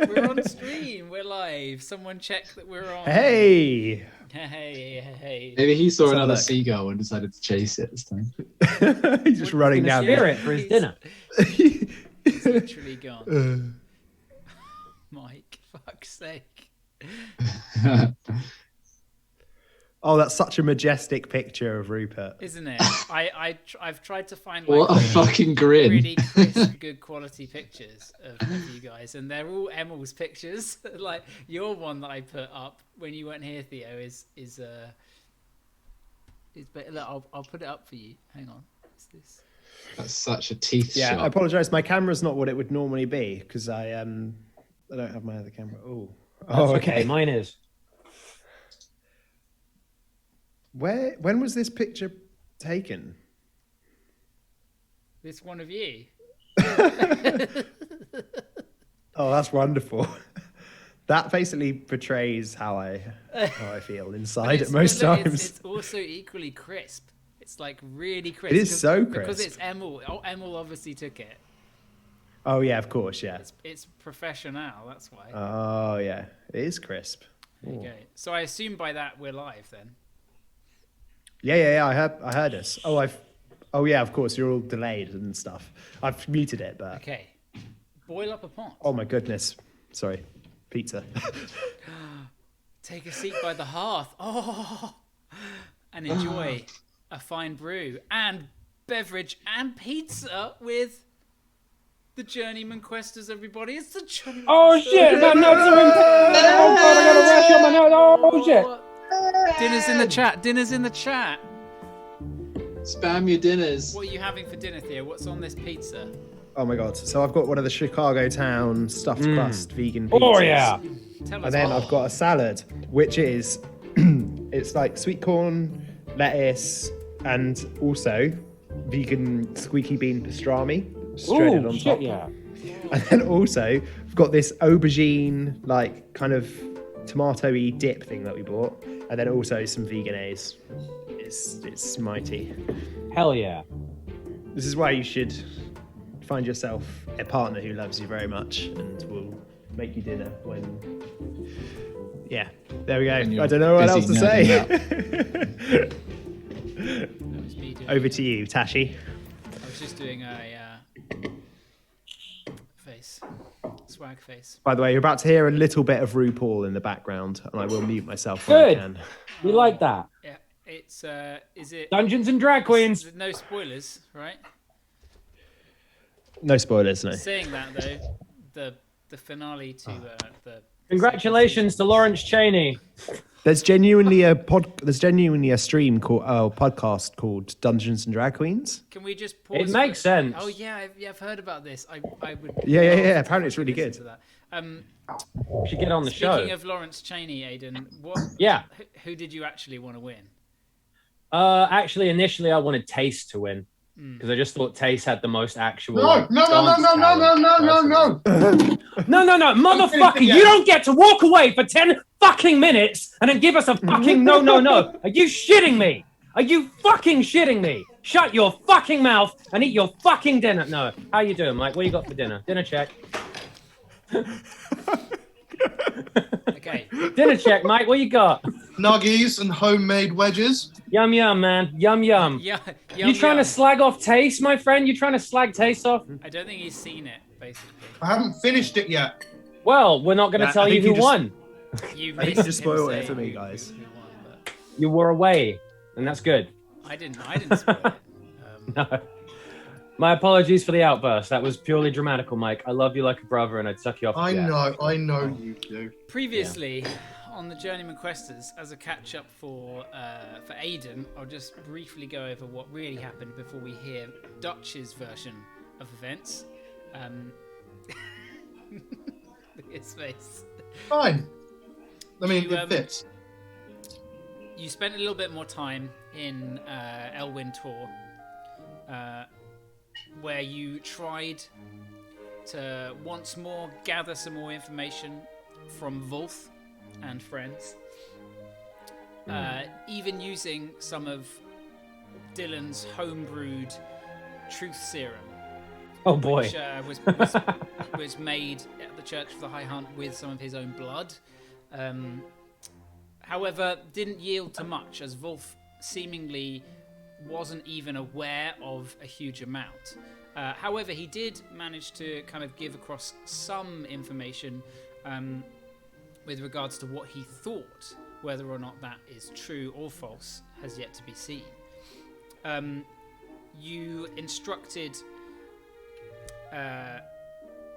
We're on stream. We're live. Someone check that we're on. Hey! Hey. Maybe he saw Let's have a another look. seagull and decided to chase it this time. He's just running Gonna down steer there. it for his dinner. He's literally gone. Mike, fuck's sake. Oh, that's such a majestic picture of Rupert. Isn't it? I've tried to find What a fucking grin. really crisp, good quality pictures of you guys, and they're all Emil's pictures. Like your one that I put up when you weren't here, Theo, is but look, I'll put it up for you. Hang on. What's this? That's such a teeth Yeah, shot. I apologise. My camera's not what it would normally be because I don't have my other camera. Oh, okay. Mine is. When was this picture taken? This one of you. Oh, that's wonderful. That basically portrays how I feel inside at most times. It's also equally crisp. It's like really crisp. It is so crisp. Because it's Emil. Oh, Emil obviously took it. Oh yeah, of course, yeah. It's professional. That's why. Oh yeah, it is crisp. There you go. So I assume by that we're live then. Yeah. I heard us. Oh yeah, of course. You're all delayed and stuff. I've muted it, but Okay. Boil up a pot. oh my goodness. Sorry, pizza. Take a seat by the hearth. Oh, and enjoy a fine brew and beverage and pizza with the Journeyman Questers. Everybody, it's the Journeyman. Oh shit! My nuts are in. Oh god, I got a rash on my nose. Oh shit! Dinner's in the chat. Dinner's in the chat. Spam your dinners. What are you having for dinner, Theo? What's on this pizza? Oh my god. So I've got one of the Chicago Town stuffed crust vegan pizzas. Oh yeah! Tell us. And then I've got a salad, which is it's like sweet corn, lettuce, and also vegan squeaky bean pastrami shredded Oh on shit! top. Yeah. And then also I've got this aubergine like kind of tomato-y dip thing that we bought, and then also some vegan A's. It's mighty. Hell yeah! This is why you should find yourself a partner who loves you very much and will make you dinner when. Yeah, there we When go. you're I don't know what busy else to say. That was me doing Over to you, Tashi. I was just doing a swag face. By the way, you're about to hear a little bit of RuPaul in the background, and I will mute myself when I Good. can. We like that. Yeah, it's is it Dungeons and Drag Queens. no spoilers, right? No spoilers, no. Saying that though, the finale to the Congratulations to Lawrence Cheney. There's genuinely a stream called podcast called Dungeons and Drag Queens. Can we just pause? It makes sense. Oh yeah, I've heard about this. I would. Yeah. love to Apparently it's really listen good. to that. We should get on the Speaking show. of Lawrence Cheney, Aidan, what? Yeah. Who did you actually want to win? Actually, initially I wanted Taste to win because I just thought Taste had the most actual. No, Motherfucker, you don't get to walk away for 10 fucking minutes and then give us a fucking no. Are you shitting me? Are you fucking shitting me? Shut your fucking mouth and eat your fucking dinner. No. How you doing, Mike? What you got for dinner? Dinner check. Okay. Dinner check, Mike. What you got? Nuggies and homemade wedges. Yum, yum, man. Yum, yum. Yeah. You trying to slag off Taste, my friend? You trying to slag Taste off? I don't think he's seen it. Basically, I haven't finished it yet. Well, we're not going to Yeah, tell I you think who you just- won. you I think missed you just him spoiled it saying for me, who guys. won, but You were away, and that's good. I didn't spoil it. No. My apologies for the outburst. That was purely dramatical, Mike. I love you like a brother, and I'd suck you off. I the ass. know you do. Previously, on the Journeyman Questers, as a catch-up for Aidan, I'll just briefly go over what really happened before we hear Dutch's version of events. Look at his face. Fine. I mean, You, it fits. You spent a little bit more time in Elwyn Tor, where you tried to once more gather some more information from Wolf and friends, even using some of Dylan's homebrewed truth serum Oh boy. which was made at the Church of the High Hunt with some of his own blood. However, didn't yield to much, as Wolf seemingly wasn't even aware of a huge amount. However, he did manage to kind of give across some information with regards to what he thought. Whether or not that is true or false has yet to be seen. You instructed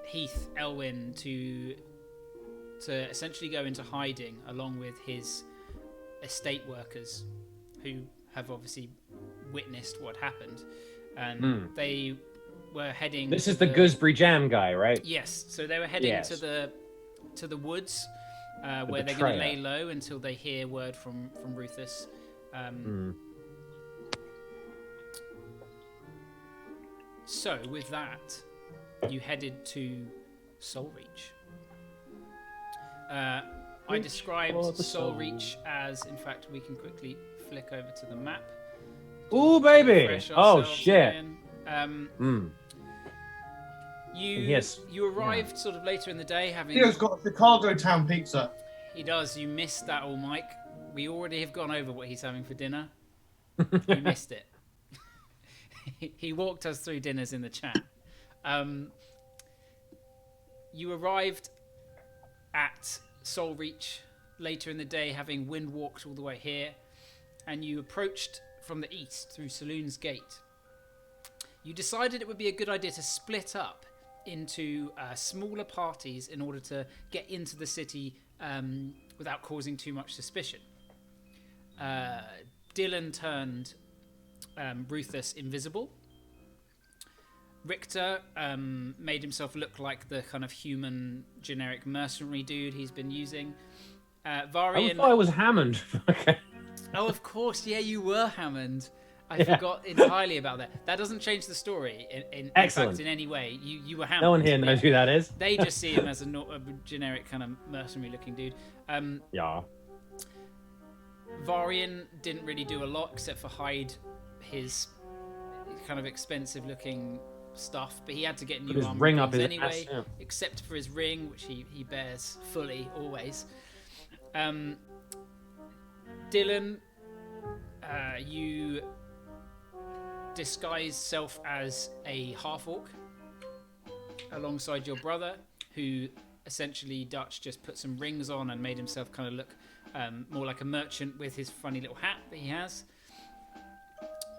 Heath Elwyn to essentially go into hiding along with his estate workers, who have obviously witnessed what happened. They were heading. This is the Gooseberry Jam guy, right? Yes, so they were heading Yes. to the woods where they're going to lay low until they hear word from Rufus. So with that, you headed to Soul Reach. I described Soul Reach as, in fact, we can quickly flick over to the map. Ooh, baby! Refresh Oh, ourselves shit. again. You arrived sort of later in the day, having. Theo's got a Chicago Town pizza. He does. You missed that, all Mike. We already have gone over what he's having for dinner. You missed it. He walked us through dinners in the chat. You arrived at Soul Reach later in the day, having wind walked all the way here, and you approached from the east through Saloon's Gate. You decided it would be a good idea to split up into smaller parties in order to get into the city without causing too much suspicion. Dylan turned Rufus invisible. Richter made himself look like the kind of human generic mercenary dude he's been using. Varian. I thought I was Hammond. Okay. Oh, of course, yeah, you were Hammond. I forgot entirely about that. That doesn't change the story in fact in any way. You were Hammond. No one here knows who that is. They just see him as a generic kind of mercenary-looking dude. Yeah. Varian didn't really do a lot except for hide his kind of expensive-looking stuff, but he had to get new armor ring up his anyway, ass, yeah. except for his ring, which he bears fully always. Dylan, you disguised self as a half-orc alongside your brother, who essentially Dutch just put some rings on and made himself kind of look more like a merchant with his funny little hat that he has.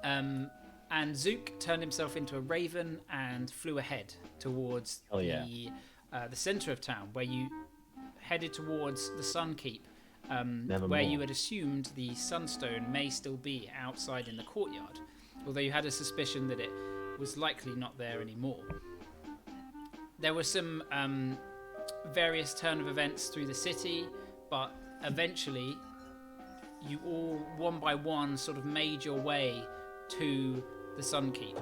And Zook turned himself into a raven and flew ahead towards the center of town, where you headed towards the Sun Keep, where you had assumed the Sunstone may still be outside in the courtyard, although you had a suspicion that it was likely not there anymore. There were some various turn of events through the city, but eventually you all, one by one, sort of made your way to the Sun Keep.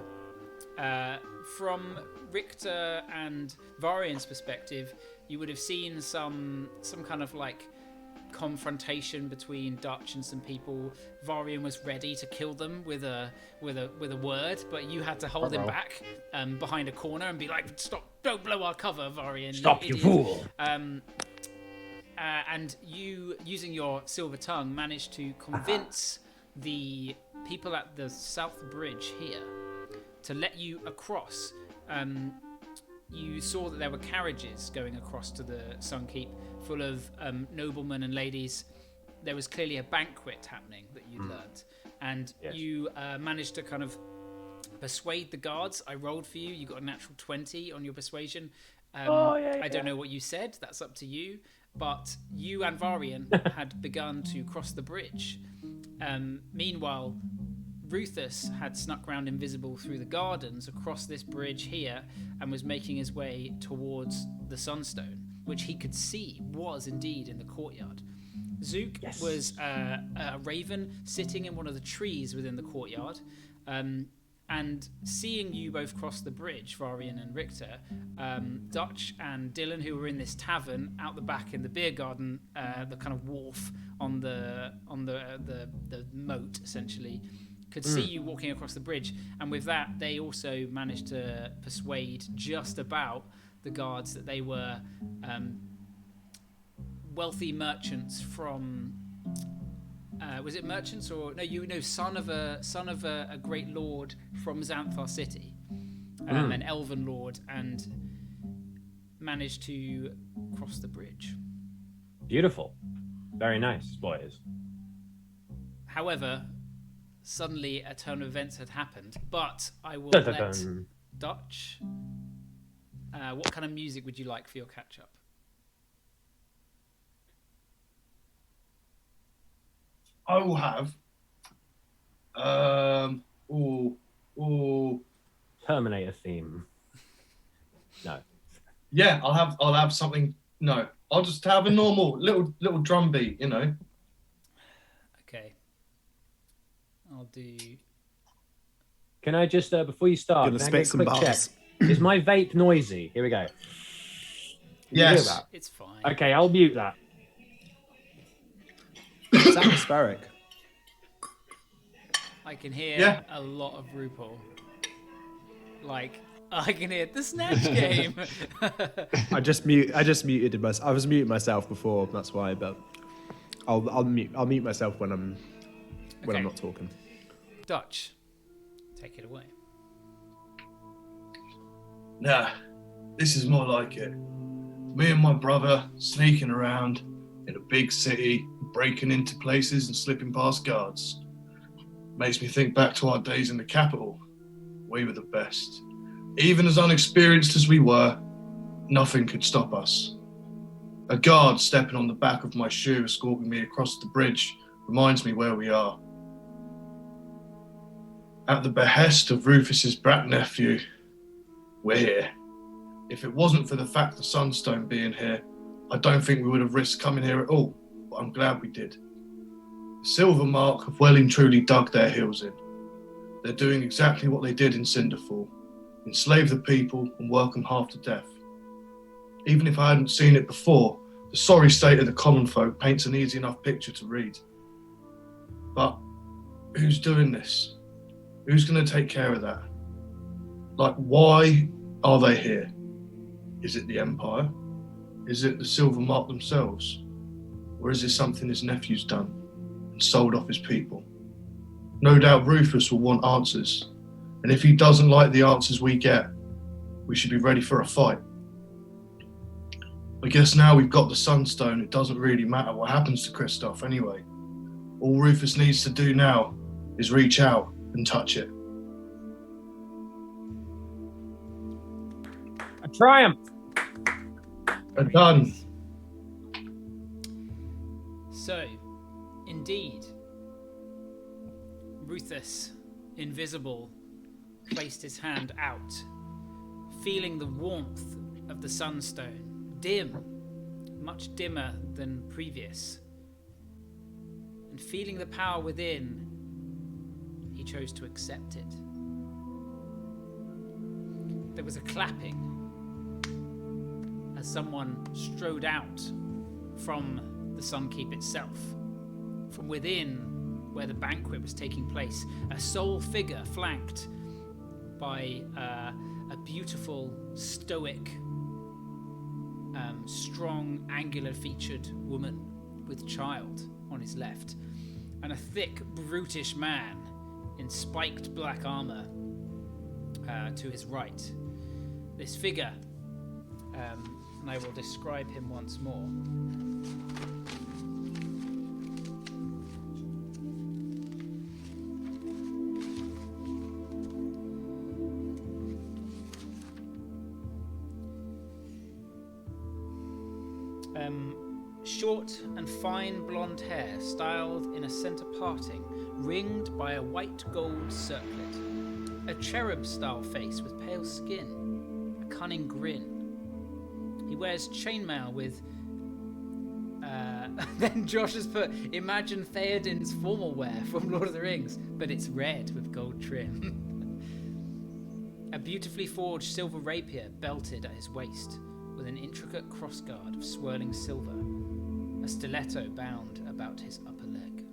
From Richter and Varian's perspective, you would have seen some kind of like confrontation between Dutch and some people. Varian was ready to kill them with a word, but you had to hold him back behind a corner and be like, "Stop! Don't blow our cover, Varian! Stop, you fool!" And you, using your silver tongue, managed to convince the people at the South Bridge here to let you across. You saw that there were carriages going across to the Sun Keep full of noblemen and ladies. There was clearly a banquet happening that you'd learned. And you managed to kind of persuade the guards. I rolled for you. You got a natural 20 on your persuasion. I don't know what you said. That's up to you. But you and Varian had begun to cross the bridge. Meanwhile, Rufus had snuck round invisible through the gardens across this bridge here and was making his way towards the Sunstone, which he could see was indeed in the courtyard. Zook was a raven sitting in one of the trees within the courtyard, and seeing you both cross the bridge, Varian and Richter, Dutch and Dylan, who were in this tavern out the back in the beer garden, the kind of wharf on the moat, essentially, could see you walking across the bridge, and with that, they also managed to persuade just about the guards that they were wealthy merchants from. Was it merchants or no? Son of a great lord from Xanthar City, an elven lord, and managed to cross the bridge. Beautiful, very nice, boys. However, suddenly a turn of events had happened. But I will Dun, dun, let dun. Dutch. What kind of music would you like for your catch up? I will have. Terminator theme. No. Yeah, I'll have something. No, I'll just have a normal little drum beat. You know. Okay. I'll do. Can I just before you start, Gonna can I spit get a some quick check? bars. Is my vape noisy? Here we go. Can you hear Yes. that? It's fine. Okay, I'll mute that. It's atmospheric. I can hear Yeah. a lot of RuPaul. Like, I can hear the Snatch Game. I just muted myself. I was muting myself before, that's why. But I'll mute myself when I'm Okay. not talking. Dutch, take it away. Nah, this is more like it. Me and my brother sneaking around in a big city, breaking into places and slipping past guards. Makes me think back to our days in the capital. We were the best. Even as unexperienced as we were, nothing could stop us. A guard stepping on the back of my shoe escorting me across the bridge reminds me where we are. At the behest of Rufus's brat nephew, we're here. If it wasn't for the fact of Sunstone being here, I don't think we would have risked coming here at all, but I'm glad we did. The Silver Mark have well and truly dug their heels in. They're doing exactly what they did in Cinderfall, enslave the people and work them half to death. Even if I hadn't seen it before, the sorry state of the common folk paints an easy enough picture to read. But who's doing this? Who's going to take care of that? Like, why are they here? Is it the Empire? Is it the Silver Mark themselves? Or is it something his nephew's done and sold off his people? No doubt Rufus will want answers. And if he doesn't like the answers we get, we should be ready for a fight. I guess now we've got the Sunstone, it doesn't really matter what happens to Kristoff anyway. All Rufus needs to do now is reach out and touch it. A triumph. Done. So, indeed, Rufus, invisible, placed his hand out, feeling the warmth of the Sunstone, dim, much dimmer than previous. And feeling the power within, he chose to accept it. There was a clapping as someone strode out from the Sunkeep itself. From within, where the banquet was taking place, a sole figure flanked by a beautiful, stoic, strong, angular-featured woman with child on his left, and a thick, brutish man in spiked black armor to his right. This figure, and I will describe him once more. Short and fine blonde hair, styled in a centre parting, ringed by a white gold circlet. A cherub-style face with pale skin, a cunning grin. He wears chainmail with... then Josh has put, imagine Theoden's formal wear from Lord of the Rings, but it's red with gold trim. A beautifully forged silver rapier belted at his waist, with an intricate crossguard of swirling silver, a stiletto bound about his upper leg.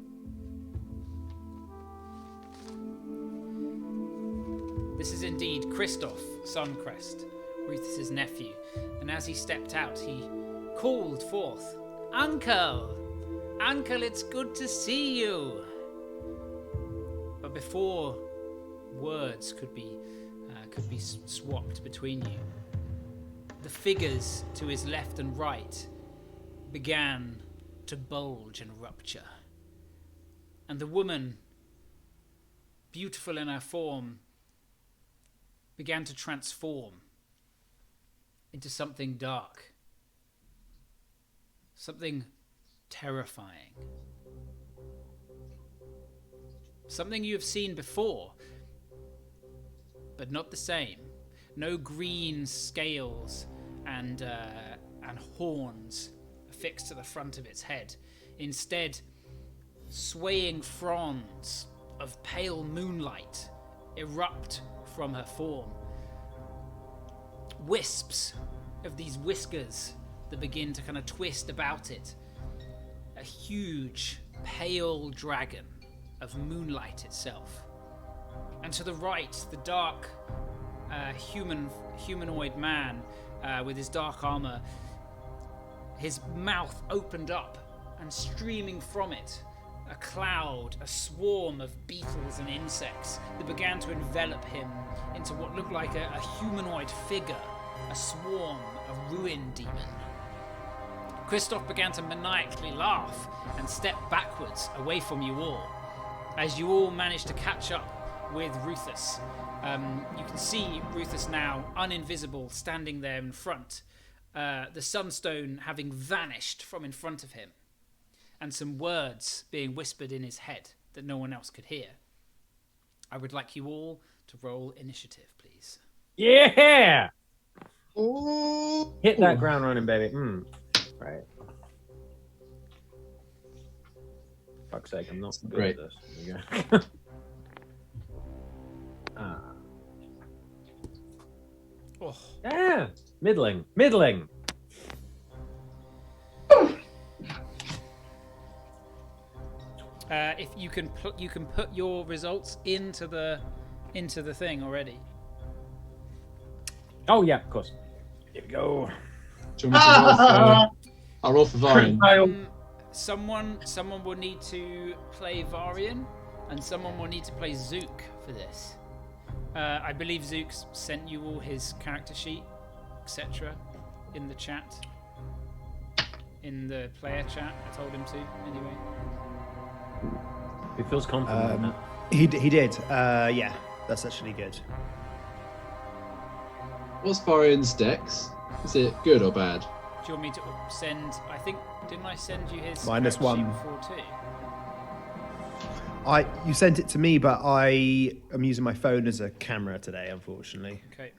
This is indeed Christoph Suncrest, Ruth's nephew. And as he stepped out, he called forth, "Uncle! Uncle, it's good to see you!" But before words could be swapped between you, the figures to his left and right began to bulge and rupture. And the woman, beautiful in her form, began to transform into something dark, something terrifying, something you have seen before, but not the same. No green scales and horns affixed to the front of its head. Instead, swaying fronds of pale moonlight erupt from her form. Wisps of these whiskers that begin to kind of twist about it. A huge, pale dragon of moonlight itself. And to the right, the dark humanoid man with his dark armor, his mouth opened up, and streaming from it, a cloud, a swarm of beetles and insects that began to envelop him into what looked like a humanoid figure, a swarm, a ruin demon. Christoph began to maniacally laugh and step backwards away from you all, as you all managed to catch up with Ruthus. You can see Ruthus now, uninvisible, standing there in front, the sunstone having vanished from in front of him, and some words being whispered in his head that no one else could hear. I would like you all to roll initiative, please. Yeah! Oh. Hit that ground running, baby. Right. Fuck's sake, I'm not good Great. at this. There we go. Oh, Yeah, middling. if you can put your results into the thing already. Oh yeah, of course. Here we go. Do you want me to roll for... I'll roll for Varian. Someone will need to play Varian, and someone will need to play Zook for this. I believe Zook's sent you all his character sheet, etc., in the chat, in the player chat. I told him to anyway. He feels confident in that. He did. Yeah, that's actually good. What's Varian's dex? Is it good or bad? Do you want me to send? I think didn't I send you his -1. character sheet before too? You sent it to me, but I am using my phone as a camera today, unfortunately. Okay.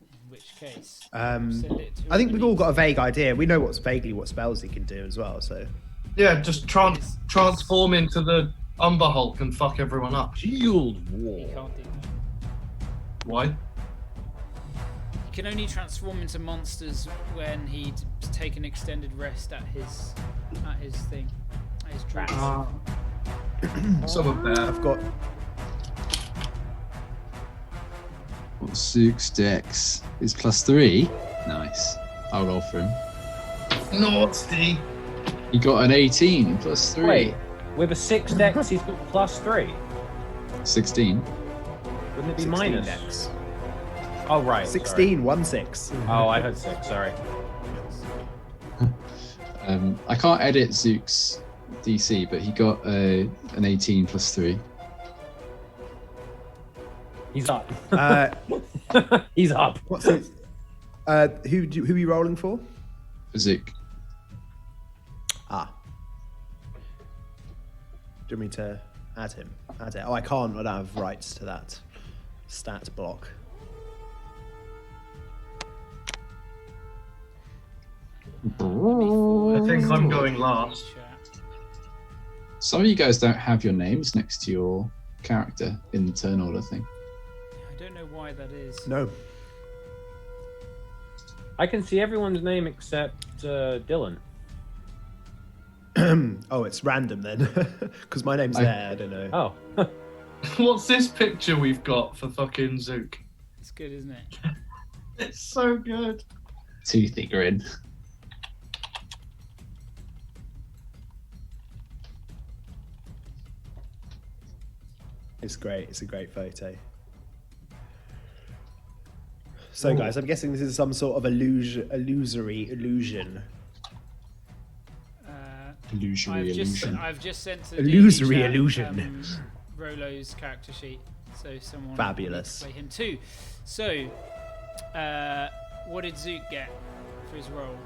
In which case, I send it to think we've all got a everybody. vague idea. We know vaguely what spells he can do as well. So Yeah, just transform into the Umber Hulk and fuck everyone up. Shield He wall. can't do that. Why? He can only transform into monsters when he'd take an extended rest at his thing, at his trap. Some of that. I've got. What's Zook's dex? Is +3? Nice. I'll roll for him. Naughty. He got an 18 +3. Wait, with a 6 dex, he's got +3. 16. Wouldn't it be 16 minus? dex. Oh right. 16, 1/6. Sorry. Oh, I heard 6. Sorry. I can't edit Zook's DC, but he got an 18 +3. He's up. He's He's up. What's it? Who are you rolling for? For Zook. Ah. Do you want me to add him? Add it. Oh, I can't. I don't have rights to that stat block. I think I'm going last. Some of you guys don't have your names next to your character in the turn order thing. I don't know why that is. No. I can see everyone's name except Dylan. Oh, it's random then, because my name's there. I don't know. Oh. What's this picture we've got for fucking Zook? It's good, isn't it? It's so good. Toothy grin. It's great. It's a great photo. So, guys, I'm guessing this is some sort of illusory illusion. Illusion. I've just sent to Illusory DD chat, illusion. Rolo's character sheet, so someone Fabulous. play him too. So, what did Zook get for his role?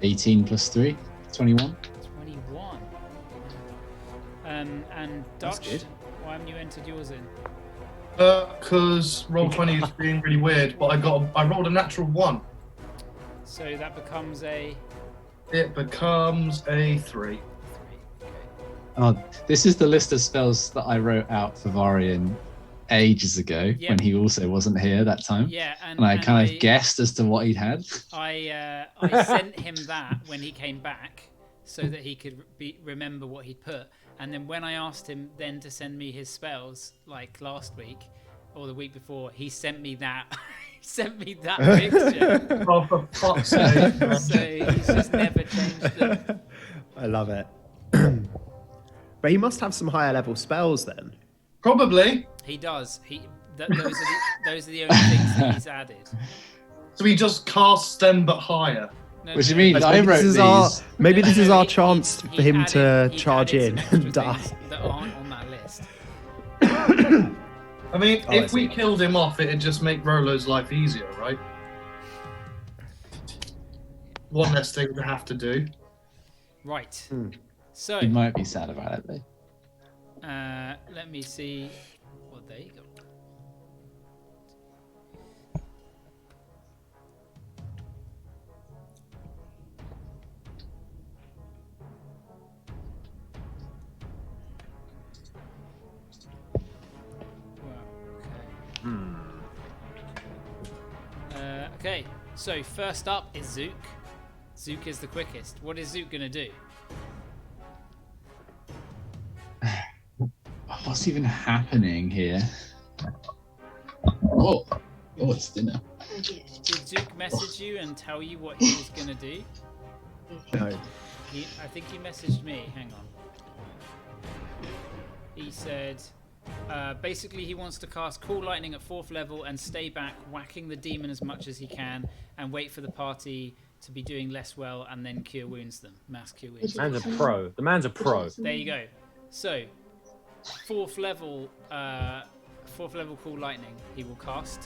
18 plus 3, 21. 21. And That's Dutch, good. why haven't you entered yours in? Because Roll20 is being really weird, but I rolled a natural 1. So that becomes a It becomes a 3. 3. Okay. Oh, this is the list of spells that I wrote out for Varian ages ago Yeah. when he also wasn't here that time. Yeah, And I kind of guessed as to what he'd had. I sent him that when he came back, so that he could remember what he'd put. And then when I asked him then to send me his spells, like last week or the week before, he sent me that. He sent me that picture. Oh, for fuck's sake. So he's just never changed them. I love it. But he must have some higher level spells then. Probably. He does. Those are the only things that he's added. So he just casts them but higher. No, What do you no, mean? no, I Maybe wrote this is these. our maybe no, this no, is no, our he- chance he for him added- to he charge added in some extra and die. things that aren't on that list. I mean, Oh, I if we see. killed him off, it'd just make Rolo's life easier, right? One less thing to have to do. Right. Hmm. So He might be sad about it though. let me see. Well, there you go. Okay, so first up is Zook. Zook is the quickest. What is Zook gonna do? What's even happening here? Oh, it's dinner. Did Zook message you and tell you what he was gonna do? No. I think he messaged me. Hang on. He said, basically he wants to cast Cool Lightning at 4th level and stay back, whacking the demon as much as he can, and wait for the party to be doing less well, and then cure wounds them. Mass cure wounds. The man's a pro. The man's a pro. There you go. So, 4th level Cool Lightning he will cast,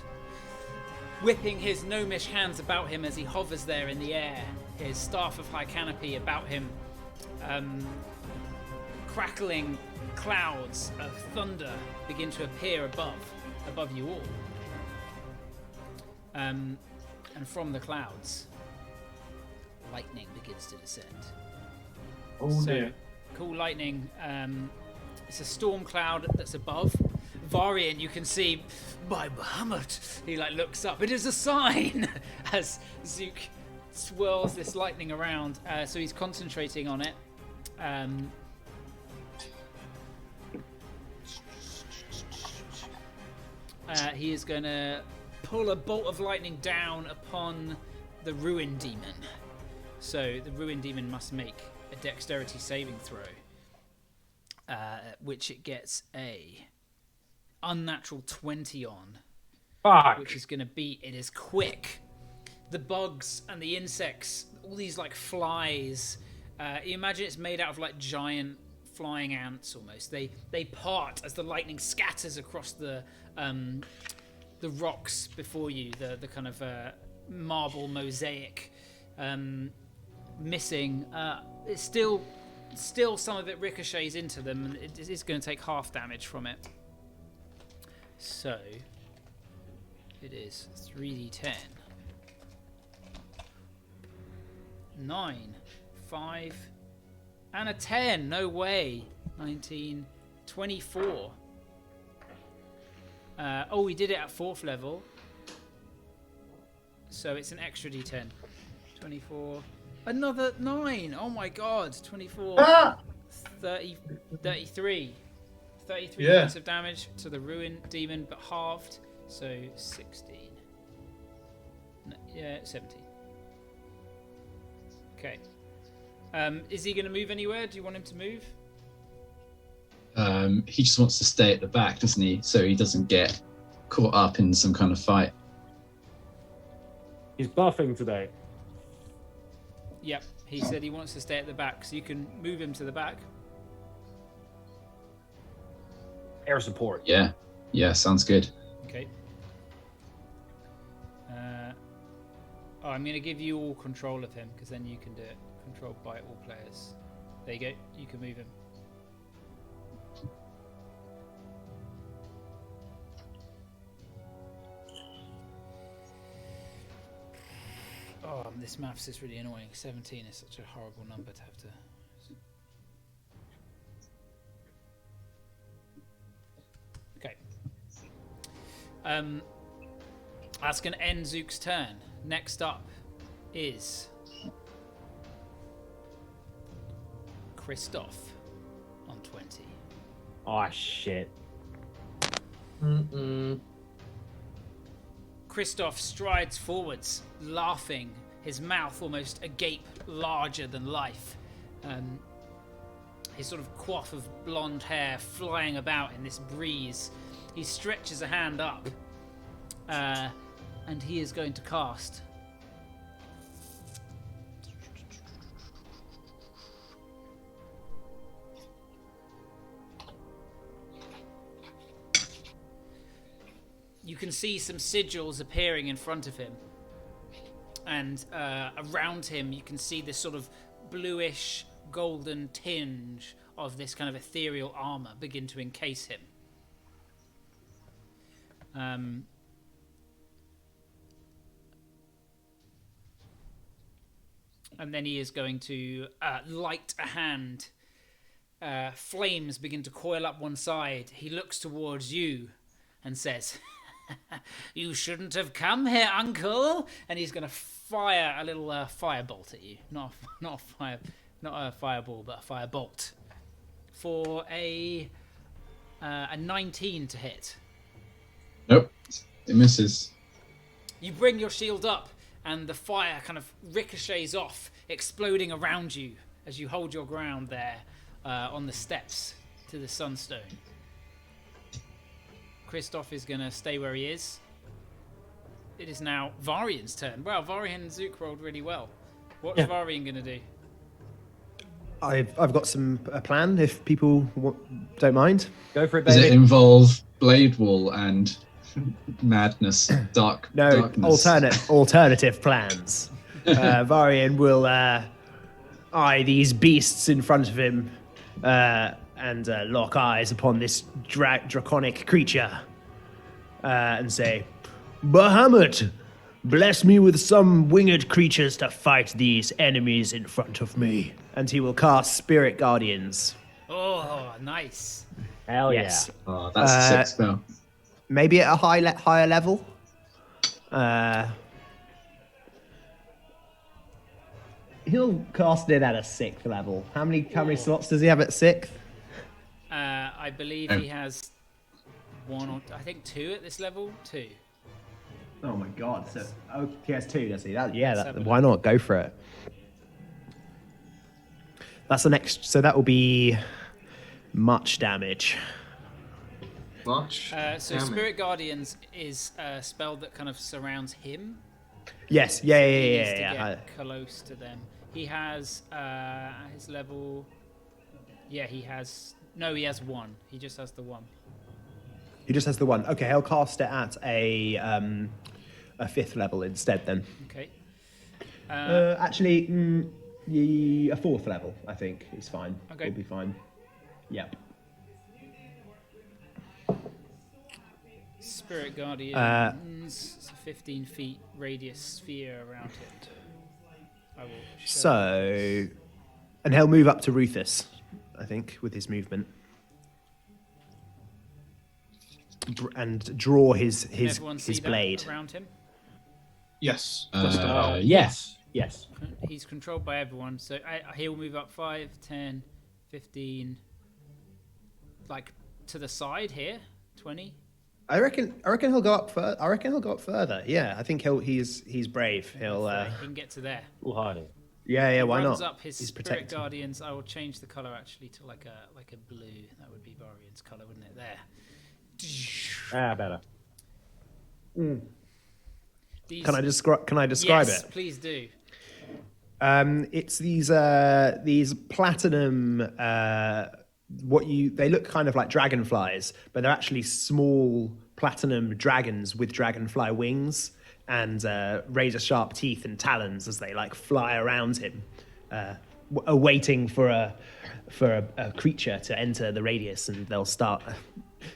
whipping his gnomish hands about him as he hovers there in the air, his staff of high canopy about him, crackling clouds of thunder begin to appear above you all, and from the clouds lightning begins to descend. Oh dear. Cool Lightning, it's a storm cloud that's above Varian. You can see, by Bahamut, he like looks up. It is a sign as Zook swirls this lightning around. So he's concentrating on it. He is going to pull a bolt of lightning down upon the Ruin Demon. So the Ruin Demon must make a dexterity saving throw, which it gets a unnatural 20 on, Fuck. which is going to beat. It is quick. The bugs and the insects, all these like flies, you imagine it's made out of like giant flying ants almost. They part as the lightning scatters across the rocks before you, the kind of marble mosaic, missing. It's still some of it ricochets into them, and it is going to take half damage from it. So it is 3d10. 9, 5, and a 10. No way. 19, 24. Oh, we did it at 4th level. So it's an extra d10. 24. Another 9. Oh my god. 24. Ah! 30, 33. 33 Yeah. points of damage to the ruin demon, but halved, so 16. No, yeah, 17. Okay. Is he going to move anywhere? Do you want him to move? He just wants to stay at the back, doesn't he? So he doesn't get caught up in some kind of fight. He's buffing today. Yep. He said he wants to stay at the back, so you can move him to the back. Air support. Yeah. Yeah, sounds good. Okay. I'm going to give you all control of him, because then you can do it. Controlled by all players. There you go. You can move him. Oh, this maths is really annoying. 17 is such a horrible number to have to... Okay. That's going to end Zook's turn. Next up is Christoph on 20. Oh shit. Christoph strides forwards, laughing, his mouth almost agape, larger than life. His sort of coif of blonde hair flying about in this breeze. He stretches a hand up, and he is going to cast you can see some sigils appearing in front of him, and around him you can see this sort of bluish golden tinge of this kind of ethereal armor begin to encase him. And then he is going to light a hand. Flames begin to coil up one side. He looks towards you and says, "You shouldn't have come here, Uncle." And he's going to fire a little firebolt at you. Not a fireball, but a firebolt. For a 19 to hit. Nope, it misses. You bring your shield up, and the fire kind of ricochets off, exploding around you as you hold your ground there on the steps to the Sunstone. Christoph is going to stay where he is. It is now Varian's turn. Wow, Varian and Zook rolled really well. What's Varian going to do? I've got a plan if people don't mind. Go for it, Does baby. it involve blade wall and madness, darkness? Alternative plans. Varian will eye these beasts in front of him and lock eyes upon this draconic creature and say, "Bahamut, bless me with some winged creatures to fight these enemies in front of me." And he will cast Spirit Guardians. Oh, nice. Hell Yes. Oh, that's a sick spell. Maybe at a higher level. He'll cast it at a 6th level. How many slots does he have at 6th? I believe he has one or I think 2 at this level. 2. Oh my god! So he has 2, does he? have a Why not go for it? That's the next. So that will be much damage. Much. So damage. Spirit Guardians is a spell that kind of surrounds him. Yes. He needs to Yeah. get close to them. He has his level. Yeah, he has. No, he has 1. He just has the 1. He just has the 1. Okay, he'll cast it at a 5th level instead then. Okay. Actually, a 4th level, I think, is fine. Okay. Will be fine. Yep. Spirit Guardians. It's a 15 feet radius sphere around him. I will show So, and he'll move up to Rufus, I think, with his movement, and draw his Can everyone see that blade. around him. Yes. Yes. Yes. He's controlled by everyone, so he'll move up 5, 10, 15, like to the side here. 20. I reckon he'll go up further. I reckon he'll go up further. Yeah, I think he's brave. He'll He can get to there. Hiding. yeah, why Runs not? up his He's spirit protected. guardians. I will change the color actually to like a blue. That would be Varian's color, wouldn't it? There. Better. These, Can I describe yes, it? please do. It's these platinum. They look kind of like dragonflies, but they're actually small platinum dragons with dragonfly wings and razor sharp teeth and talons as they like fly around him, awaiting for a creature to enter the radius, and they'll start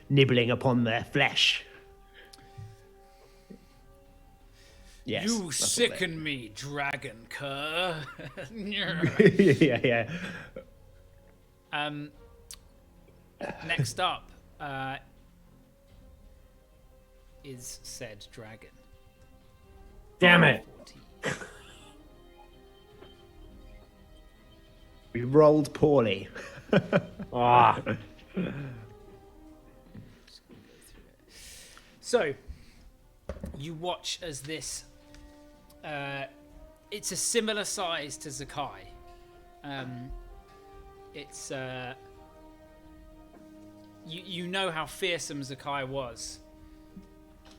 nibbling upon their flesh. Yes, You that's what sicken me, dragon cur. yeah. Next up is said dragon. Damn it. 14. We rolled poorly. Ah. So, you watch as this. It's a similar size to Zakai. It's you know how fearsome Zakai was,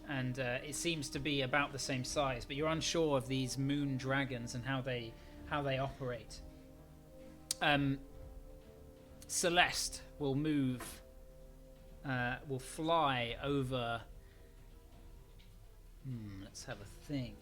and it seems to be about the same size. But you're unsure of these moon dragons and how they operate. Celeste will fly over. Let's have a think.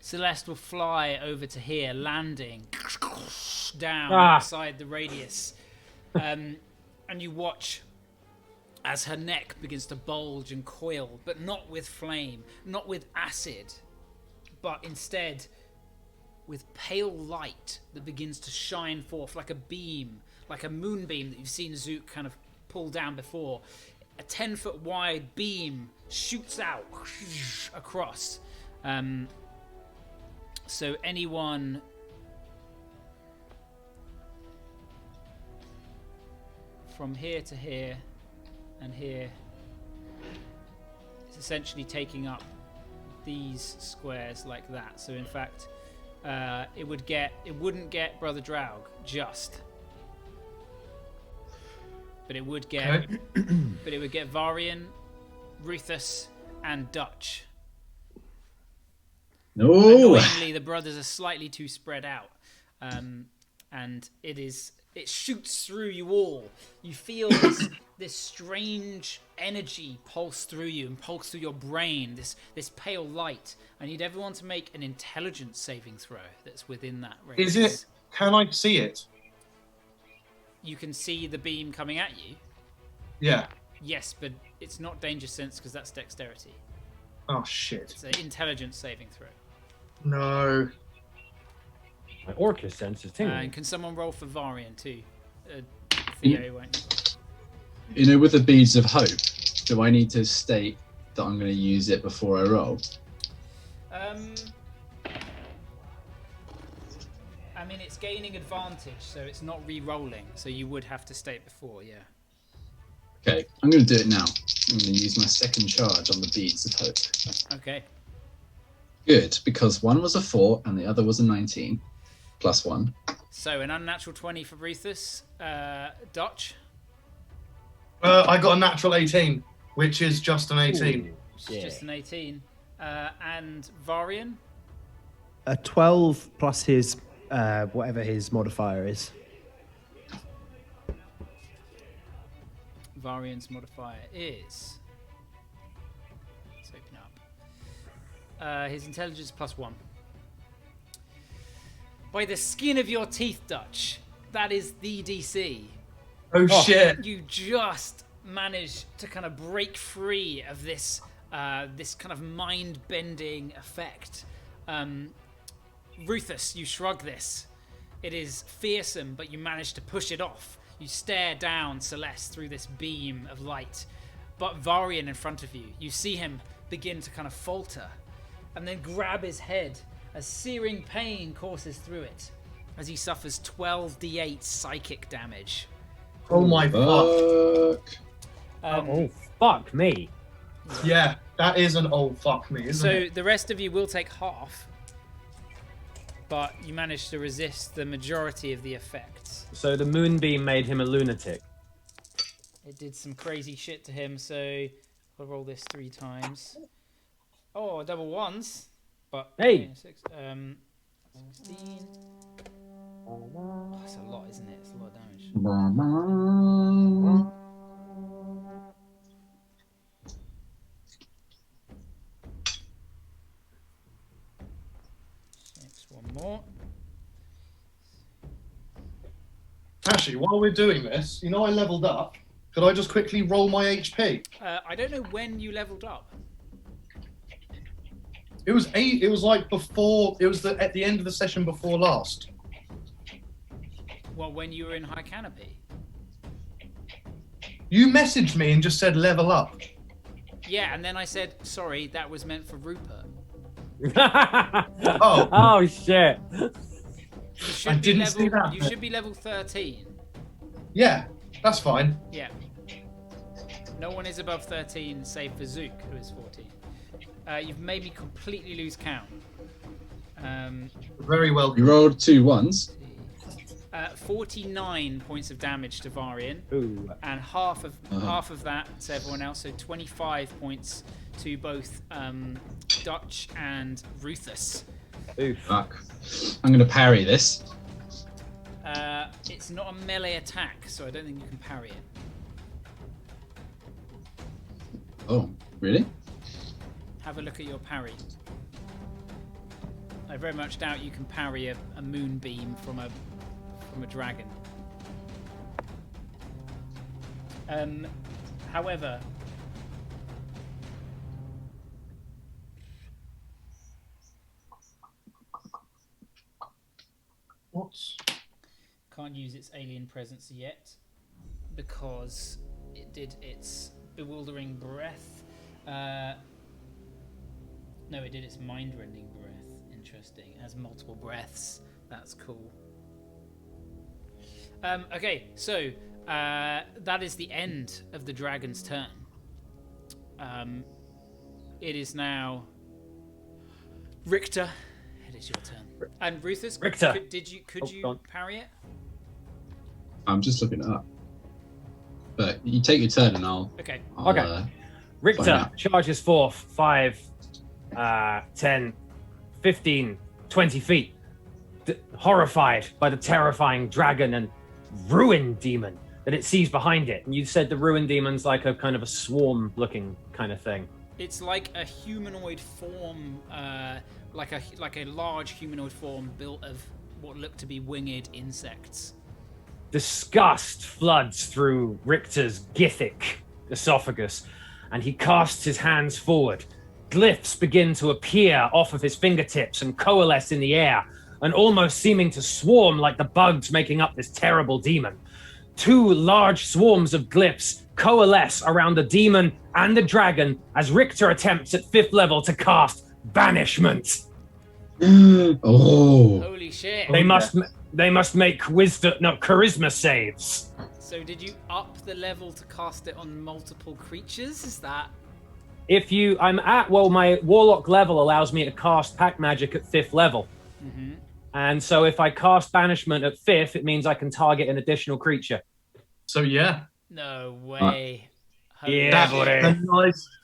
Celeste will fly over to here, landing down outside the radius. And you watch as her neck begins to bulge and coil, but not with flame, not with acid, but instead with pale light that begins to shine forth like a beam, like a moonbeam that you've seen Zook kind of pull down before. A 10-foot wide beam shoots out across. So anyone from here to here and here is essentially taking up these squares like that. So in fact, it wouldn't get Brother Draug just, but it would get, but it would get Varian, Ruthus, and Dutch. No. Annoyingly, the brothers are slightly too spread out, and it shoots through you all. You feel this strange energy pulse through you and pulse through your brain. This pale light. I need everyone to make an intelligence saving throw that's within that radius. Is it? Can I see it? You can see the beam coming at you. Yeah. Yes, but it's not danger sense because that's dexterity. Oh shit. It's an intelligence saving throw. No. My Orcus sense is tingling. And can someone roll for Varian too? Theo won't. You know, with the beads of hope, do I need to state that I'm going to use it before I roll? I mean, it's gaining advantage, so it's not re-rolling. So you would have to state before, yeah. Okay, I'm going to do it now. I'm going to use my second charge on the beads of hope. Okay. Good, because one was a 4 and the other was a 19, plus 1. So an unnatural 20 for Ruthus. Dutch? I got a natural 18, which is just an 18. Yeah. Just an 18. And Varian? A 12 plus his whatever his modifier is. Varian's modifier is... Let's open up. His intelligence plus 1. By the skin of your teeth, Dutch, that is the DC. Oh shit. You just managed to kind of break free of this this kind of mind-bending effect. Ruthus, you shrug this. It is fearsome, but you manage to push it off. You stare down Celeste through this beam of light. But Varian in front of you, you see him begin to kind of falter and then grab his head as searing pain courses through it as he suffers 12d8 psychic damage. Oh my fuck. Oh, fuck me. Yeah, that is an old fuck me, isn't it? So the rest of you will take half, but you managed to resist the majority of the effects. So the moonbeam made him a lunatic. It did some crazy shit to him, so I'll roll this 3 times. Oh, double ones. But Hey! 16. Oh, that's a lot, isn't it? It's a lot of damage. One more. Actually, while we're doing this, you know I leveled up. Could I just quickly roll my HP? I don't know when you leveled up. It was 8. It was like before. It was at the end of the session before last. Well, when you were in High Canopy. You messaged me and just said level up. Yeah, and then I said, sorry, that was meant for Rupert. Oh. Oh shit. You should I be didn't see that. You should be level 13. Yeah, that's fine. Yeah. No one is above 13, save for Zook, who is 14. You've made me completely lose count. Very well. You rolled 2 ones. 49 points of damage to Varian, Ooh. and half of that to everyone else. So 25 points to both Dutch and Ruthus. Oof. Fuck. I'm going to parry this. It's not a melee attack, so I don't think you can parry it. Oh, really? Have a look at your parry. I very much doubt you can parry a moonbeam from a dragon. However, What? can't use its alien presence yet because it did its bewildering breath. No, it did its mind-rending breath. Interesting. It has multiple breaths. That's cool. Okay, so that is the end of the dragon's turn. It is now Richter. It is your turn. And Ruthus, Richter. Could you parry it? I'm just looking it up. But you take your turn and I'll... Okay. Okay. find Richter out. charges forth 5, 10, 15, 20 feet, horrified by the terrifying dragon and ruin demon that it sees behind it. And you said the ruin demon's like a kind of a swarm-looking kind of thing. It's like a humanoid form, like a large humanoid form built of what look to be winged insects. Disgust floods through Richter's Githic esophagus, and he casts his hands forward. Glyphs begin to appear off of his fingertips and coalesce in the air, and almost seeming to swarm like the bugs making up this terrible demon. 2 large swarms of glyphs coalesce around the demon and the dragon as Richter attempts at 5th level to cast Banishment. Oh. Holy shit! They must make charisma saves. So did you up the level to cast it on multiple creatures? Is that? My warlock level allows me to cast pack magic at 5th level. Mm-hmm. And so if I cast Banishment at 5th, it means I can target an additional creature. So yeah. No way. Yeah,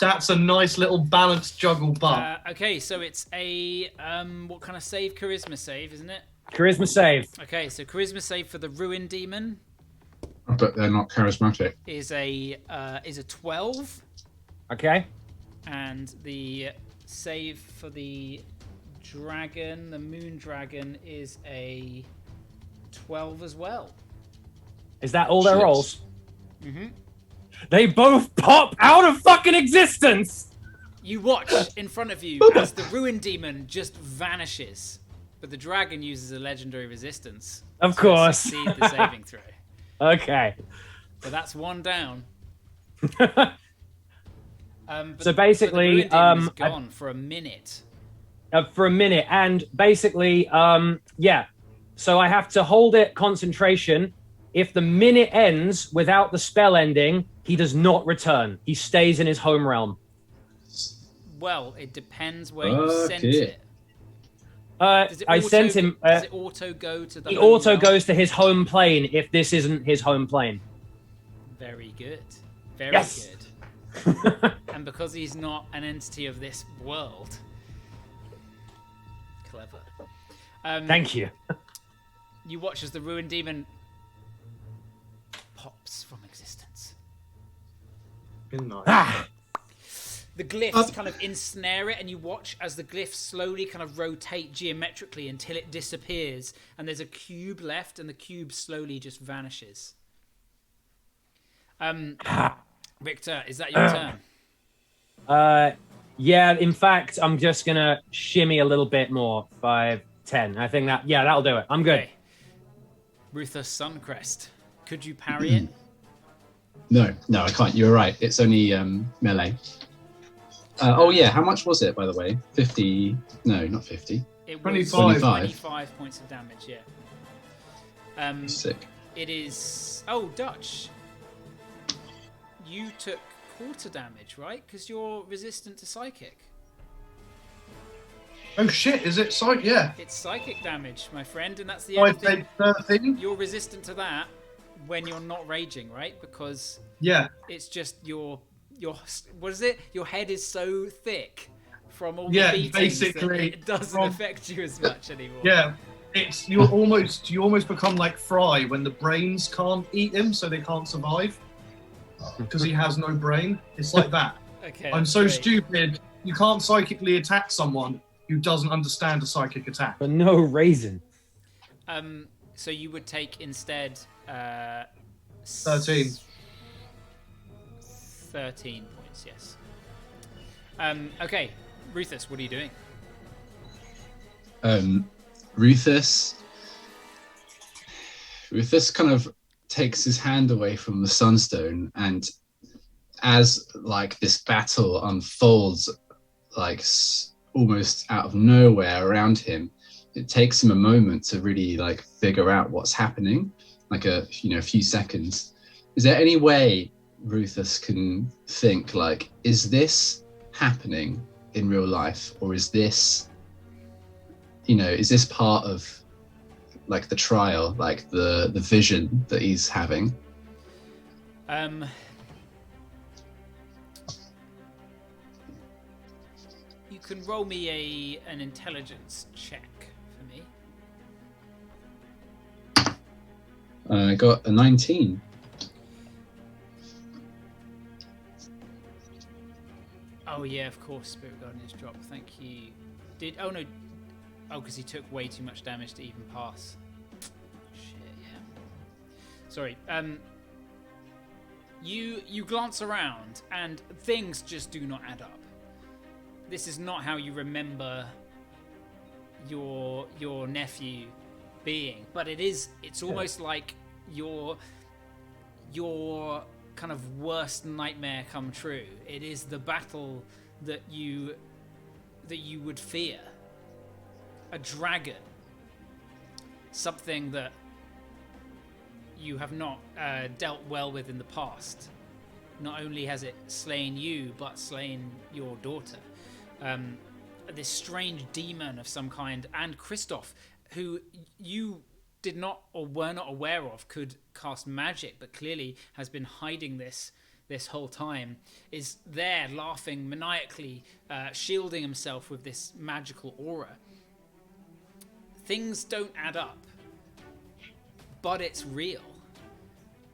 That's a nice little balanced juggle butt. Okay, so it's a what kind of save? Charisma save, isn't it? Charisma save. Okay, so charisma save for the ruin demon But they're not charismatic. is a 12, Okay. and the save for the dragon, the moon dragon, is a 12 as well. Is that all their Shit. rolls? Mm-hmm. They both pop out of fucking existence! You watch in front of you as the ruin demon just vanishes, but the dragon uses a legendary resistance. Of to course. succeed the saving throw. Okay. So that's 1 down. But basically, the ruined demon is gone for a minute. And basically, yeah. So I have to hold it concentration. If the minute ends without the spell ending, he does not return. He stays in his home realm. Well, it depends where you sent it. I sent him. Does it auto go to the? He home auto realm? goes to his home plane if this isn't his home plane. Very good. Very Yes. good. And because he's not an entity of this world, clever. Thank you. You watch as the ruined demon pops from existence. Ah, The glyphs kind of ensnare it, and you watch as the glyphs slowly kind of rotate geometrically until it disappears, and there's a cube left, and the cube slowly just vanishes. Victor, is that your turn? yeah. In fact, I'm just gonna shimmy a little bit more. 5, 10. I think that'll do it. I'm good. Okay. Ruthless Suncrest. Could you parry it? No, I can't. You're right. It's only melee. Oh yeah, how much was it, by the way? 50? No, not 50. It was 25 points of damage. Yeah. Sick. It is. Oh, Dutch. You took quarter damage, right? Because you're resistant to psychic. Oh shit! Is it psychic? Yeah. It's psychic damage, my friend, and that's the I only thing. paid 13. You're resistant to that when you're not raging, right? Because Yeah. it's just your what is it? Your head is so thick from all Yeah, the beatings basically, that it doesn't affect you as much anymore. Yeah. It's you almost become like Fry when the brains can't eat him, so they can't survive because he has no brain. It's like that. Okay. I'm so great. stupid. You can't psychically attack someone who doesn't understand a psychic attack. For no reason. So you would take instead 13. 13 points, yes. Okay, Rufus, what are you doing? Rufus kind of takes his hand away from the Sunstone, and as like this battle unfolds, like almost out of nowhere around him, it takes him a moment to really like figure out what's happening, like a few seconds. Is there any way Rufus can think like, is this happening in real life, or is this part of like the trial, like the vision that he's having? You can roll me an intelligence check for me. I got a 19. Oh yeah, of course, Spirit Guardian has dropped. Thank you. Because he took way too much damage to even pass. Shit, yeah. Sorry. You glance around and things just do not add up. This is not how you remember your nephew being, but it's almost like your kind of worst nightmare come true. It is the battle that you would fear. A dragon. Something that you have not dealt well with in the past. Not only has it slain you, but slain your daughter. This strange demon of some kind, and Christoph, who you did not or were not aware of could cast magic, but clearly has been hiding this whole time, is there laughing maniacally, shielding himself with this magical aura. Things don't add up, but it's real.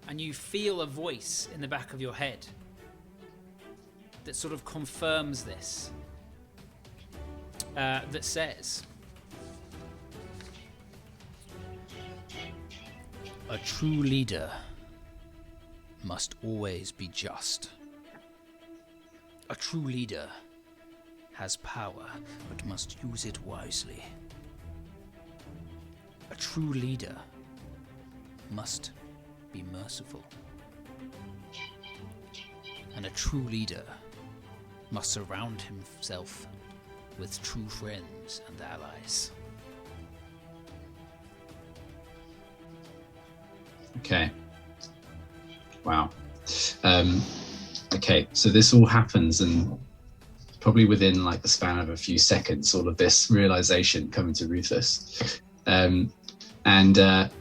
And you feel a voice in the back of your head that sort of confirms this. That says, a true leader must always be just. A true leader has power, but must use it wisely. A true leader must be merciful. And a true leader must surround himself with true friends and allies. Okay. Wow. Okay, so this all happens, and probably within like the span of a few seconds, all of this realization coming to Rufus. And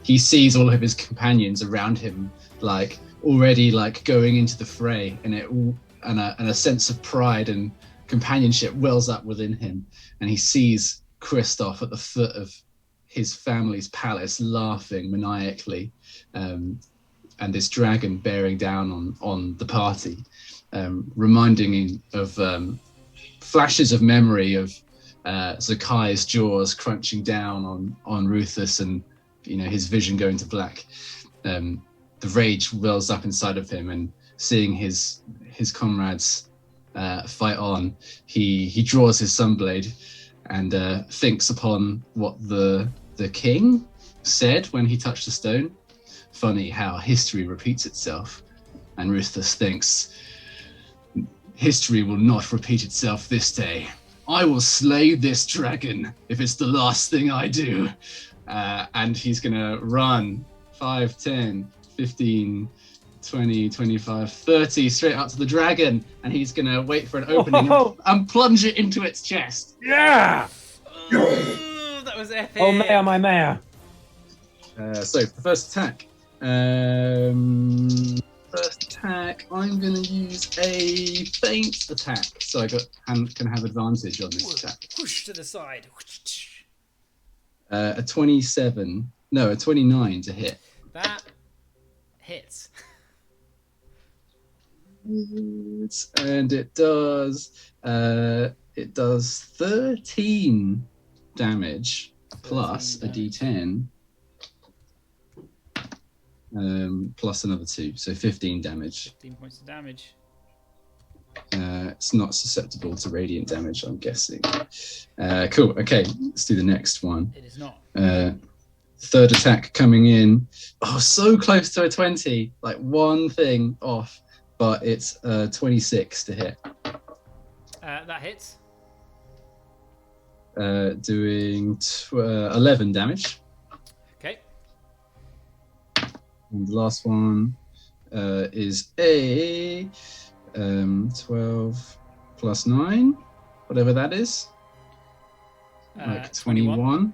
he sees all of his companions around him, like already like going into the fray, and a sense of pride and companionship wells up within him. And he sees Kristoff at the foot of his family's palace, laughing maniacally, and this dragon bearing down on the party, reminding him of flashes of memory of Zakai's jaws crunching down on Rufus, and his vision going to black. The rage wells up inside of him, and seeing his comrades fight on, he draws his sunblade and thinks upon what the king said when he touched the stone. Funny how history repeats itself. And Rufus thinks, history will not repeat itself this day. I will slay this dragon if it's the last thing I do. And he's going to run 5, 10, 15, 20, 25, 30 straight up to the dragon. And he's going to wait for an opening and plunge it into its chest. Yeah! Ooh, that was epic. Oh, mayor, my mayor. So, the first attack. First attack, I'm going to use a feint attack. So can have advantage on this attack. Push to the side. A 29 to hit. That hits. And it does 13 damage plus a d10. Plus another 2, so 15 damage. 15 points of damage. It's not susceptible to radiant damage, I'm guessing. Cool. Okay, let's do the next one. It is not. Third attack coming in. Oh, so close to a 20. Like one thing off, but it's 26 to hit. That hits. Doing 11 damage. Okay. And the last one is a 12 plus 9, whatever that is. Like 21.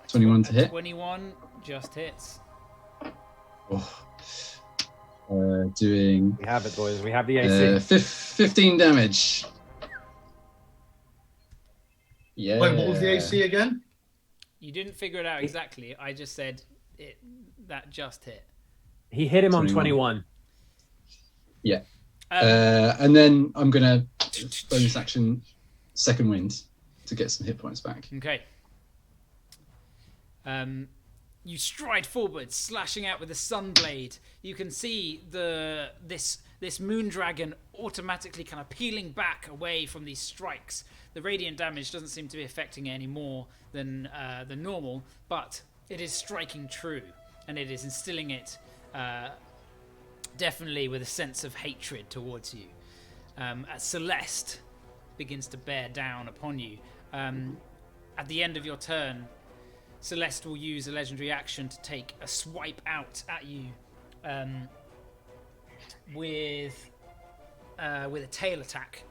21 to hit. 21 just hits. Oh. Doing We have it, boys. We have the AC. 15 damage. Yeah. Wait, what was the AC again? You didn't figure it out exactly. I just said that just hit. He hit him on 21. 21. Yeah. And then I'm going to bonus action second wind to get some hit points back. Okay. You stride forward, slashing out with a sunblade. You can see this moon dragon automatically kind of peeling back away from these strikes. The radiant damage doesn't seem to be affecting it any more than normal, but it is striking true, and it is instilling it definitely with a sense of hatred towards you. As Celeste begins to bear down upon you. At the end of your turn, Celeste will use a legendary action to take a swipe out at you with a tail attack.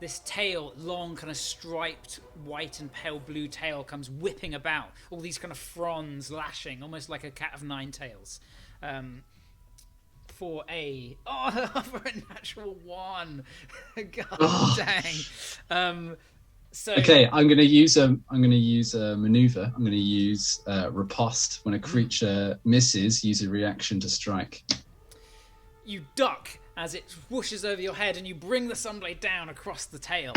This tail, long, kind of striped white and pale blue tail, comes whipping about. All these kind of fronds lashing, almost like a cat of nine tails. For a natural 1. God dang. So okay, I'm going to use a maneuver. I'm going to use riposte. When a creature misses, use a reaction to strike. You duck as it whooshes over your head, and you bring the sunblade down across the tail.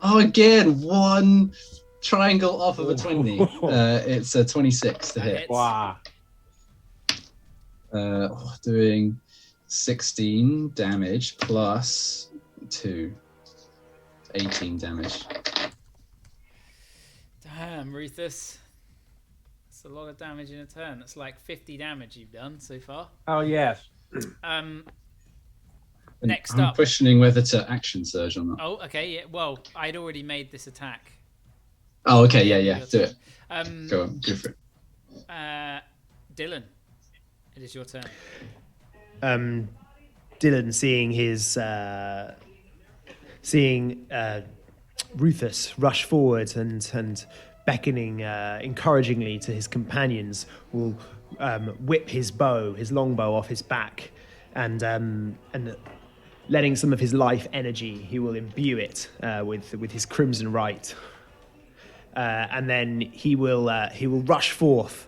Oh, again, one triangle off of a 20. It's a 26 to hit. Wow. Doing 16 damage plus 2. 18 damage. Damn, Rufus. That's a lot of damage in a turn. That's like 50 damage you've done so far. Oh, yes. Next I'm up. questioning whether to action surge or not. Oh, okay. Yeah. Well, I'd already made this attack. Oh, okay. Yeah. Your Do turn. it. Go on. Go for it. Dylan, it is your turn. Dylan, seeing Rufus rush forward and beckoning encouragingly to his companions, will whip his longbow off his back, and letting some of his life energy, he will imbue it with his crimson right, and then he will rush forth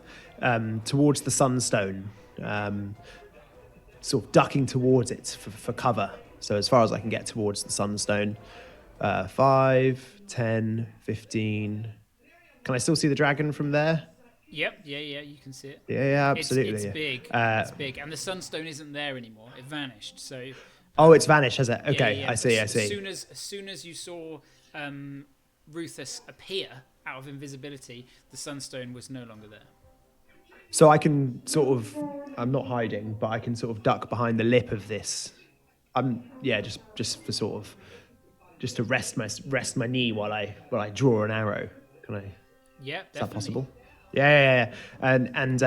towards the sunstone, sort of ducking towards it for cover. So as far as I can get towards the sunstone, 5, 10, 15. Can I still see the dragon from there? Yep. Yeah. You can see it. Yeah, absolutely. It's big. It's big, and the sunstone isn't there anymore. It vanished. So. Oh, it's vanished, has it? Okay, Yeah. I see. As soon as you saw Rufus appear out of invisibility, the sunstone was no longer there. So I can I'm not hiding, but I can sort of duck behind the lip of this. Just to rest my knee while I draw an arrow. Can I? Yeah, Is that possible? Yeah. And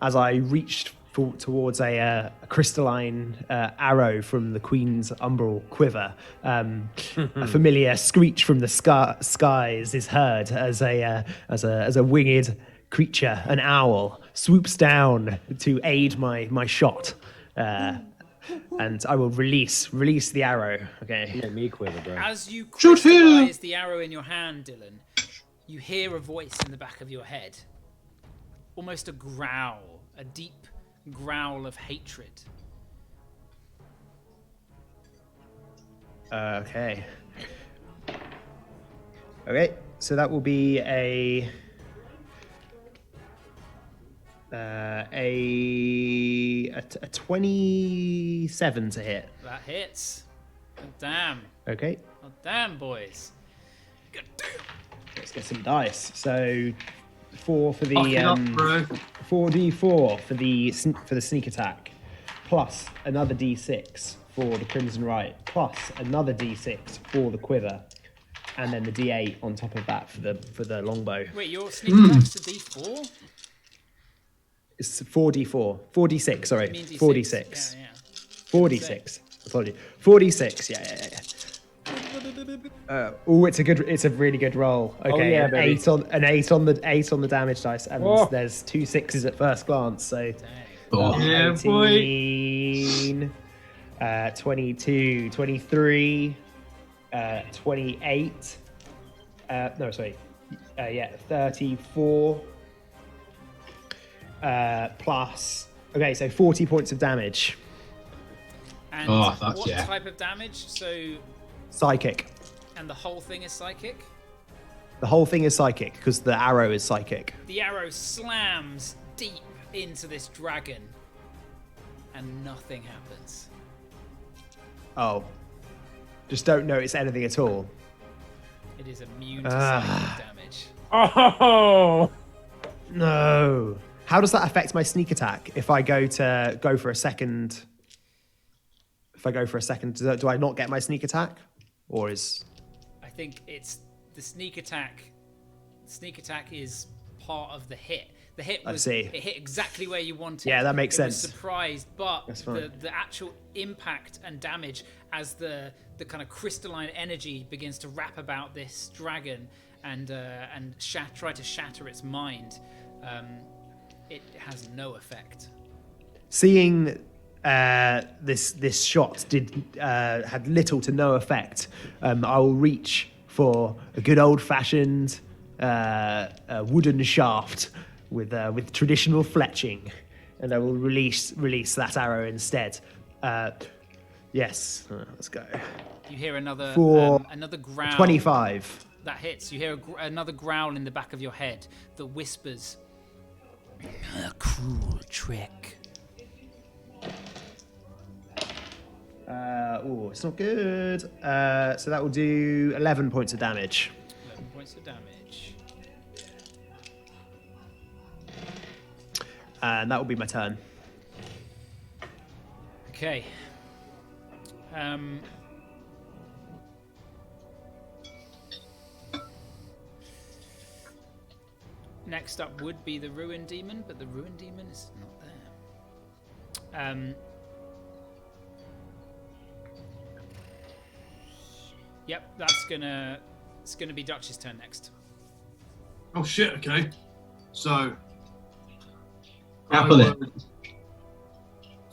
as I reached towards a crystalline arrow from the Queen's umbral quiver, a familiar screech from the skies is heard as a winged creature, an owl, swoops down to aid my shot, and I will release the arrow. Okay. Make me quiver, bro. As you crystallize the arrow in your hand, Dylan, you hear a voice in the back of your head, almost a growl, a deep growl of hatred. Okay. So that will be a 27 to hit. That hits. Oh, damn. Okay. Oh, damn, boys. God damn. Let's get some dice. So 4 for the Fuck it up, bro. 4d4 for the sneak attack, plus another d6 for the crimson right, plus another d6 for the quiver, and then the d8 on top of that for the longbow. Wait, your sneak attack's a d4? It's 4d4, 4d6. Sorry, You mean D6? 4d6. Yeah. 4d6. Apologies. 4d6. Yeah. It's a really good roll. Okay, Oh, yeah, baby. an 8 on the damage dice, and there's 2 6s at first glance. So Oh. Yeah, 18, 22, 23, 28. 34. Plus. Okay, so 40 points of damage. And fuck what yeah. type of damage? So, Psychic. and the whole thing is psychic? The whole thing is psychic because the arrow is psychic. The arrow slams deep into this dragon, and nothing happens. Oh. Just don't notice anything at all. It is immune to psychic damage. Oh! No. How does that affect my sneak attack if I go for a second? If I go for a second, do I not get my sneak attack? Or is... I think it's the sneak attack. Sneak attack is part of the hit. The hit was it hit exactly where you wanted. Yeah, that makes sense. Was surprised, but That's fine. the actual impact and damage as the kind of crystalline energy begins to wrap about this dragon and try to shatter its mind, it has no effect. Seeing this shot had little to no effect, I will reach for a good old-fashioned wooden shaft with traditional fletching, and I will release that arrow instead. Yes, let's go. You hear another growl. 25. That hits. You hear another growl in the back of your head that whispers, "A cruel trick." It's not good. So that will do 11 points of damage. 11 points of damage. And that will be my turn. Okay. Next up would be the Ruin Demon, but the Ruin Demon is not there. Yep, it's gonna be Dutch's turn next. Oh shit! Okay, so. Grapple it.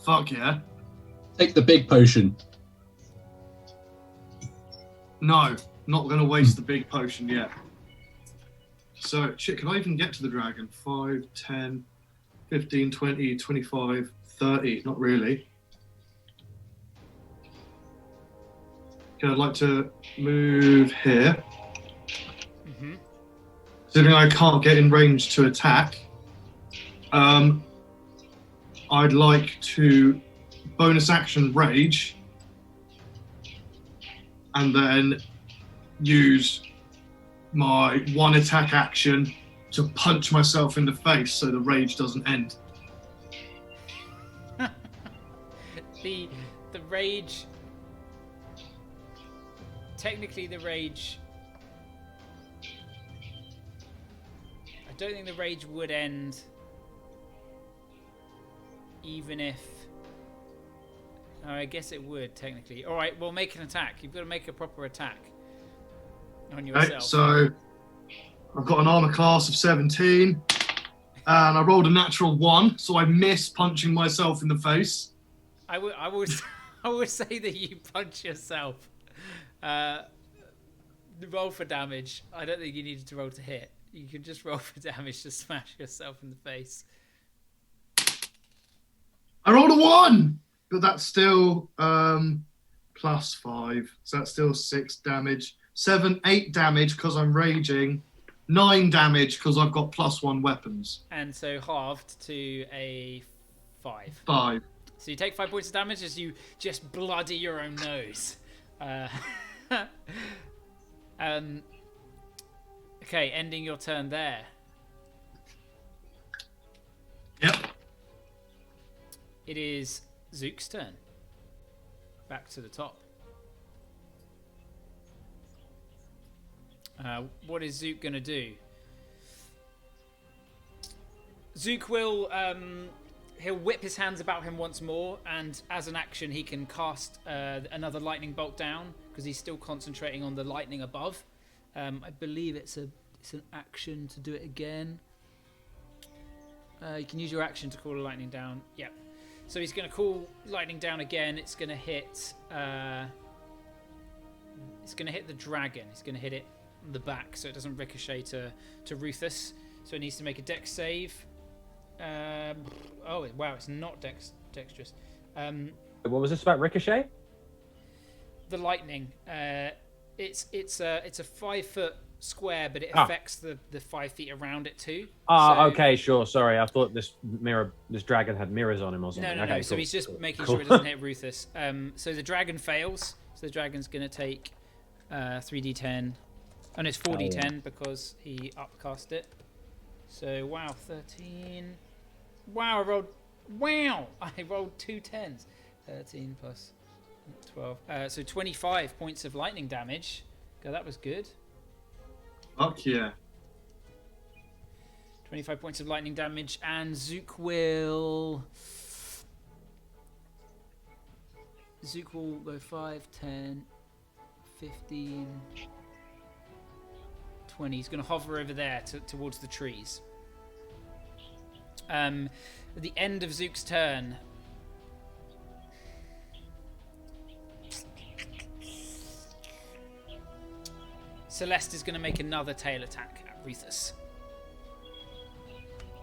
Fuck yeah! Take the big potion. No, not gonna waste the big potion yet. So, shit, can I even get to the dragon? 5, 10, 15, 20, 25, 30. Not really. Okay, I'd like to move here. Mm-hmm. Considering I can't get in range to attack, I'd like to bonus action rage and then use my one attack action to punch myself in the face so the rage doesn't end. The rage. Technically, the rage. I don't think the rage would end, even if. Oh, I guess it would technically. All right, well, make an attack. You've got to make a proper attack on yourself. Right, so I've got an armor class of 17, and I rolled a natural 1, so I miss punching myself in the face. I would say that you punch yourself. Roll for damage. I don't think you needed to roll to hit. You can just roll for damage to smash yourself in the face. I rolled a 1, but that's still plus 5, so that's still 6 damage. 7, 8 damage because I'm raging. 9 damage because I've got +1 weapons. And so halved to a 5. 5. So you take 5 points of damage as you just bloody your own nose. Okay, ending your turn there. Yep. It is Zook's turn. Back to the top. What is Zook going to do? Zook will he'll whip his hands about him once more, and as an action he can cast another lightning bolt down because he's still concentrating on the lightning above. I believe it's an action to do it again. You can use your action to call a lightning down. Yep. So he's going to call lightning down again. It's going to hit. It's going to hit the dragon. He's going to hit it on the back, so it doesn't ricochet to Ruthus. So it needs to make a dex save. Oh wow, it's not dexterous. What was this about ricochet? The lightning. It's a 5 foot square, but it affects the 5 feet around it too. Okay, sure. Sorry, I thought this dragon had mirrors on him or something. No. Okay, So cool. he's just making sure it doesn't hit Ruthus. So the dragon fails. So the dragon's gonna take 3d10. And it's 4d10 because he upcast it. So wow, 13. Wow, I rolled 2 10s. 13 plus 12. So 25 points of lightning damage. God, that was good. Fuck yeah. 25 points of lightning damage, and Zook will go 5, 10, 15, 20. He's going to hover over there towards the trees. At the end of Zook's turn, Celeste is going to make another tail attack at Ruthus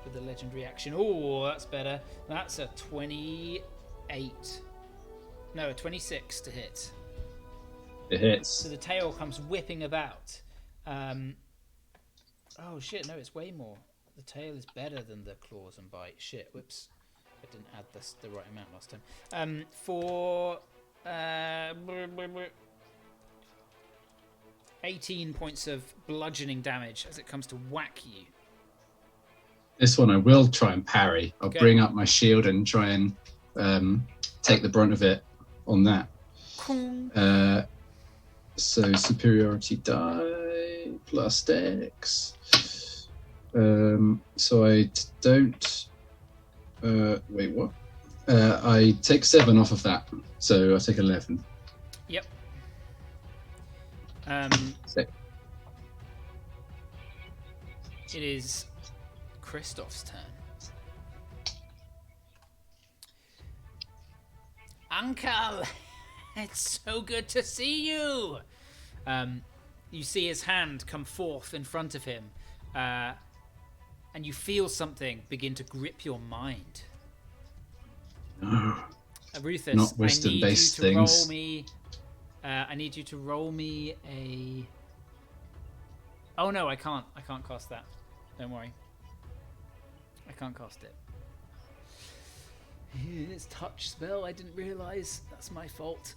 with the legendary action. Oh, that's better. That's a 28. No, a 26 to hit. It hits. So the tail comes whipping about. Oh shit, no, it's way more. The tail is better than the claws and bite. Shit, whoops. I didn't add the right amount last time. For 18 points of bludgeoning damage as it comes to whack you. This one I will try and parry. I'll Okay. bring up my shield and try and take the brunt of it on that. So superiority die plus dex. So I don't. Wait, what? I take 7 off of that, so I take 11. Yep. Sick. It is Christoph's turn. Uncle, it's so good to see you. You see his hand come forth in front of him, and you feel something begin to grip your mind. No. Rufus, Not wisdom-based things. I need you to roll me a. Oh no, I can't. I can't cast that. Don't worry. I can't cast it. It's touch spell. I didn't realize. That's my fault.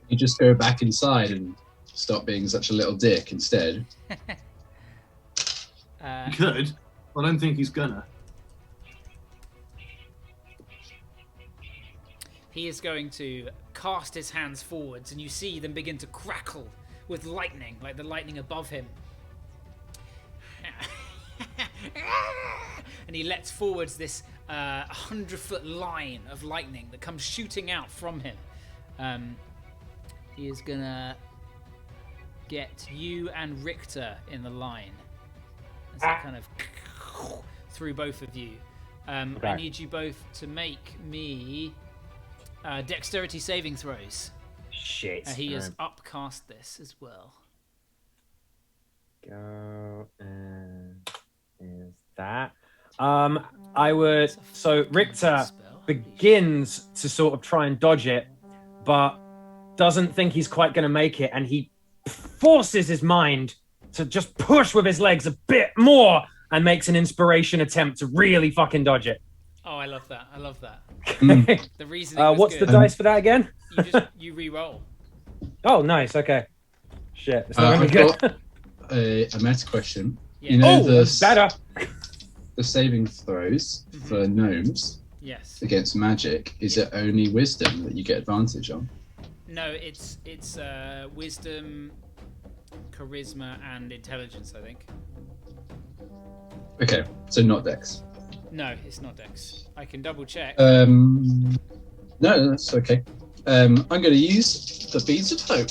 You just go back inside and stop being such a little dick instead. He could. I don't think he's gonna. He is going to cast his hands forwards, and you see them begin to crackle with lightning, like the lightning above him. And he lets forwards this 100-foot line of lightning that comes shooting out from him. He is gonna get you and Richter in the line. As that kind of through both of you. I need you both to make me dexterity saving throws. Shit. He has upcast this as well. Go and is that. I would. So Richter begins to sort of try and dodge it, but doesn't think he's quite going to make it, and he forces his mind to just push with his legs a bit more and makes an inspiration attempt to really fucking dodge it. Oh, I love that. I love that. The reason. What's the dice for that again? You re-roll. Oh, nice. Okay. Shit. It's not I've good. got a meta question. Yeah. You know better. The saving throws for gnomes Yes. against magic. Is it only wisdom that you get advantage on? No, it's wisdom, charisma, and intelligence, I think. Okay, so not dex. No, it's not dex. I can double check. No, that's okay. I'm going to use the beads of hope,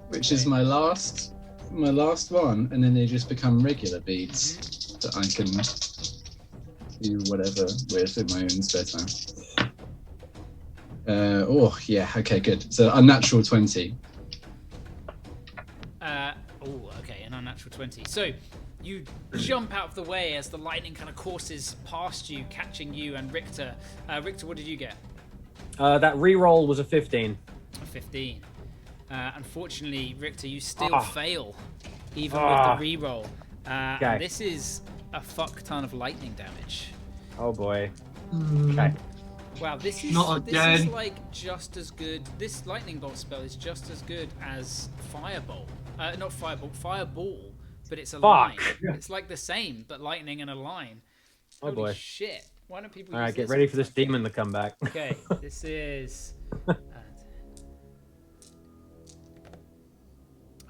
which is my last one, and then they just become regular beads that I can do whatever with in my own spare time. Okay, good. So unnatural 20. Okay, an unnatural 20. So you jump out of the way as the lightning kind of courses past you, catching you and Richter. Richter, what did you get? That re-roll was a 15. A 15. Unfortunately, Richter, you still fail, even with the re-roll. And this is a fuck ton of lightning damage. Oh boy. Okay. Wow, this is like just as good. This lightning bolt spell is just as good as firebolt. Not firebolt, fireball, but it's a line. It's like the same, but lightning and a line. Oh Holy boy. shit! Why don't people? All right, get ready for this demon to come back. Okay, this is. I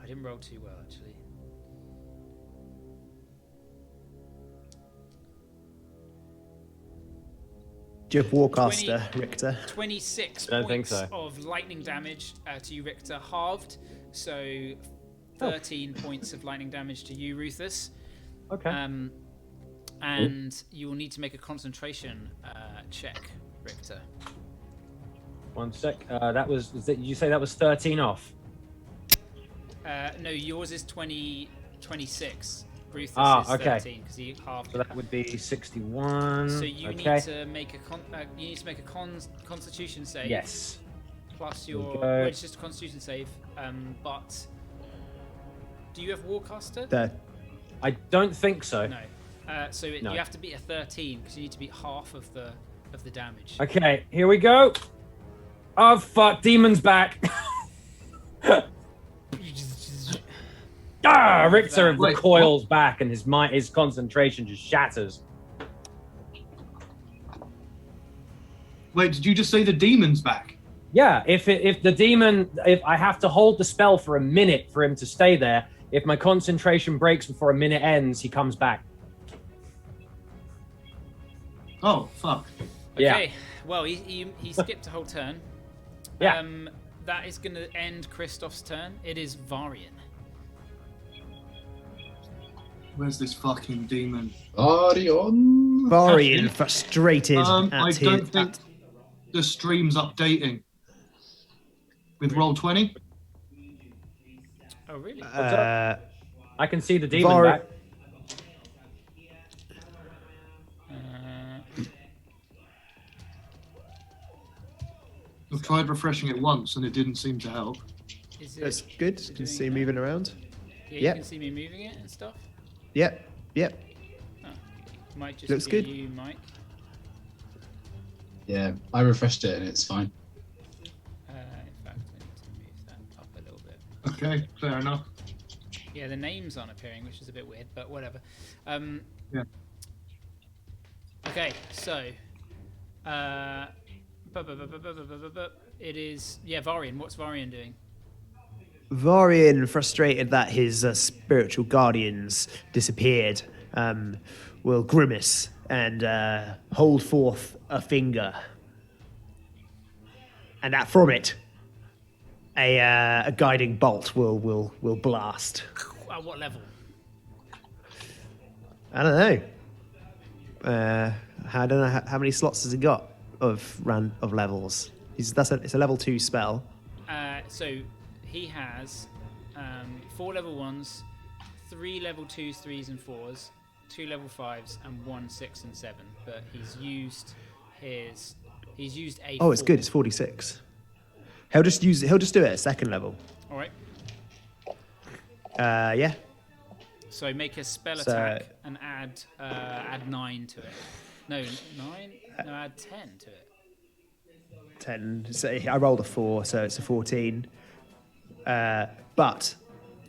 didn't roll too well, actually. Do you have Warcaster, Richter? 26 I don't think points so. of lightning damage to you, Richter, halved. So 13 points of lightning damage to you, Rufus. Okay. And you will need to make a concentration check, Richter. 1 sec. Did you say that was 13 off? No, yours is 26. Rufus is okay. 13 because he halved. So that would be 61. So you need to make a Constitution save. Yes. Plus your, well, it's just a Constitution save. But do you have Warcaster? I don't think so. No. You have to beat a 13 because you need to beat half of the damage. Okay, here we go. Oh fuck, demon's back. Richter Wait, recoils back, and his concentration just shatters. Wait, did you just say the demon's back? Yeah, if I have to hold the spell for a minute for him to stay there. If my concentration breaks before a minute ends, he comes back. Oh, fuck. Okay, well, he skipped a whole turn. Yeah. That is going to end Kristoff's turn. It is Varian. Where's this fucking demon? Arion. Varian, frustrated I don't think the stream's updating. With Roll20? Oh, really? I can see the demon back. I've tried refreshing it once and it didn't seem to help. Is That's it good. You can see moving around. Yeah, Yep. you can see me moving it and stuff. Yep. Oh, might just Looks be good. you, Mike. Yeah, I refreshed it and it's fine. In fact, I need to move that up a little bit. Okay, fair enough. Yeah, the names aren't appearing, which is a bit weird, but whatever. Yeah. Okay, so it is Varian. What's Varian doing? Varian, frustrated that his spiritual guardians disappeared, will grimace and hold forth a finger, and that from it, a guiding bolt will blast. At what level? I don't know. I don't know how many slots has he got of levels. It's a level 2 spell. So he has 4 level 1s, 3 level 2s, 3s and 4s, 2 level 5s, and 1 6 and 7. But he's used a. Oh, it's 4. good. It's 46. He'll just do it at 2nd level. All right. Yeah. So make a spell So- attack and add 9 to it. No, 9. No, add 10 to it. 10. So I rolled a 4, so it's a 14. But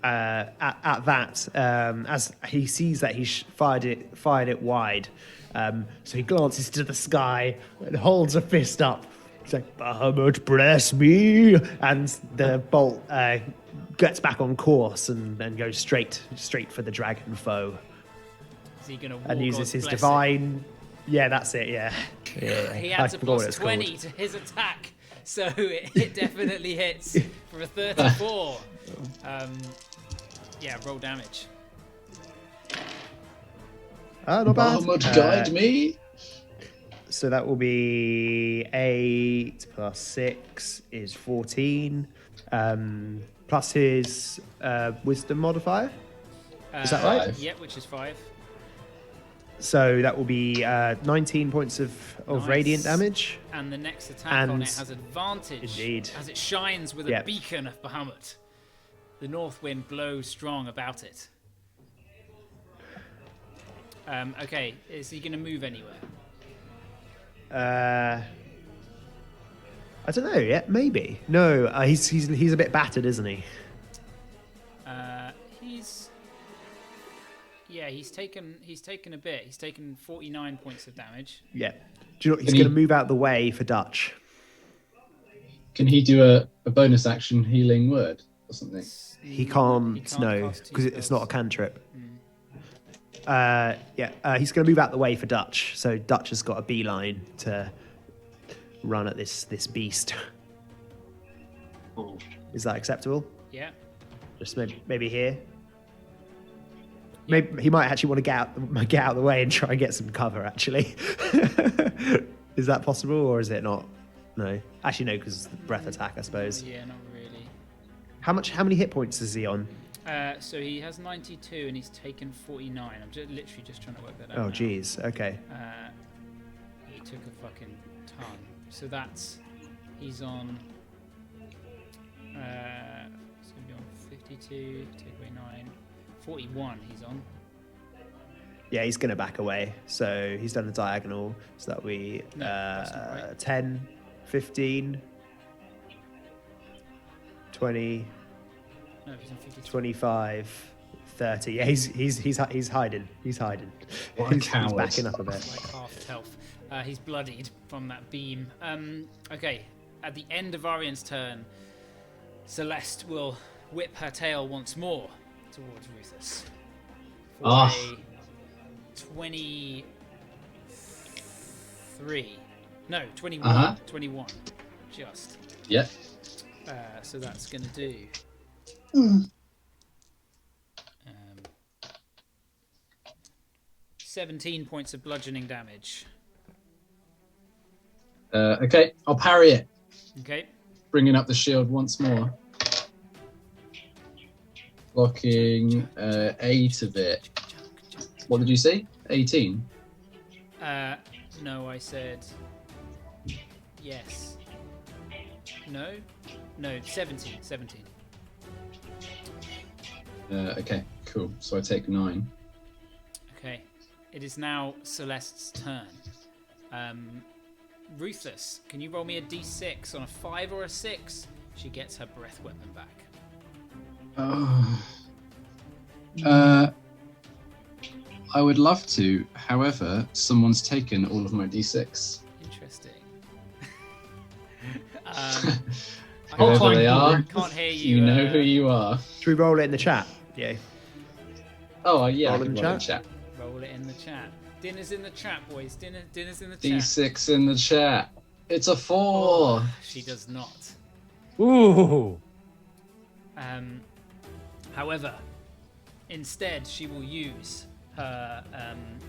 at that, as he sees that he fired it wide, so he glances to the sky and holds a fist up. He's like, "Bahamut, bless me!" And the bolt gets back on course and goes straight for the dragon foe. Is he gonna? And uses God's his blessing? divine. Yeah, that's it. Yeah. He I adds a forgot what plus it's 20 called. to his attack, so it definitely hits for a 34. Yeah, roll damage. Not bad. Bahamut, guide me. So that will be 8 plus 6 is 14. Plus his wisdom modifier. Is that right? 5. Yeah, which is 5. So that will be 19 points of Nice. radiant damage. And the next attack on And- it has advantage. Indeed. As it shines with a Yep. beacon of Bahamut. The north wind blows strong about it. Okay, is he going to move anywhere? I don't know yet. Maybe. No, he's a bit battered, isn't he? He's taken a bit. He's taken 49 points of damage. Yeah. Do you know, he's Can going to he- move out the way for Dutch. Can he do a bonus action healing word or something? He can't, no, cast 2 because it's not a spells. cantrip. He's going to move out the way for Dutch. So Dutch has got a beeline to run at this beast. Oh. Is that acceptable? Yeah. Just maybe here. Maybe he might actually want to get out of the way and try and get some cover. Actually, is that possible or is it not? No, actually no, because the breath attack, I suppose. Yeah, not really. How many hit points is he on? So he has 92 and he's taken 49. I'm literally just trying to work that out. Oh, now. geez. Okay. He took a fucking ton. So he's on. So he'll be on 52. Take away 9. 41. He's on. Yeah, he's going to back away. So he's done the diagonal. So that'll be No, that's not right. 10, 15, 20, No, he's on 52. 25. 30. Yeah, he's hiding. He's hiding. What a He's coward. backing up a bit. Like half health. He's bloodied from that beam. Okay, at the end of Arian's turn, Celeste will whip her tail once more towards Rufus. For Ah. a 23. No, 21. Uh-huh. 21. Just. Yeah. So that's going to do. 17 points of bludgeoning damage. Okay, I'll parry it. Okay. Bringing up the shield once more. Blocking 8 of it. What did you say? 18? No, I said yes. No, 17. Okay, cool. So I take 9. Okay, it is now Celeste's turn. Ruthless, can you roll me a d6 on a 5 or a 6? She gets her breath weapon back. I would love to. However, someone's taken all of my d6. Interesting. Whoever they are, Can't hear you. you know who you are. Should we roll it in the chat? Yeah. Oh, yeah, I Roll can in roll in chat? chat. Roll it in the chat. Dinner's in the chat, boys. Dinner's in the chat. D6 in the chat. It's a 4. She does not. Ooh. However, instead she will use her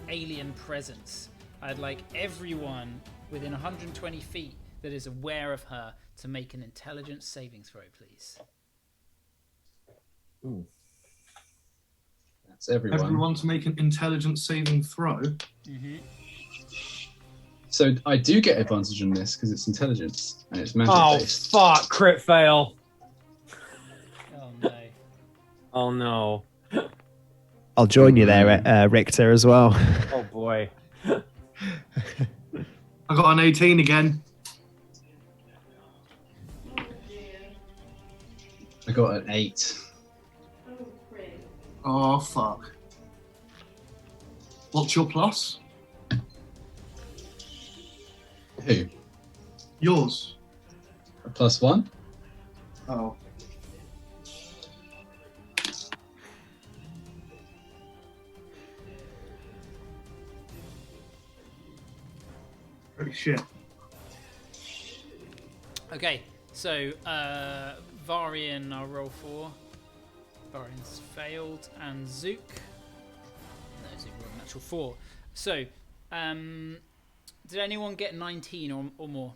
alien presence. I'd like everyone within 120 feet that is aware of her to make an intelligence saving throw, please. Ooh. That's everyone. Everyone to make an intelligence saving throw. Mm-hmm. So I do get advantage on this because it's intelligence and it's magic Oh, based. fuck. Crit fail. Oh no. Oh, no. I'll join you there, Richter, as well. Oh, boy. I got an 18 again. I got an 8. Oh, fuck. What's your plus? Who? Yours. A +1? Oh. Holy shit. Okay, so Varian I'll roll for. Varian's failed, and Zook. No, Zook rolled a natural 4. So, did anyone get 19 or more?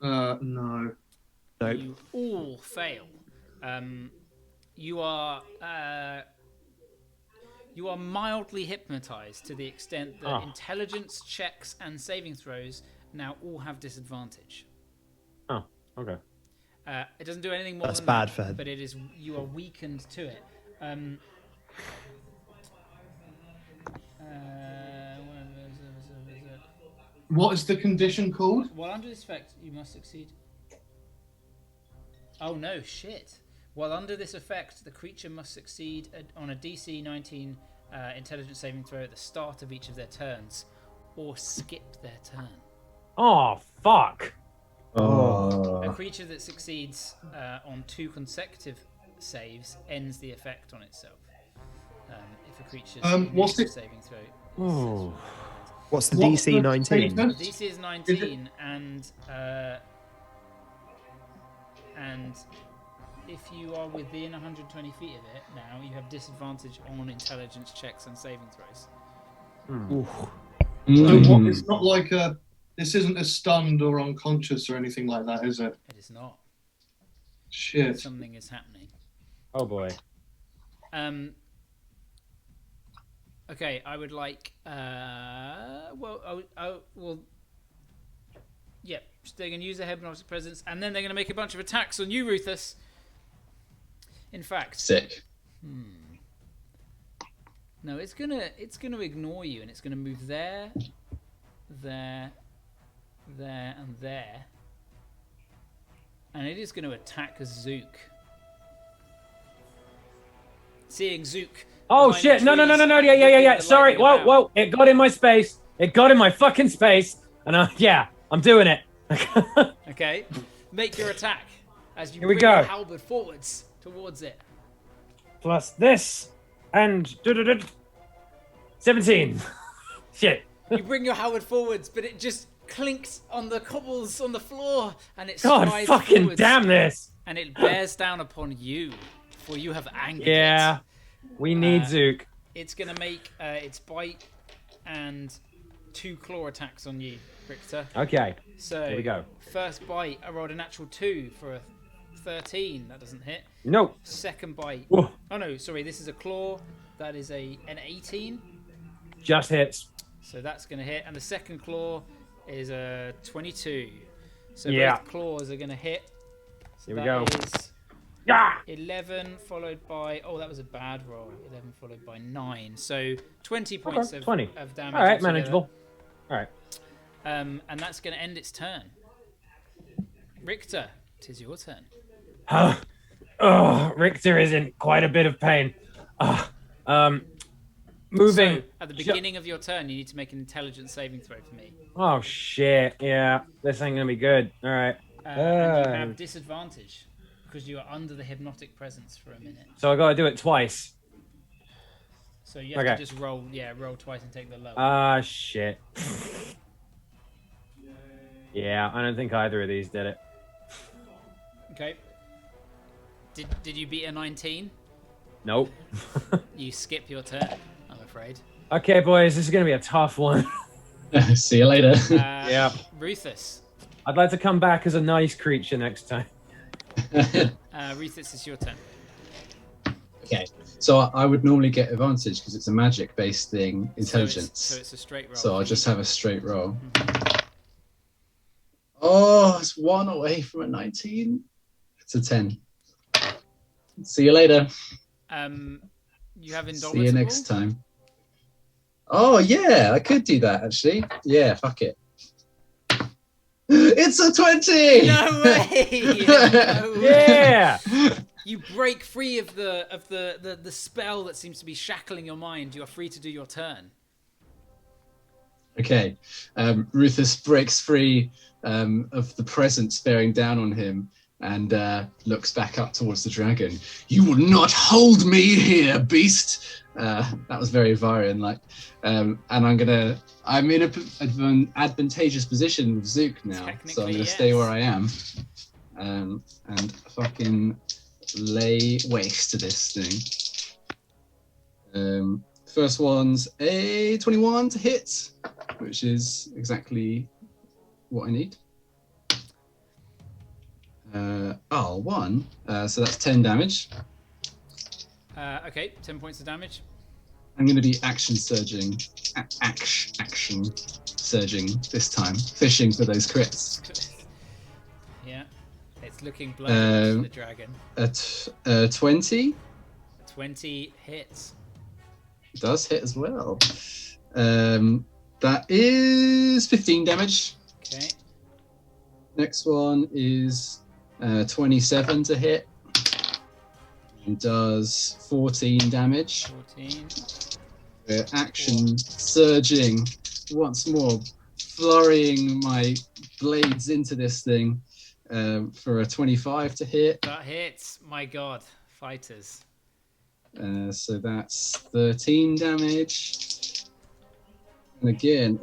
No. Nope. You all fail. You are mildly hypnotized to the extent that intelligence checks and saving throws now all have disadvantage. Oh, okay. It doesn't do anything more That's than bad that, for her. but it is you are weakened to it. What is the condition called? While under this effect, you must succeed. Oh no, shit. While under this effect, the creature must succeed on a DC 19 intelligence saving throw at the start of each of their turns, or skip their turn. Oh, fuck. Oh. A creature that succeeds on 2 consecutive saves ends the effect on itself. If a creature's what's initiative it- saving throw. Ooh. What's the What's DC the 19? status? DC is 19, and if you are within 120 feet of it now, you have disadvantage on intelligence checks and saving throws. So Mm. what, it's not like this isn't a stunned or unconscious or anything like that, is it? It is not. Shit. Something is happening. Oh, boy. Okay, I would like. Yeah, they're going to use their hypnotic presence, and then they're going to make a bunch of attacks on you, Rufus. In fact, Sick. no, it's gonna ignore you, and it's gonna move there, and there, and it is going to attack Zook. seeing Zook. Oh behind shit! the No! trees, Yeah. whipping the Sorry. lightning about. Whoa! It got in my space. It got in my fucking space. And I'm doing it. Okay, make your attack as you Here we bring your go. halberd forwards towards it. Plus this and 17. Shit. You bring your halberd forwards, but it just clinks on the cobbles on the floor, and it God slides fucking forwards, damn this. and it bears down upon you, for you have angered Yeah. it. We need Zook. It's gonna make its bite and 2 claw attacks on you, Richter. Okay. So Here we go. First bite, I rolled a natural 2 for a 13. That doesn't hit. No. Second bite. Whoa. Oh no, sorry. This is a claw. That is an 18. Just hits. So that's gonna hit, and the second claw is a 22. So Yeah. both claws are gonna hit. So Here we that go. is Yeah. 11 followed by that was a bad roll. 11 followed by 9. So 20 points of 20. of damage. All right, altogether. manageable. All right. And that's gonna end its turn. Richter, 'tis your turn. Richter is in quite a bit of pain. Moving. So, at the beginning of your turn, you need to make an intelligence saving throw for me. Oh shit! Yeah, this ain't gonna be good. All right. And you have disadvantage because you are under the hypnotic presence for a minute. So I gotta do it twice. So you have Okay. to just roll twice and take the low. Ah shit. Yeah, I don't think either of these did it. Okay. Did you beat a 19? Nope. You skip your turn, I'm afraid. Okay, boys, this is gonna be a tough one. See you later. Yeah. Rufus. I'd like to come back as a nice creature next time. Rufus, it's your turn. Okay, so I would normally get advantage because it's a magic-based thing, intelligence. So it's a straight roll. So I'll just have a straight roll. Oh, it's 1 away from a 19. It's a 10. See you later. You have Indomitable. See you next time. Oh, yeah, I could do that, actually. Yeah, fuck it. It's a 20! No way! No way. Yeah. You break free of the spell that seems to be shackling your mind. You are free to do your turn. Okay. Rufus breaks free of the presence bearing down on him and looks back up towards the dragon. You will not hold me here, beast! That was very Varian-like. And I'm in an advantageous position with Zook now, so I'm going to stay where I am and fucking lay waste to this thing. First one's a 21 to hit, which is exactly what I need. 1. So that's 10 damage. Okay, 10 points of damage. I'm going to be action surging this time, fishing for those crits. Yeah, it's looking bloody for the dragon. 20 20 hits. does hit as well. That is 15 damage. Okay. Next one is 27 to hit. And does 14 damage. 14. Action surging once more, flurrying my blades into this thing for a 25 to hit. That hits. My God, fighters. So that's 13 damage. And again,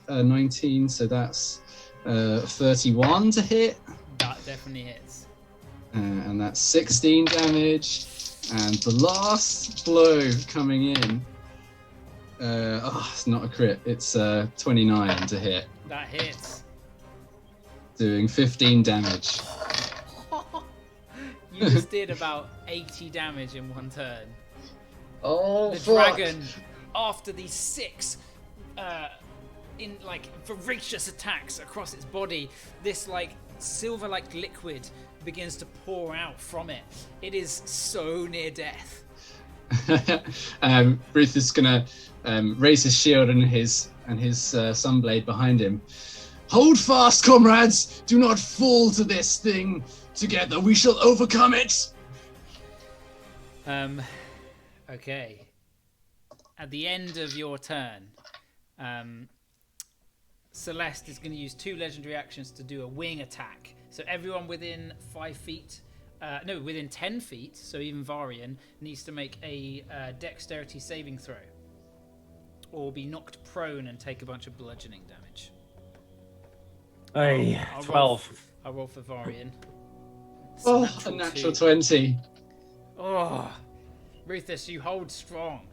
19, so that's 31 to hit. That definitely hits. And that's 16 damage. And the last blow coming in. It's not a crit. It's 29 to hit. That hits. Doing 15 damage. You just did about 80 damage in one turn. Oh, The dragon, after these 6 voracious attacks across its body, this silver-like liquid begins to pour out from it. It is so near death. Ruth is gonna raise his shield and his sunblade behind him. Hold fast, comrades! Do not fall to this thing. Together we shall overcome it. Okay. At the end of your turn, Celeste is going to use 2 legendary actions to do a wing attack. So everyone within 5 feet, within 10 feet, so even Varian, needs to make a dexterity saving throw. Or be knocked prone and take a bunch of bludgeoning damage. Hey, 12. I'll roll for Varian. It's A natural 2. 20. Oh, Rufus, you hold strong.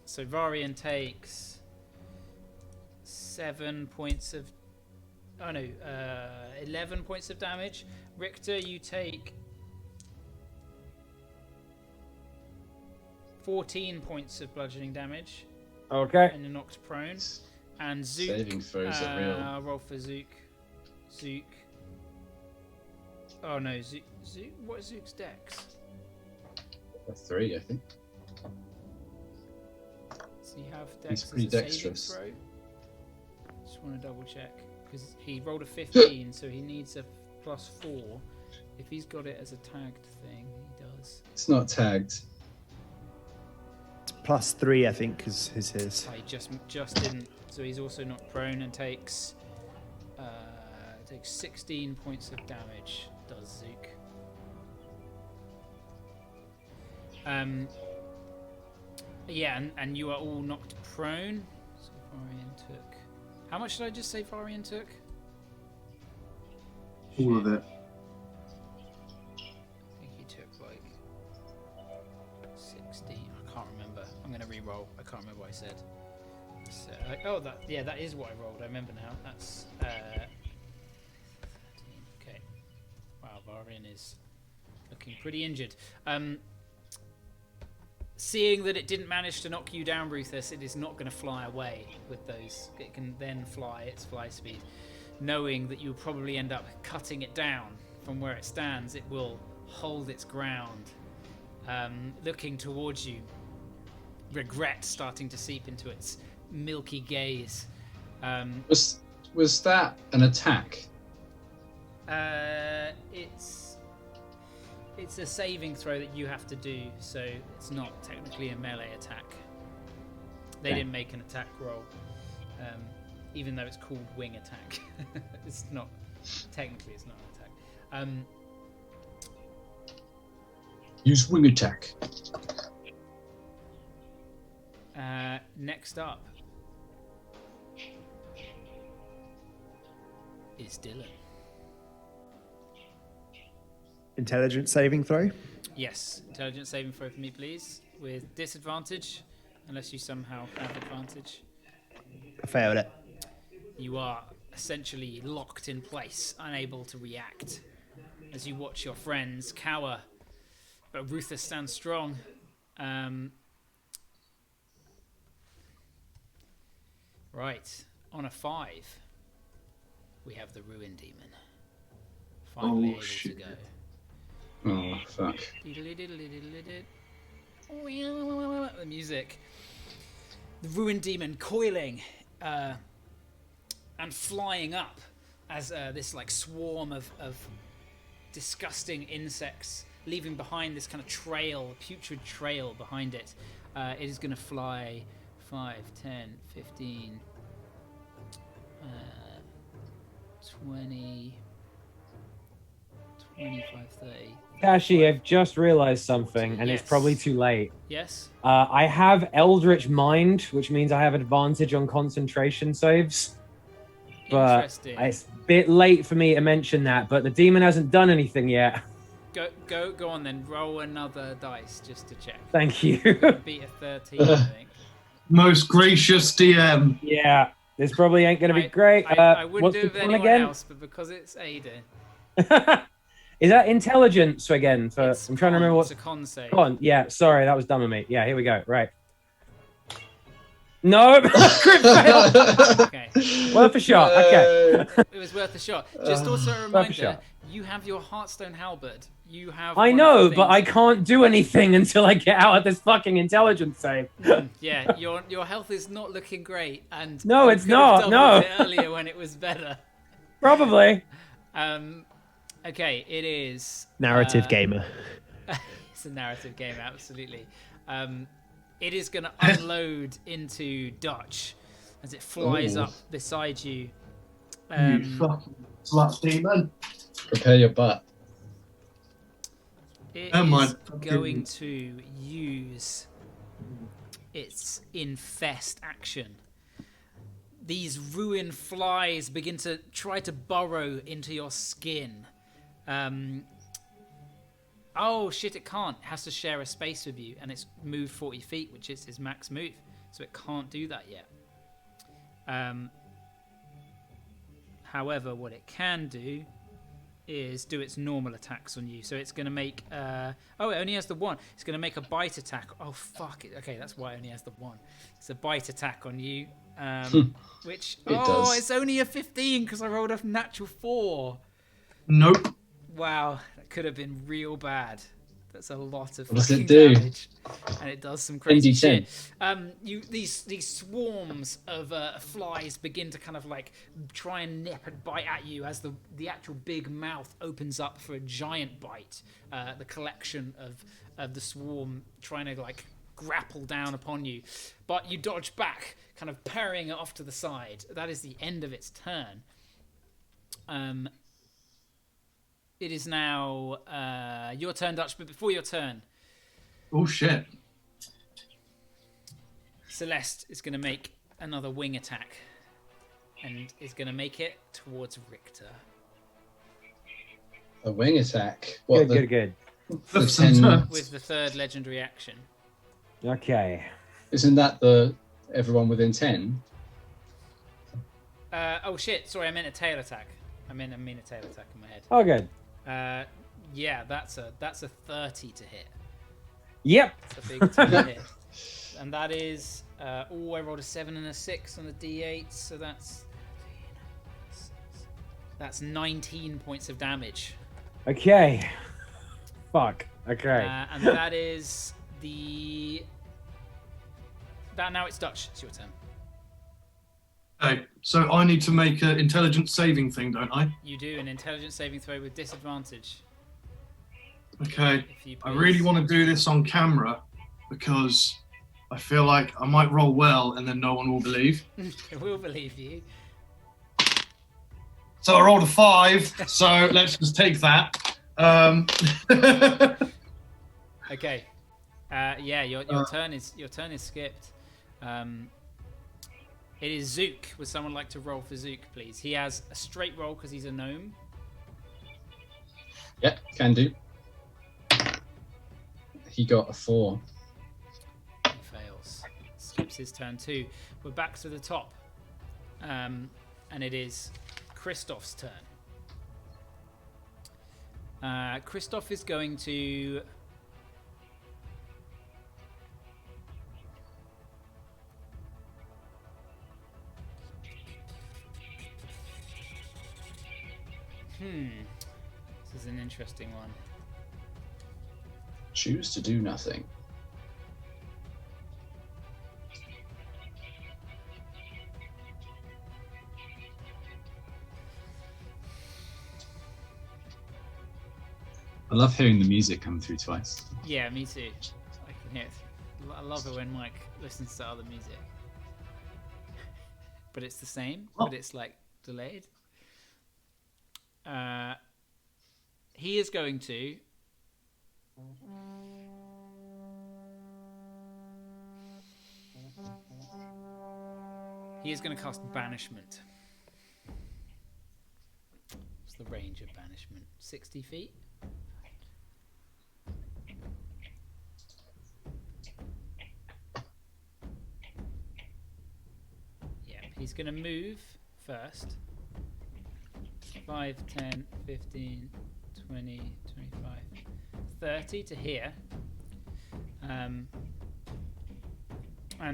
So Varian takes 11 points of damage. Richter, you take 14 points of bludgeoning damage. Okay. And you're knocked prone. And Zook. Saving throws are real. I'll roll for Zook. Zook. Oh no, Zook. What is Zook's dex? A 3, I think. So you have dex. He's pretty as a dexterous. saving throw? Just want to double check because he rolled a 15, so he needs a +4. If he's got it as a tagged thing, he does. It's not tagged. It's +3, I think, is his. I just didn't. So he's also not prone and takes 16 points of damage. Does Zook? Yeah, and you are all knocked prone. So Varian took. How much did I just say Varian took? All of it. I think he took like 16. I can't remember. I'm gonna re-roll. I can't remember what I said. So, that is what I rolled. I remember now. That's 13. Okay. Wow, Varian is looking pretty injured. Seeing that it didn't manage to knock you down, Rufus, it is not going to fly away with those. It can then fly its fly speed. Knowing that you'll probably end up cutting it down from where it stands, it will hold its ground. Looking towards you, regret starting to seep into its milky gaze. Was that an attack? It's a saving throw that you have to do, so it's not technically a melee attack. They didn't make an attack roll, even though it's called wing attack. It's not technically it's not an attack. Use wing attack. Next up is Dylan. Intelligence saving throw. Yes, intelligence saving throw for me, please, with disadvantage, unless you somehow have advantage. I failed it. You are essentially locked in place, unable to react, as you watch your friends cower. But Rufus stands strong. Right, on a 5, we have the Ruin Demon. Finally able to go. Oh, fuck. The music. The Ruin Demon coiling and flying up as this like swarm of disgusting insects, leaving behind this kind of trail, putrid trail behind it. It is going to fly 5, 10, 15, 20, 25, 30. Tashi, I've just realized something, and Yes. it's probably too late. Yes? I have Eldritch Mind, which means I have advantage on concentration saves. But Interesting. it's a bit late for me to mention that, but the demon hasn't done anything yet. Go on then. Roll another dice just to check. Thank you. Beat a 13, I think. Most gracious DM. Yeah, this probably ain't going to be great. I wouldn't what's do the it with one anyone again? else, but because it's Ada. Is that intelligence again? It's I'm trying to remember It's what's a con save. on. Yeah, sorry, that was dumb of me. Yeah, here we go. Right. No, crit fail. Okay. Worth a shot. Okay. It was worth a shot. Just also a Worth a reminder, shot. you have your Heartstone Halberd. You have I one know, of the but I things- can't do anything until I get out of this fucking intelligence save. Yeah, your health is not looking great, and No, you it's could have not, doubled no. it earlier when it was better. Probably. Okay, it is Narrative uh, gamer. It's a narrative game, absolutely. It is going to unload into Dutch as it flies Ooh. up beside you. You fucking slut demon. Prepare your butt. It Oh my is fucking- going to use its infest action. These ruined flies begin to try to burrow into your skin. Oh shit, it can't. It has to share a space with you, and it's moved 40 feet, which is his max move. So it can't do that yet. However, what it can do is do its normal attacks on you. So it's going to make... it only has the one. It's going to make a bite attack. Oh, fuck it. Okay, that's why it only has the one. It's a bite attack on you. Which... does. It's only a 15 because I rolled a natural 4. Nope. Wow, that could have been real bad. That's a lot of What does fucking it do? damage. And it does some crazy 10d10. shit. These swarms of flies begin to kind of like try and nip and bite at you as the actual big mouth opens up for a giant bite. The collection of the swarm trying to like grapple down upon you. But you dodge back, kind of parrying it off to the side. That is the end of its turn. It is now your turn, Dutch, but before your turn, Oh shit. Celeste is going to make another wing attack and is going to make it towards Richter. A wing attack. What, Good. the 10, With the third legendary action. Okay. isn't that the everyone within 10? Oh shit, sorry, I meant a tail attack. I mean a tail attack in my head. Oh, good. Yeah, that's a 30 to hit. Yep. It's a big 10 hit. And that is... I rolled a 7 and a 6 on the d8, so that's 19 points of damage. Okay. Fuck. Okay. And that is now it's Dutch. It's your turn. Okay, so I need to make an intelligence saving thing, don't I? You do an intelligence saving throw with disadvantage. Okay. If you I please. really want to do this on camera because I feel like I might roll well and then no one will believe. I will believe you. So I rolled a 5, so let's just take that. Okay. Your turn is skipped. It is Zook. Would someone like to roll for Zook, please? He has a straight roll because he's a gnome. Yeah, can do. He got a 4. He fails. Skips his turn too. We're back to the top. And it is Christoph's turn. Christoph is going to... This is an interesting one. Choose to do nothing. I love hearing the music come through twice. Yeah, me too. I can hear it. I love it when Mike listens to other music. But it's the same, but it's like delayed. He is going to... He is going to cast Banishment. What's the range of Banishment? 60 feet? Yeah, he's going to move first. 5, 10, 15, 20, 25, 30 to here. And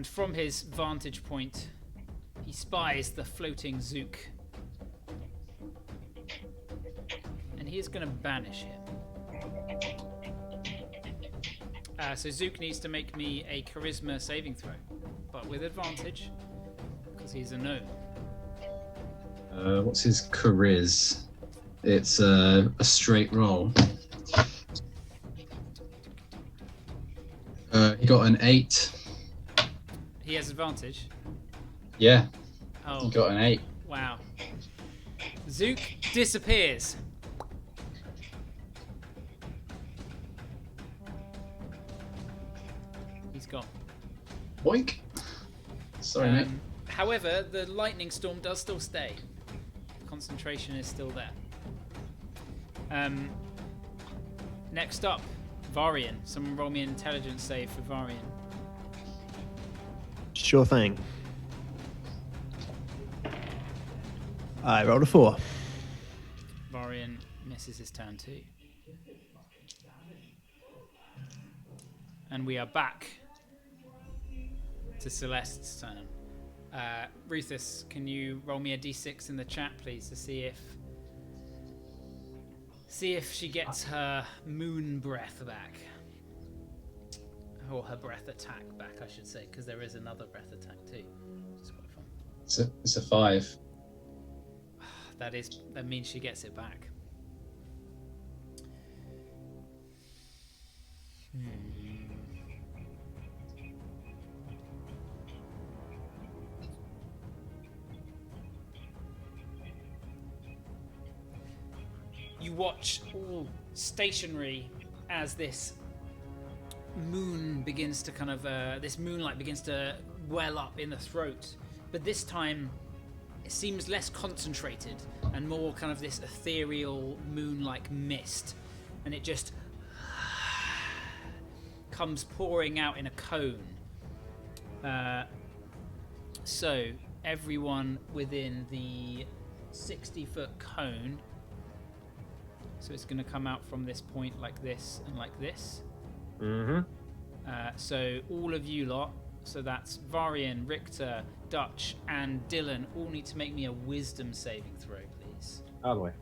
from his vantage point, he spies the floating Zook. And he is going to banish him. So Zook needs to make me a charisma saving throw, but with advantage, because he's a gnome. What's his chariz? It's a straight roll. got an 8. He has advantage. Yeah, Oh, he got an 8. wow. Zook disappears. He's gone. Boink. Sorry, mate. However, the lightning storm does still stay. Concentration is still there. Next up, Varian. Someone roll me an intelligence save for Varian. Sure thing. I rolled a 4. Varian misses his turn too. And we are back to Celeste's turn. Ruthus, can you roll me a d6 in the chat, please, to see if she gets her moon breath back. Or her breath attack back, I should say, because there is another breath attack too. It's quite fun. It's a 5. That means she gets it back. You watch all stationary as this moon begins to this moonlight begins to well up in the throat, but this time it seems less concentrated and more kind of this ethereal moon-like mist, and it just comes pouring out in a cone. So everyone within the 60-foot cone, so it's going to come out from this point like this and like this. So all of you lot, so that's Varian, Richter, Dutch, and Dylan, all need to make me a wisdom saving throw, please. Oh boy.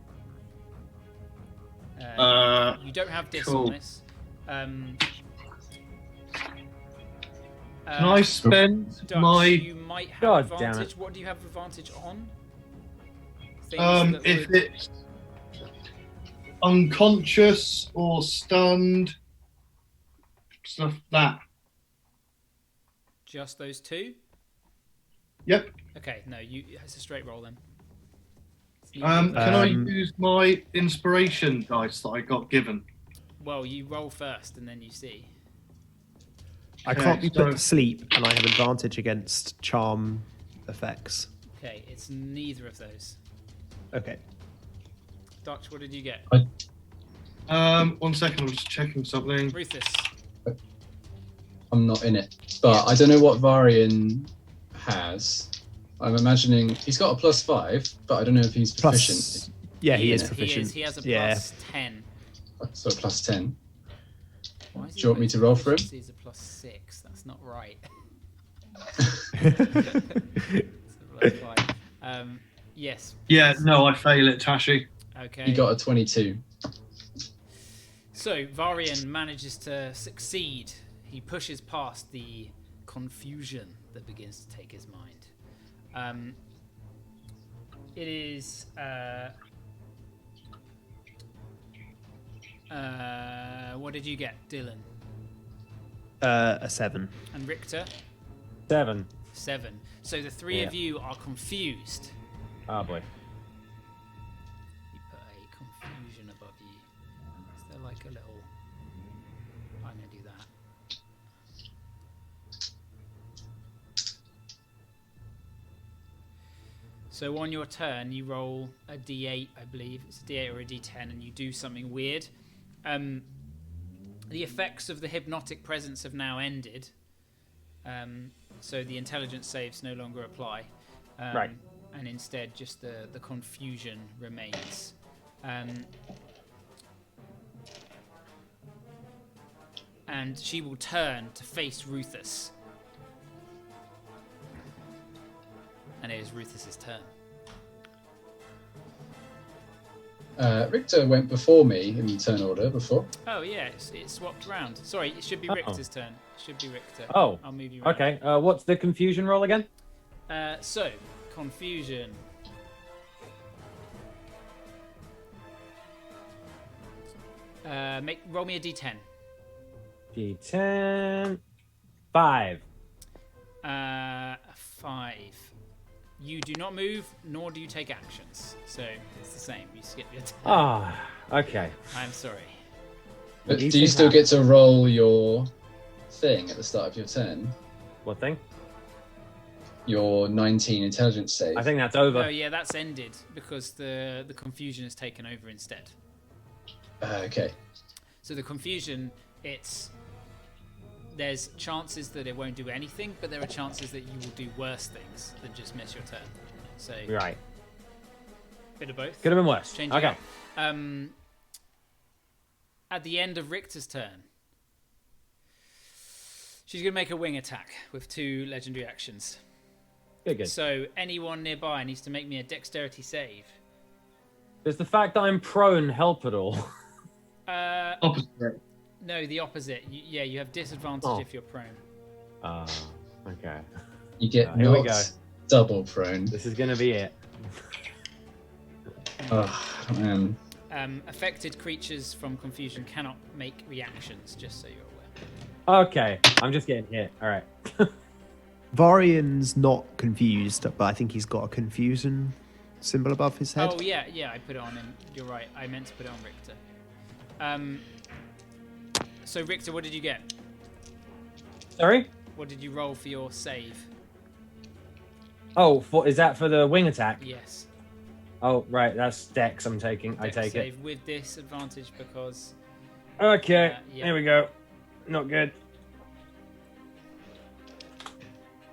You don't have dis cool. on this. Can I spend Dutch, my you might have God damn advantage. it. What do you have advantage on? Things if would- it's unconscious or stunned, stuff that? Just those two? Yep. Okay, no, it's a straight roll then. Can I use my inspiration dice that I got given? Well, you roll first and then you see. I can't be put so- to sleep, and I have advantage against charm effects. Okay, it's neither of those. Okay. Dutch, what did you get? 1 second, I'm just checking something. Rufus. I'm not in it, but I don't know what Varian has. I'm imagining he's got a +5, but I don't know if he's proficient. Plus, yeah, he is Yeah. proficient. He has a yeah. +10. So +10. Why is Do you want me to roll for him? He's a +6. That's not right. It's a +5. Yes. Yeah, no, I fail it, Tashi. Okay. He got a 22. So Varian manages to succeed. He pushes past the confusion that begins to take his mind. It is what did you get, Dylan? A 7. And Richter? 7. 7. So the three of you are confused. Oh boy. You put a confusion above you. Is there like a little... I'm going to do that. So on your turn, you roll a d8, I believe. It's a d8 or a d10, and you do something weird. The effects of the hypnotic presence have now ended. So the intelligence saves no longer apply. Right. And instead just the confusion remains. And she will turn to face Rufus. And it is Rufus's turn. Richter went before me in the turn order before. Oh yeah, it swapped around. Sorry, it should be Oh. Richter's turn. It should be Richter. Oh. I'll move you around. Okay. What's the confusion roll again? So, confusion. Roll me a d10. D10. 5. 5. You do not move, nor do you take actions. So it's the same. You skip your turn. Ah, okay. I'm sorry. But You do you think still that- get to roll your thing at the start of your turn? What thing? Your 19 intelligence save? I think that's over. No, yeah, that's ended because the confusion has taken over instead. Okay. So the confusion, there's chances that it won't do anything, but there are chances that you will do worse things than just miss your turn. So Right. bit of both. Could have been worse. Change it Okay. up. At the end of Richter's turn, she's going to make a wing attack with 2 legendary actions. Good. So anyone nearby needs to make me a dexterity save. Does the fact that I'm prone help at all? Opposite. No, the opposite. You have disadvantage Oh. if you're prone. Okay. You get Here we go. knocked double prone. This is going to be it. Oh, man. Affected creatures from confusion cannot make reactions, just so you're aware. Okay. I'm just getting hit. All right. Varian's not confused, but I think he's got a confusion symbol above his head. Oh, yeah, I put it on him. You're right. I meant to put it on Richter. So, Richter, what did you get? Sorry? What did you roll for your save? Oh, is that for the wing attack? Yes. Oh, right. That's Dex I'm taking. I Dex take it. save with disadvantage because... Okay. yeah. Here we go. Not good.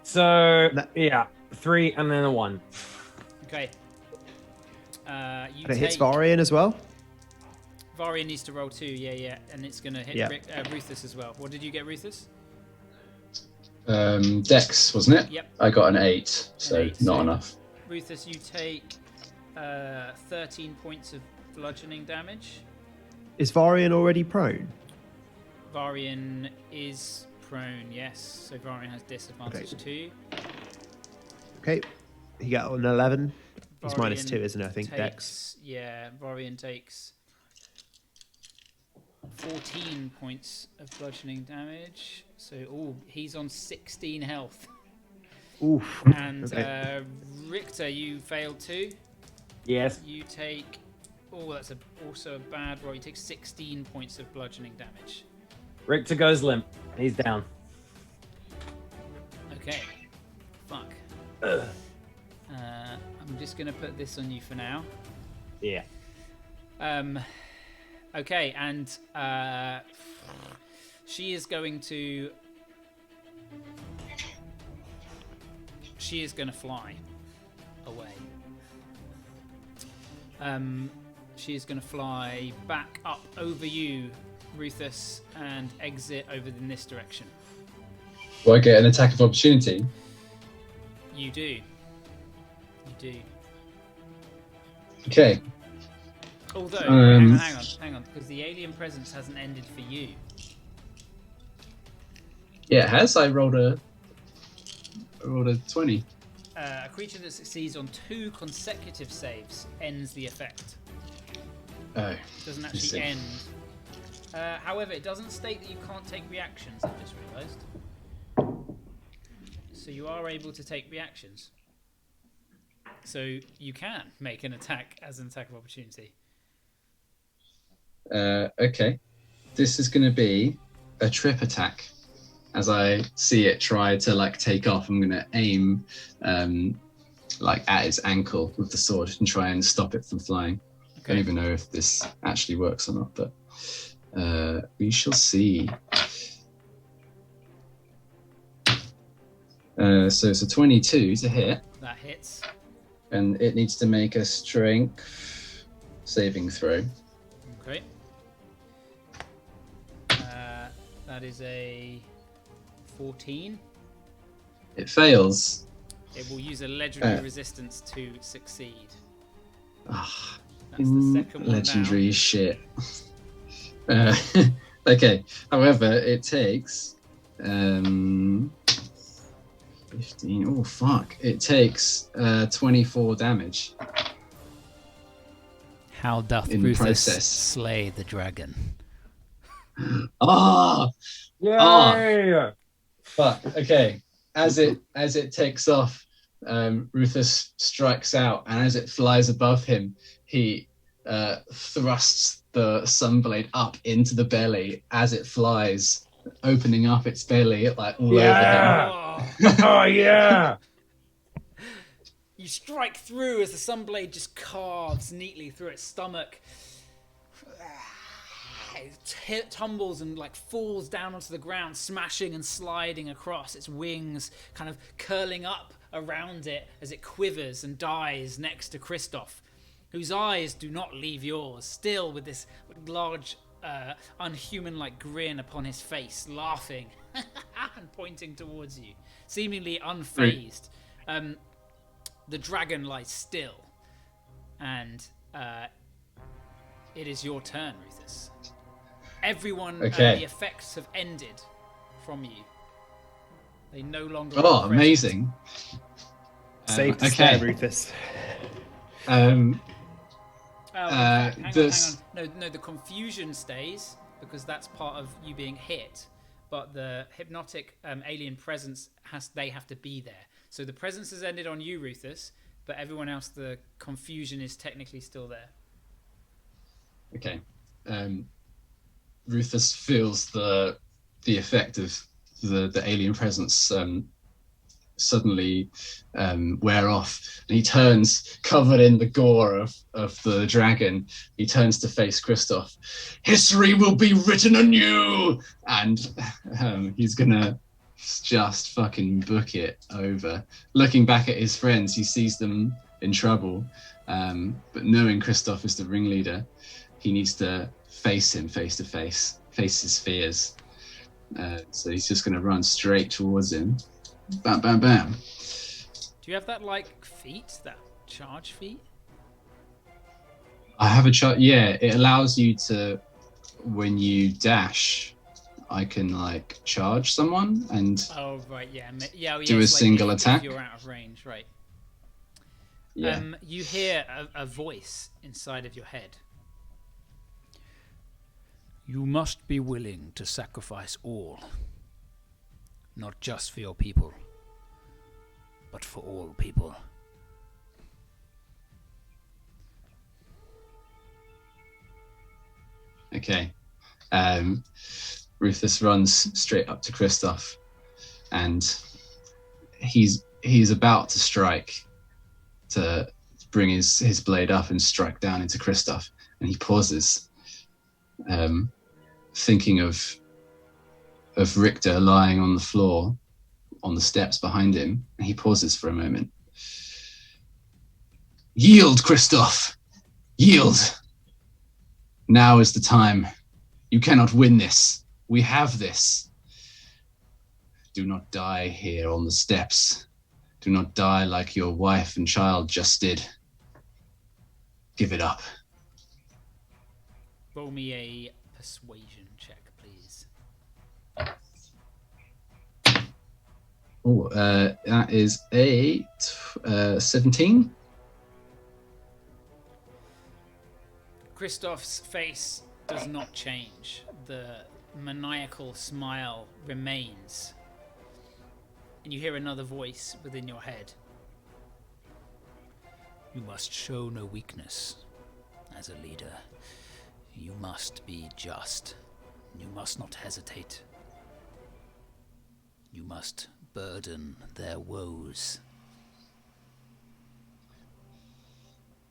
So, yeah. 3 and then a 1. Okay. You And it hits take... Varian as well. Varian needs to roll 2, yeah. And it's going to hit Yeah. Ruthus as well. What did you get, Ruthus? Dex, wasn't it? Yep. I got an 8, so An 8, not so- enough. Ruthus, you take 13 points of bludgeoning damage. Is Varian already prone? Varian is prone, yes. So Varian has disadvantage too. Okay. He got an 11. He's Varian -2, isn't it? I think, Dex. takes, yeah, Varian takes 14 points of bludgeoning damage. So, he's on 16 health. Oof. And Okay. Richter, you failed too. Yes. You take... Oh, that's also a bad roll. You take 16 points of bludgeoning damage. Richter goes limp. He's down. Okay. Fuck. I'm just going to put this on you for now. Yeah. Okay, and she is going to... She is going to fly away. She is going to fly back up over you, Ruthus, and exit over in this direction. Do I get an attack of opportunity? You do. You do. Okay. Although, Um, hang on, because the alien presence hasn't ended for you. Yeah, it has. I rolled a 20. A creature that succeeds on 2 consecutive saves ends the effect. Oh. It doesn't actually Interesting. end. However, it doesn't state that you can't take reactions, I just realised. So you are able to take reactions. So you can make an attack as an attack of opportunity. Okay. This is going to be a trip attack. As I see it try to take off, I'm going to aim at its ankle with the sword and try and stop it from flying. I don't even know if this actually works or not, but we shall see. So it's a 22 to hit, That hits. and it needs to make a strength saving throw. Okay. That is a 14. It fails. It will use a legendary resistance to succeed. Ah, That's the second one legendary shit. Okay. However, it takes 15. Oh fuck! It takes 24 damage. How doth In Rufus process. slay the dragon? Ah! Yay! But okay, as it takes off, Rufus strikes out, and as it flies above him, he thrusts the sunblade up into the belly as it flies, opening up its belly like all over him. Oh yeah! You strike through as the sunblade just carves neatly through its stomach. It tumbles and like falls down onto the ground, smashing and sliding across, its wings kind of curling up around it as it quivers and dies next to Christoph, whose eyes do not leave yours, still with this large unhuman-like grin upon his face, laughing and pointing towards you, seemingly unfazed. The dragon lies still, and it is your turn, Rufus. Everyone, Okay. the effects have ended from you. They no longer. Oh, are present. amazing! Safe to okay. stay, Rufus. Hang on. this- No, the confusion stays because that's part of you being hit. But the hypnotic alien presence they have to be there. So the presence has ended on you, Rufus, but everyone else, the confusion is technically still there. Okay. Rufus feels the effect of the alien presence suddenly wear off, and he turns, covered in the gore of the dragon. He turns to face Christoph. History will be written anew, and he's gonna just fucking book it over. Looking back at his friends, he sees them in trouble, but knowing Christoph is the ringleader, he needs to face him face to face his fears. So he's just gonna run straight towards him. Bam, bam, bam. Do you have that like feat, that charge feat? I have a chart. Yeah, it allows you to, when you dash, I can like charge someone and Oh right, yeah. do a it's like single if attack. you're out of range, right? Yeah. You hear a voice inside of your head. You must be willing to sacrifice all. Not just for your people, but for all people. Okay. Rufus runs straight up to Christoph, and he's about to strike, to bring his blade up and strike down into Christoph, and he pauses, thinking of Richter lying on the floor on the steps behind him, and he pauses for a moment. Yield, Christoph! Yield! Now is the time. You cannot win this. We have this. Do not die here on the steps. Do not die like your wife and child just did. Give it up. Roll me a persuasion check, please. Oh, that is a 17. Christoph's face does not change. The maniacal smile remains. And you hear another voice within your head. You must show no weakness as a leader. You must be just. You must not hesitate. You must burden their woes.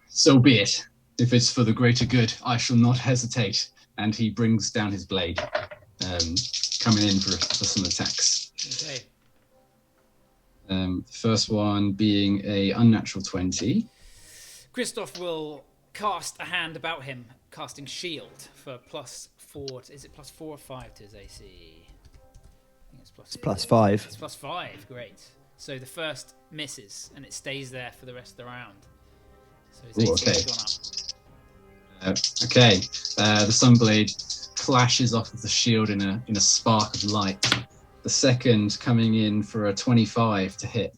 So be it. If it's for the greater good, I shall not hesitate. And he brings down his blade, coming in for some attacks. Okay. First one being a unnatural 20. Christoph will cast a hand about him, casting shield for +4. Is it +4 or 5 to his AC? I think it's +5. It's +5. Great. So the first misses, and it stays there for the rest of the round. So his AC has gone up. Okay. The sunblade flashes off of the shield in a spark of light. The second coming in for a 25 to hit.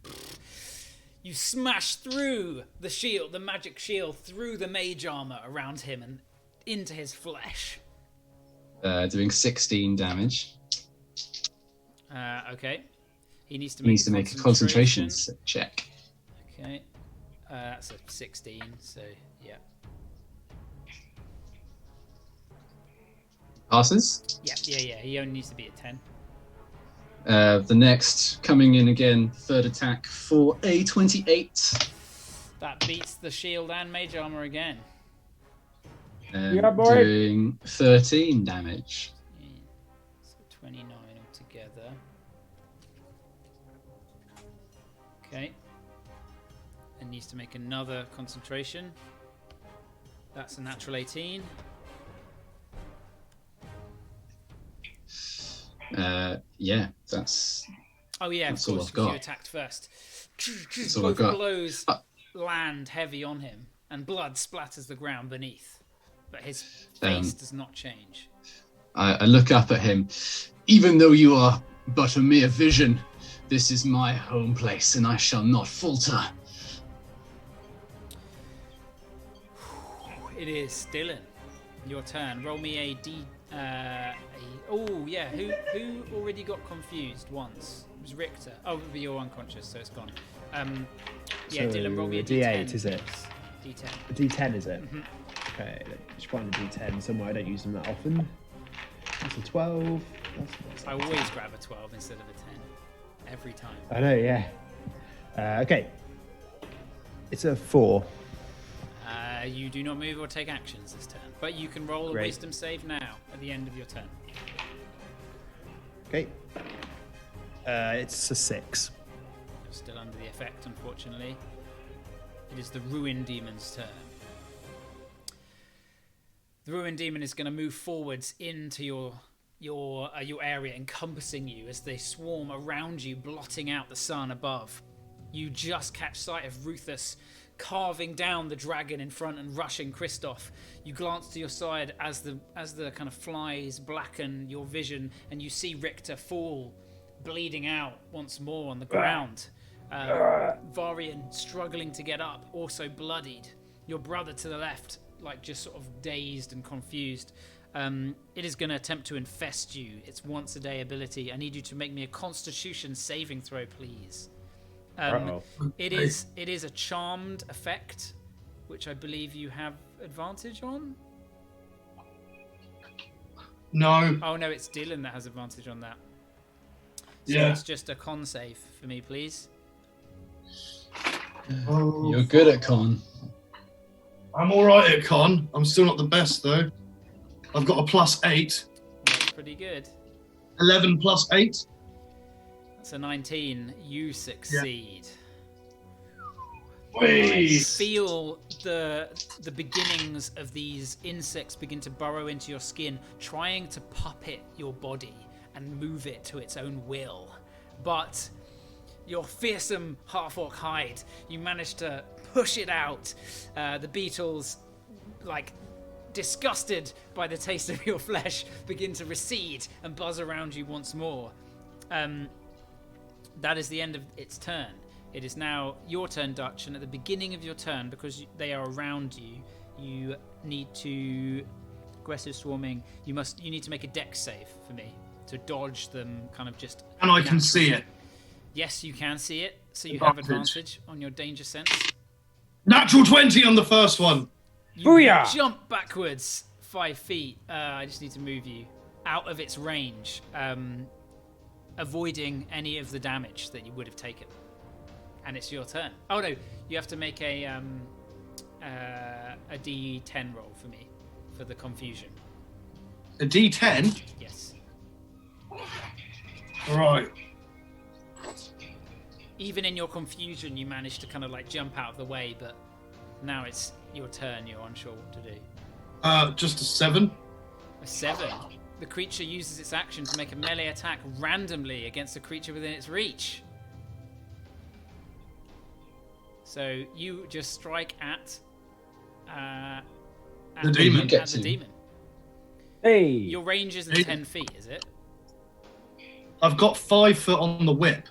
You smash through the shield, the magic shield, through the mage armor around him and into his flesh. Doing 16 damage. Okay. He needs to He needs to make a concentration check. Okay. That's a 16, so yeah. Passes. Yeah. He only needs to be at 10. The next coming in again, third attack for a 28. That beats the shield and mage armor again. Yeah, boy. Doing 13 damage. Yeah. So 29 altogether. Okay. And needs to make another concentration. That's a natural 18. Yeah, that's. Oh yeah, of That's all course, I've because you got. attacked first. all Both I've got. blows land heavy on him, and blood splatters the ground beneath. But his face does not change. I look up at him. Even though you are but a mere vision, this is my home place, and I shall not falter. It is Dylan. Your turn. Roll me a D. Oh yeah. Who already got confused once? It was Richter. Oh, but you're unconscious, so it's gone. Yeah, So Dylan, roll me a D8, D10. is it? D10. A D10, is it? Mhm. Okay, let's find a D10 somewhere. I don't use them that often. That's a 12. I always grab a 12 instead of a 10. Every time. I know, yeah. Okay. It's a 4. You do not move or take actions this turn, but you can roll a Great. wisdom save now at the end of your turn. Okay. It's a 6. You're still under the effect, unfortunately. It is the Ruin Demon's turn. The Ruin Demon is going to move forwards into your area, encompassing you as they swarm around you, blotting out the sun above. You just catch sight of Rufus carving down the dragon in front and rushing Kristoff. You glance to your side as the kind of flies blacken your vision, and you see Richter fall, bleeding out once more on the ground. Varian struggling to get up, also bloodied. Your brother to the left, like just sort of dazed and confused. It is going to attempt to infest you. Its once a day ability. I need you to make me a Constitution saving throw, please. It is a charmed effect, which I believe you have advantage on. No. Oh no, it's Dylan that has advantage on that. So Yeah. it's just a con save for me, please. Oh, You're good at con. I'm all right at con. I'm still not the best though. I've got a +8. That's pretty good. 11 + 8. That's a 19. You succeed. Whee! Feel the beginnings of these insects begin to burrow into your skin, trying to puppet your body and move it to its own will. But your fearsome half-orc hide, you manage to push it out. The beetles, like disgusted by the taste of your flesh, begin to recede and buzz around you once more. That is the end of its turn. It is now your turn, Dutch, and at the beginning of your turn, because they are around you, you need to aggressive swarming. You need to make a dex save for me to dodge them, kind of just. And I can see it. Yes, you can see it, so you have advantage on your danger sense. Natural 20 on the first one. You Booyah! jump backwards 5 feet. I just need to move you out of its range, avoiding any of the damage that you would have taken. And it's your turn. Oh no, you have to make a D10 roll for me for the confusion. A D10. Yes. All right. Even in your confusion, you managed to kind of like jump out of the way, but now it's your turn. You're unsure what to do. Just a 7. A 7. The creature uses its action to make a melee attack randomly against a creature within its reach. So you just strike at The demon. At the demon. Hey! Your range isn't 10 feet, is it? I've got 5 foot on the whip.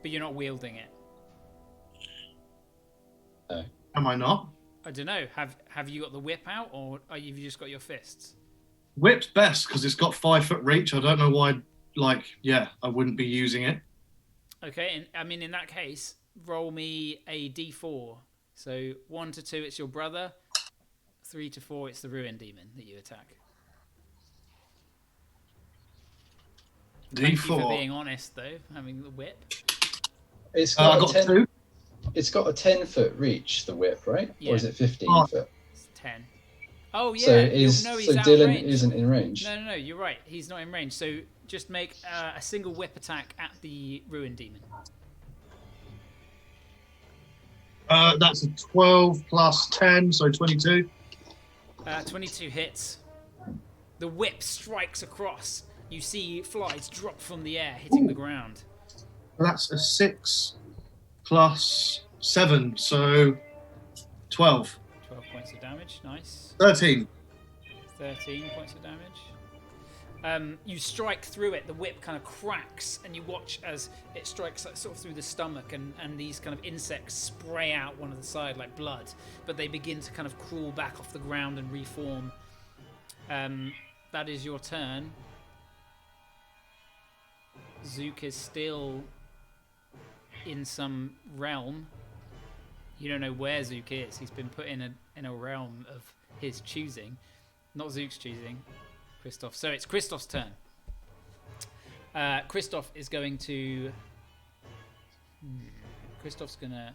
But you're not wielding it. Am I not? I don't know. Have you got the whip out, or have you just got your fists? Whip's best because it's got 5 foot reach. I don't know why I wouldn't be using it. Okay, and I mean in that case, roll me a d4. So 1 to 2, it's your brother. 3 to 4, it's the ruin demon that you attack. Thank you for D4. being honest, though, having the whip. It's I got, got 2. it's got a 10-foot reach, the whip, right? Yeah. Or is it 15 foot? It's 10. Oh, yeah. So he's so out of Dylan range. isn't in range. No, you're right. He's not in range. So just make a single whip attack at the ruin demon. That's a 12 plus 10, so 22. 22 hits. The whip strikes across. You see flies drop from the air, hitting the ground. That's a 6 plus 7, so 12. 12 points of damage. Nice. 13. 13 points of damage. You strike through it, the whip kind of cracks, and you watch as it strikes like, sort of through the stomach, and these kind of insects spray out one of the side like blood, but they begin to kind of crawl back off the ground and reform. That is your turn. Zook is still in some realm. You don't know where Zook is. He's been put in a realm of his choosing, not Zook's choosing. Christoph. So it's Christoph's turn. Christoph is going to. Christoph's gonna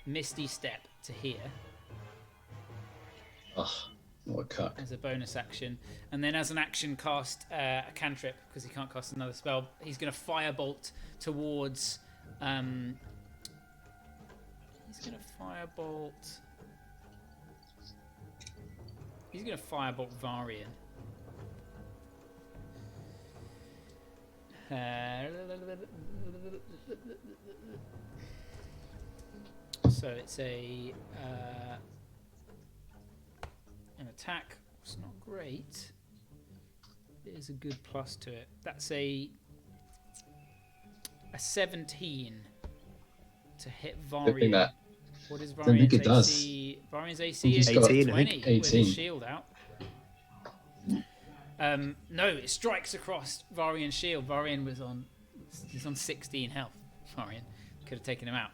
Misty Step to here. Oh, what a cuck. As a bonus action, and then as an action cast a cantrip because he can't cast another spell. He's going to firebolt towards. He's going to firebolt. He's going to firebolt Varian. So it's an attack. It's not great. It is a good plus to it. That's a 17 to hit Varian. That. What is I don't think it does. AC? Varian's AC is 18, 20 I think. with 18. his shield out. No, it strikes across Varian's shield. Varian he's on 16 health. Varian could have taken him out.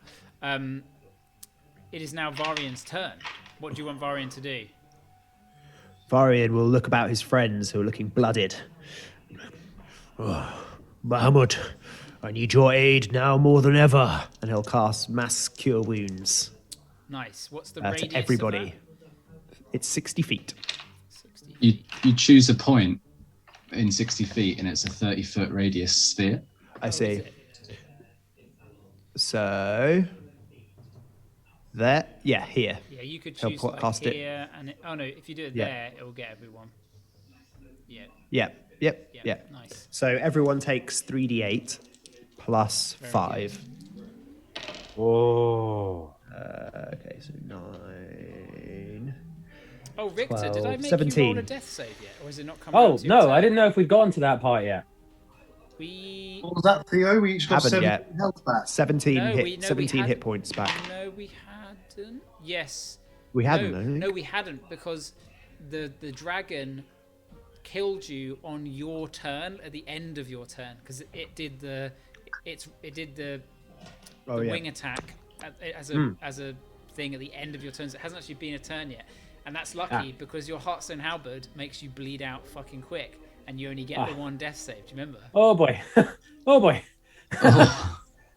It is now Varian's turn. What do you want Varian to do? Varian will look about his friends who are looking blooded. Oh, Bahamut, I need your aid now more than ever. And he'll cast Mass Cure Wounds. Nice. What's the radius to everybody. of that? It's 60 feet. 60 You choose a point in 60 feet and it's a 30-foot radius sphere. I see. So, there, yeah, here. Yeah, you could He'll choose cast it. here and oh no, if you do it Yeah. there, it will get everyone. Yeah. Yep. Nice. So everyone takes 3d8 plus Very 5. Whoa. Okay, so 9. Oh, Richter, did I 12, make 17. you roll a death save yet, or is it not come? Oh, around to your no, turn? I didn't know if we'd gotten to that part yet. We What was that, Theo? We each got Haven't 7 yet. health back. 17 No, hit, we- no, we 17 hit hadn't. points back. No, we hadn't. Yes. We hadn't, No, I think. no, we hadn't because the dragon killed you on your turn at the end of your turn because it did the Oh, yeah. wing attack as a thing at the end of your turn. So it hasn't actually been a turn yet, and that's lucky because your Heartstone Halberd makes you bleed out fucking quick, and you only get the one death save. Do you remember? Oh boy. Oh boy.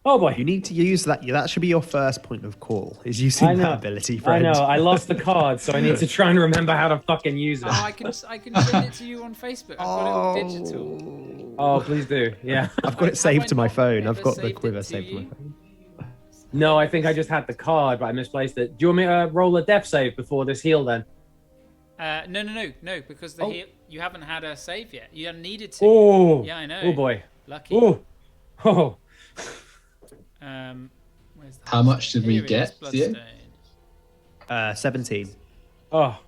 Oh boy. You need to use that. That should be your first point of call, is using I know. that ability, I friend. know. I lost the card, so I need to try and remember how to fucking use it. Oh, I can send it to you on Facebook. I've got it all digital. Oh, please do. Yeah. I've got it saved to my phone. I've ever got the saved it quiver to saved to my you? phone. No, I think I just had the card, but I misplaced it. Do you want me to roll a death save before this heal then? No, because you haven't had a save yet. You haven't needed to. Oh. Yeah, I know. Oh boy. Lucky. Oh. Oh. Where's the How much did we Here it is, get, Theo? Bloodstone. 17. Oh.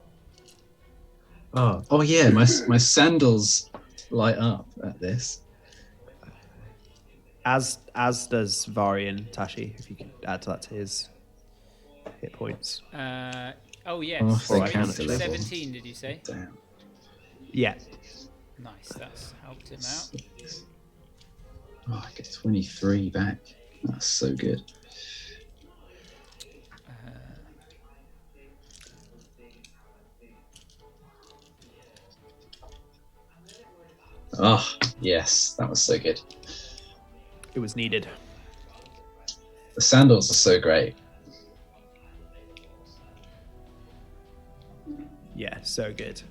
Oh yeah, my sandals light up at this. As does Varian, Tashi, if you could add that to his hit points. Oh yes. Oh, Sorry, they count at level. 17. Did you say? Damn. Yeah. Nice, that's helped him out. Oh, I get 23 back. That's so good. Oh, yes, that was so good. It was needed. The sandals are so great. Yeah, so good.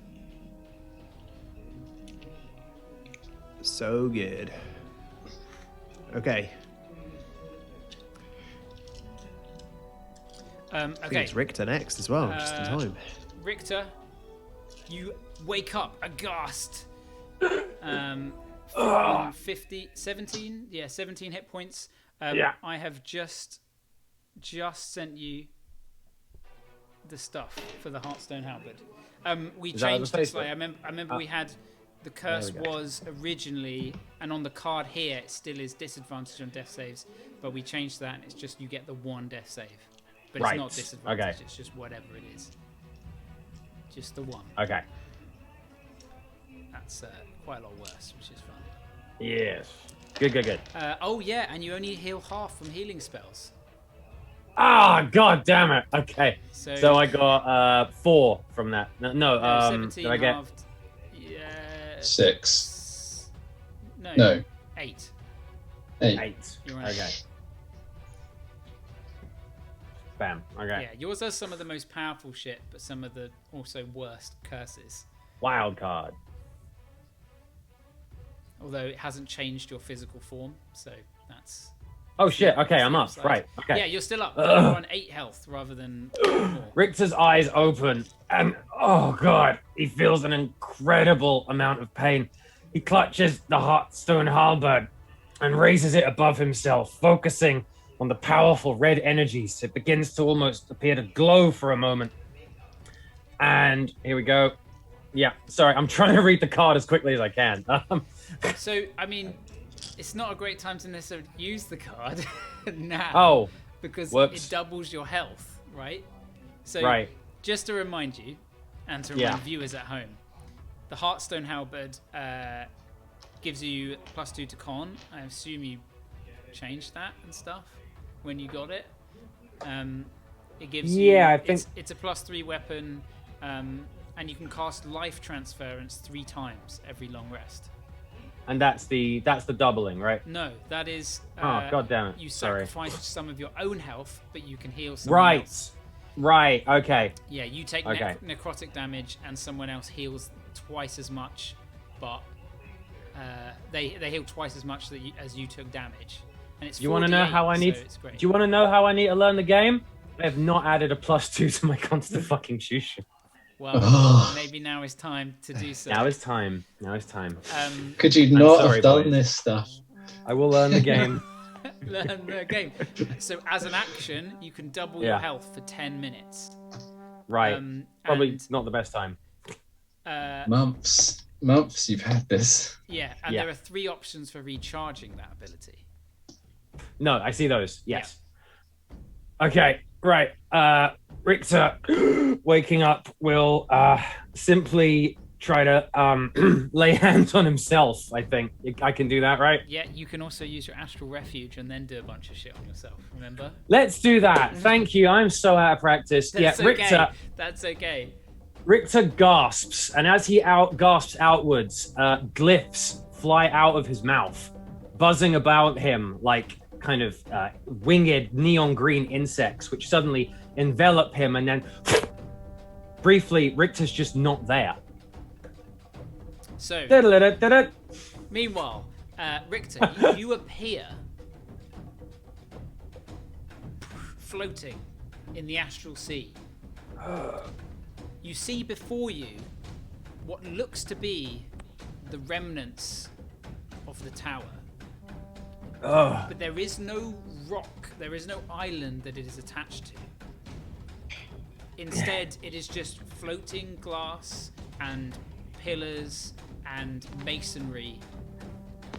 So good. Okay. I think Okay, it's Richter next as well, just in time. Richter, you wake up aghast. 17 hit points. Yeah. I have just sent you the stuff for the Heartstone Halberd. We Is that on the changed it Facebook? slightly. I remember we had the curse There we go. was originally, and on the card here it still is disadvantage on death saves, but we changed that and it's just you get the one death save, but Right. it's not disadvantage. Okay. It's just whatever it is, just the one. Okay. That's quite a lot worse, which is fun. Yes. Good. Oh yeah, and you only heal half from healing spells. Ah, god damn it. Okay. So, So I got 4 from that. No, 17 did I get halved. Yeah. 6. No. No, 8. 8. 8? You're right. Okay. Bam. Okay. Yeah, yours does some of the most powerful shit, but some of the also worst curses. Wild card. Although it hasn't changed your physical form, so that's. Oh shit. Okay, I'm up. Side. Right. Okay. Yeah, you're still up. But you're on 8 health rather than 4. Richter's eyes open, and oh god, he feels an incredible amount of pain. He clutches the Heartstone halberd and raises it above himself, focusing on the powerful red energies. It begins to almost appear to glow for a moment. And here we go. Yeah, sorry, I'm trying to read the card as quickly as I can. So, I mean, it's not a great time to necessarily use the card now. Oh, because whoops. it doubles your health, right? So, right. just to remind you, and to remind viewers at home, the Heartstone Halberd gives you +2 to con. I assume you changed that and stuff when you got it. It gives you. Yeah, I think it's a +3 weapon, and you can cast Life Transference 3 times every long rest. And that's the doubling, right? No, that is. Oh, god damn it! You Sorry. sacrifice some of your own health, but you can heal someone else. Right. Okay. Yeah, you take necrotic damage, and someone else heals twice as much, but they heal twice as much as you took damage. And it's. Do you want to know how I need? So it's great. Do you want to know how I need to learn the game? I have not added a +2 to my constant fucking shushu. Well, maybe now is time to do so. Now is time. Could you not sorry, have done boys. this stuff? I will learn the game. Learn the game. So as an action, you can double your health for 10 minutes. Right. Probably and, not the best time. Months you've had this. Yeah, and there are 3 options for recharging that ability. No, I see those. Yes. Yeah. Okay. Right. Richter, waking up, will simply try to lay hands on himself. I think I can do that, right? Yeah, you can also use your astral refuge and then do a bunch of shit on yourself. Remember? Let's do that. Thank you. I'm so out of practice. That's Richter. Okay. That's okay. Richter gasps, and as he gasps outwards, glyphs fly out of his mouth, buzzing about him like kind of winged neon green insects, which suddenly envelop him, and then briefly, Richter's just not there. So, meanwhile, Richter, you appear floating in the astral sea. You see before you what looks to be the remnants of the tower. But there is no rock, there is no island that it is attached to. Instead, it is just floating glass and pillars and masonry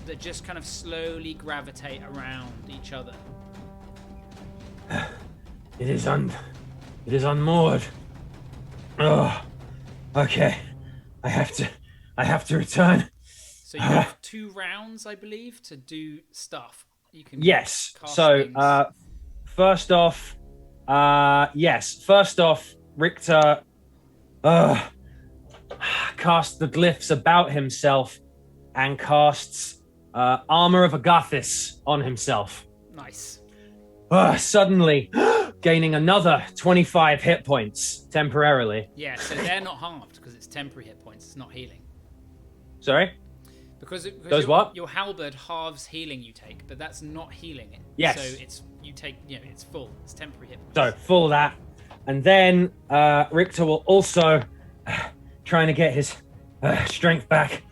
that just kind of slowly gravitate around each other. It is unmoored. Oh, okay. I have I have to return. So you have 2 rounds, I believe, to do stuff. You can Yes. cast So, things. first off, Richter casts the glyphs about himself and casts Armor of Agathis on himself. Nice. Suddenly gaining another 25 hit points temporarily. Yeah, so they're not halved because it's temporary hit points. It's not healing. Sorry? Because Those what? Your halberd halves healing you take, but that's not healing it. Yes. So you take, it's full. It's temporary hit points. So full of that. And then Richter will also trying to get his strength back.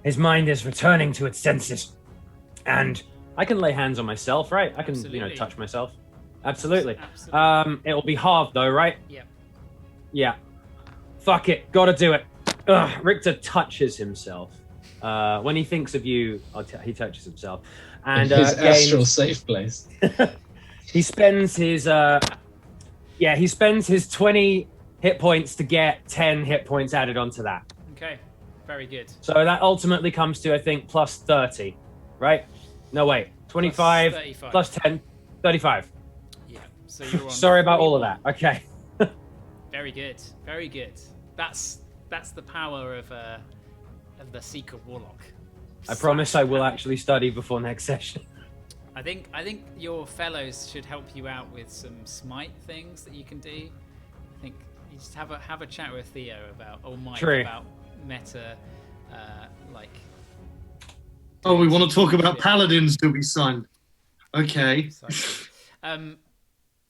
His mind is returning to its senses. And I can lay hands on myself, right? I can, Absolutely. touch myself. Absolutely. Absolutely. It'll be halved though, right? Yep. Yeah. Fuck it. Gotta do it. Richter touches himself. When he thinks of you, he touches himself. And His astral gains, safe place. he spends his 20 hit points to get 10 hit points added onto that. Okay. Very good. So that ultimately comes to, I think, plus 30, right? No, wait. 25 Plus 35. plus 10, 35. Yeah. So you're on Sorry about all of 41. that. Okay. Very good. Very good. That's the power of the Secret Warlock. I promise I will actually study before next session. I think your fellows should help you out with some smite things that you can do. I think you just have a chat with Theo Mike True. about meta, like. Oh, we want to talk about paladins to be signed. Okay.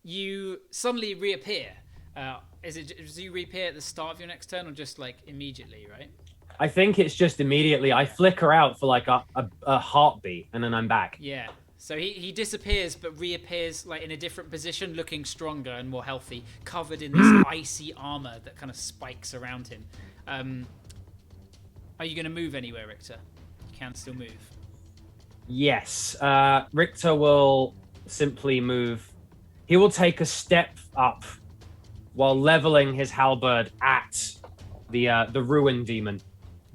You suddenly reappear. Do you reappear at the start of your next turn or just like immediately, right? I think it's just immediately. I flicker out for like a heartbeat and then I'm back. Yeah. So he disappears but reappears like in a different position, looking stronger and more healthy, covered in this icy armor that kind of spikes around him. Are you going to move anywhere, Richter? You can still move. Yes. Richter will simply move. He will take a step up while leveling his halberd at the ruin demon.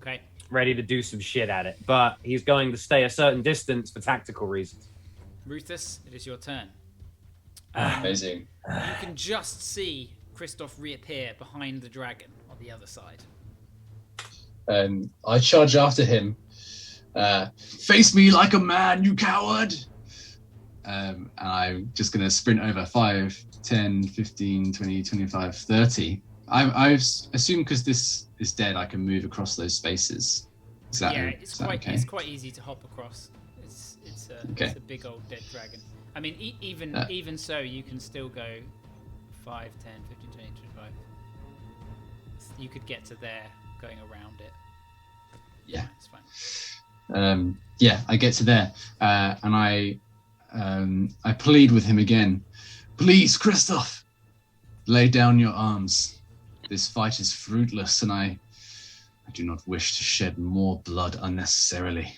Okay. Ready to do some shit at it. But he's going to stay a certain distance for tactical reasons. Rufus, it is your turn. Amazing. You can just see Christoph reappear behind the dragon on the other side. I charge after him. Face me like a man, you coward! And I'm just going to sprint over 5, 10, 15, 20, 25, 30. I've assumed because this is dead, I can move across those spaces. Is that okay? It's quite easy to hop across. It's a big old dead dragon. I mean, even so, you can still go 5, 10, 15, 20, 25. You could get to there going around it. Yeah. It's fine. I get to there, and I plead with him again. Please, Christoph, lay down your arms. This fight is fruitless, and I do not wish to shed more blood unnecessarily.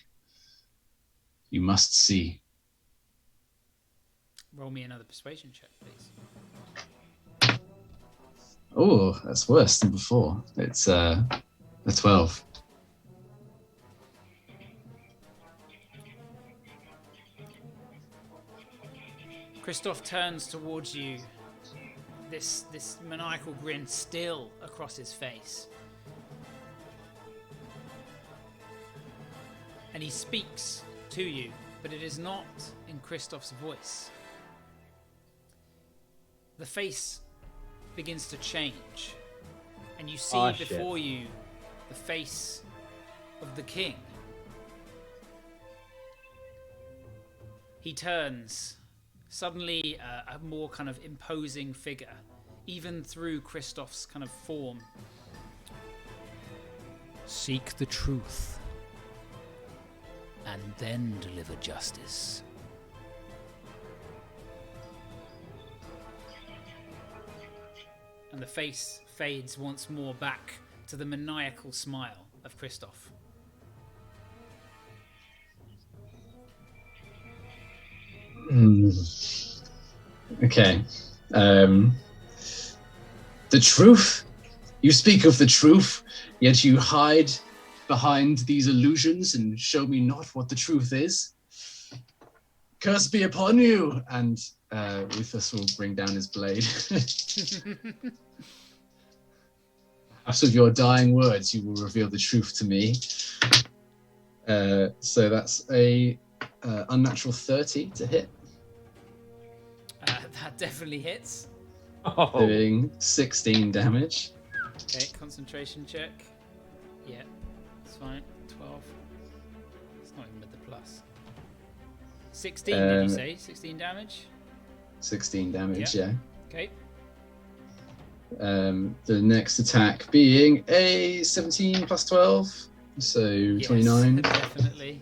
You must see. Roll me another persuasion check, please. Oh, that's worse than before. It's a 12. Christoph turns towards you, this maniacal grin still across his face. And he speaks to you, but it is not in Christoph's voice. The face begins to change, and you see before you the face of the king. He turns. Suddenly, a more kind of imposing figure, even through Christoph's kind of form. Seek the truth, and then deliver justice. And the face fades once more back to the maniacal smile of Christoph. Okay. The truth? You speak of the truth, yet you hide behind these illusions and show me not what the truth is. Curse be upon you! And Rufus will bring down his blade. Out of your dying words, you will reveal the truth to me. So that's a unnatural 30 to hit. That definitely hits. Oh. Doing 16 damage. Okay, concentration check. Yeah, it's fine. 12. It's not even with the plus. 16, did you say? 16 damage? 16 damage, Yep. yeah. Okay. The next attack being a 17 plus 12, so Yes, 29. Definitely.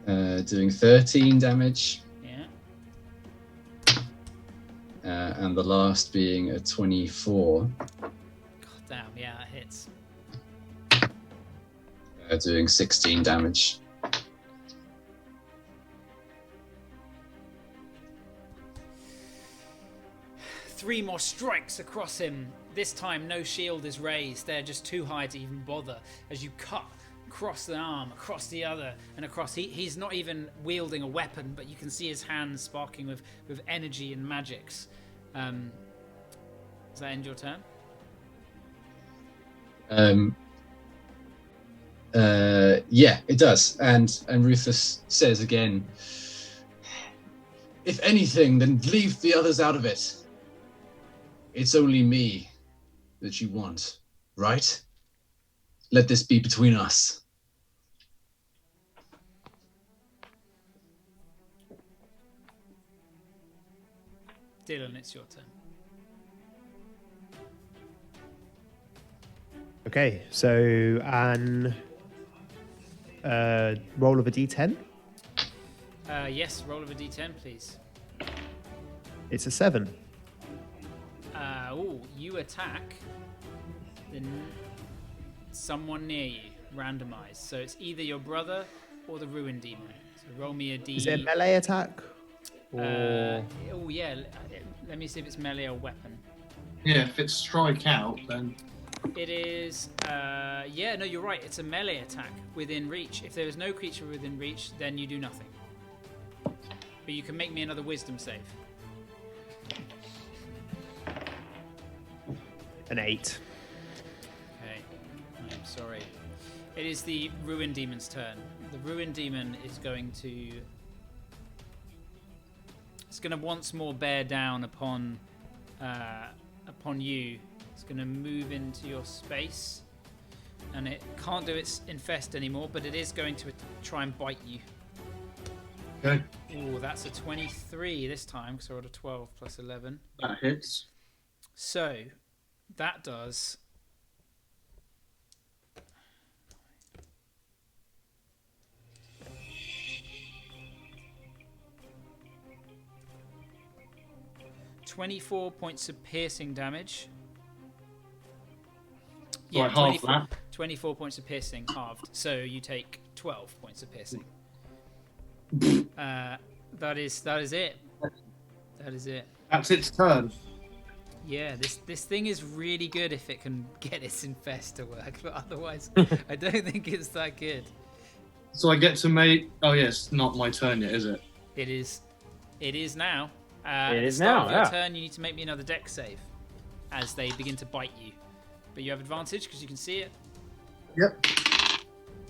Doing 13 damage. Yeah. And the last being a 24, God damn, yeah, that hits. doing 16 damage. Three more strikes across him. This time, no shield is raised. They're just too high to even bother. As you cut across the arm, across the other, and across. He's not even wielding a weapon, but you can see his hands sparking with energy and magics. Does that end your turn? Yeah, it does. And Rufus says again, if anything, then leave the others out of it. It's only me that you want, right? Let this be between us. Dylan, it's your turn. Okay, so an roll of a d10. Yes, roll of a d10, please. It's a 7. You attack someone near you, randomized. So it's either your brother or the Ruin Demon. So roll me a d. Is it a melee attack? Or... yeah. Let me see if it's melee or weapon. Yeah, if it's strike out, then It is. Yeah, no, you're right. It's a melee attack within reach. If there is no creature within reach, then you do nothing. But you can make me another Wisdom save. An 8. Okay, I'm sorry. It is the Ruin Demon's turn. The Ruin Demon is going to... It's going to once more bear down upon you. It's going to move into your space. And it can't do its infest anymore, but it is going to try and bite you. okay, Ooh, that's a 23 this time, because I rolled a 12 plus 11. that hits. So, that does... ...24 points of piercing damage. So I halve that. 24 points of piercing, halved. So you take 12 points of piercing. That is it. That is it. That's its turn. Yeah, this thing is really good if it can get its infest to work, but otherwise, I don't think it's that good. So I get to make. Oh yes, not my turn yet, is it? It is now. It At is the start now, of your yeah. turn, you need to make me another dex save as they begin to bite you. But you have advantage because you can see it. Yep.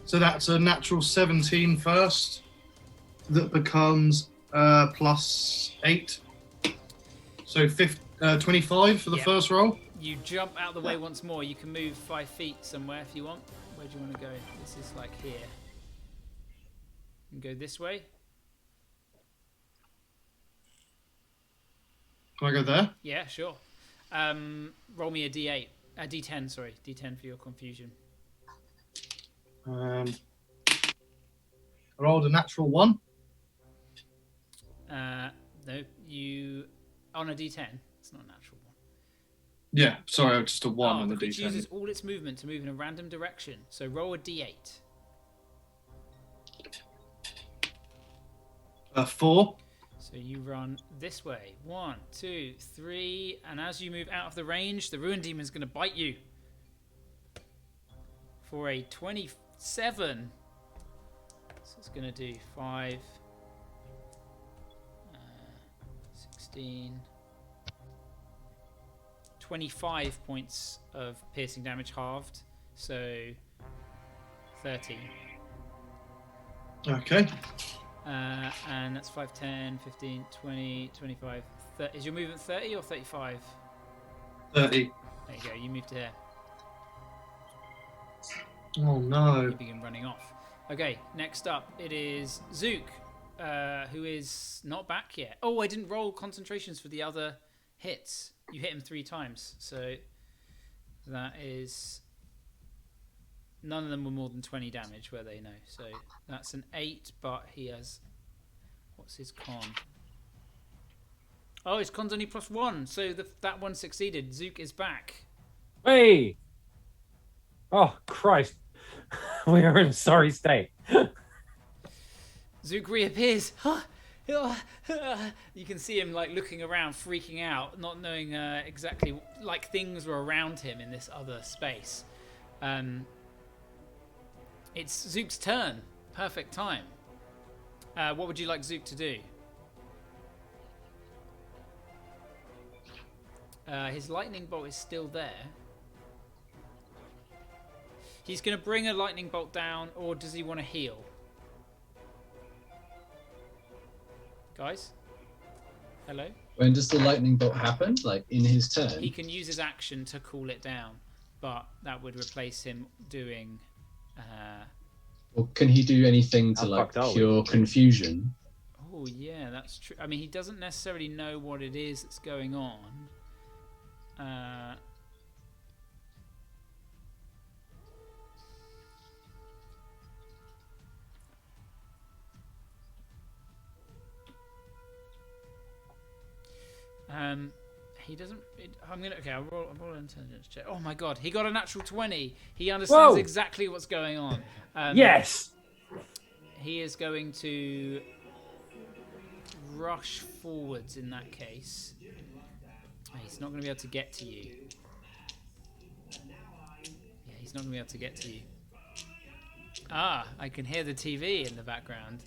So that's a natural 17 first. That becomes plus 8. So 25 for the Yep. first roll. You jump out the way once more. You can move 5 feet somewhere if you want. Where do you want to go? This is like here. You can go this way. Can I go there? Yeah, sure. Roll me a d8. A d10, sorry. D10 for your confusion. I rolled a natural 1. No, you... On a d10. It's not a natural one. Yeah, sorry, just a 1 on the the creature d10. uses all its movement to move in a random direction. So roll a d8. 4. So you run this way. 1, 2, 3. And as you move out of the range, the Ruin Demon's going to bite you. for a 27. So it's going to do 5, 16, 25 points of piercing damage halved. So 30. Okay. And that's 5, 10, 15, 20, 25. 30. Is your movement 30 or 35? 30. There you go. You move to here. Oh no. You begin running off. Okay, next up it is Zook, who is not back yet. Oh, I didn't roll concentrations for the other hits. You hit him 3 times, so that is... None of them were more than 20 damage, were they? No. So that's an 8, but he has... What's his con? Oh, his con's only +1, so that one succeeded. Zook is back. Hey! Oh, Christ. We are in a sorry state. Zook reappears. You can see him like looking around, freaking out, not knowing exactly, like things were around him in this other space. It's Zook's turn. Perfect time. What would you like Zook to do? His lightning bolt is still there. He's going to bring a lightning bolt down, or does he want to heal? Guys? Hello? When does the lightning bolt happen? Like in his turn? He can use his action to cool it down, but that would replace him doing... Or can he do anything to like cure confusion? Oh yeah, that's true. I mean, he doesn't necessarily know what it is that's going on. He doesn't. I'm gonna. Okay, I'll roll an intelligence check. Oh my god, he got a natural 20. He understands exactly what's going on. Yes. He is going to rush forwards in that case. He's not going to be able to get to you. Yeah, he's not going to be able to get to you. Ah, I can hear the TV in the background.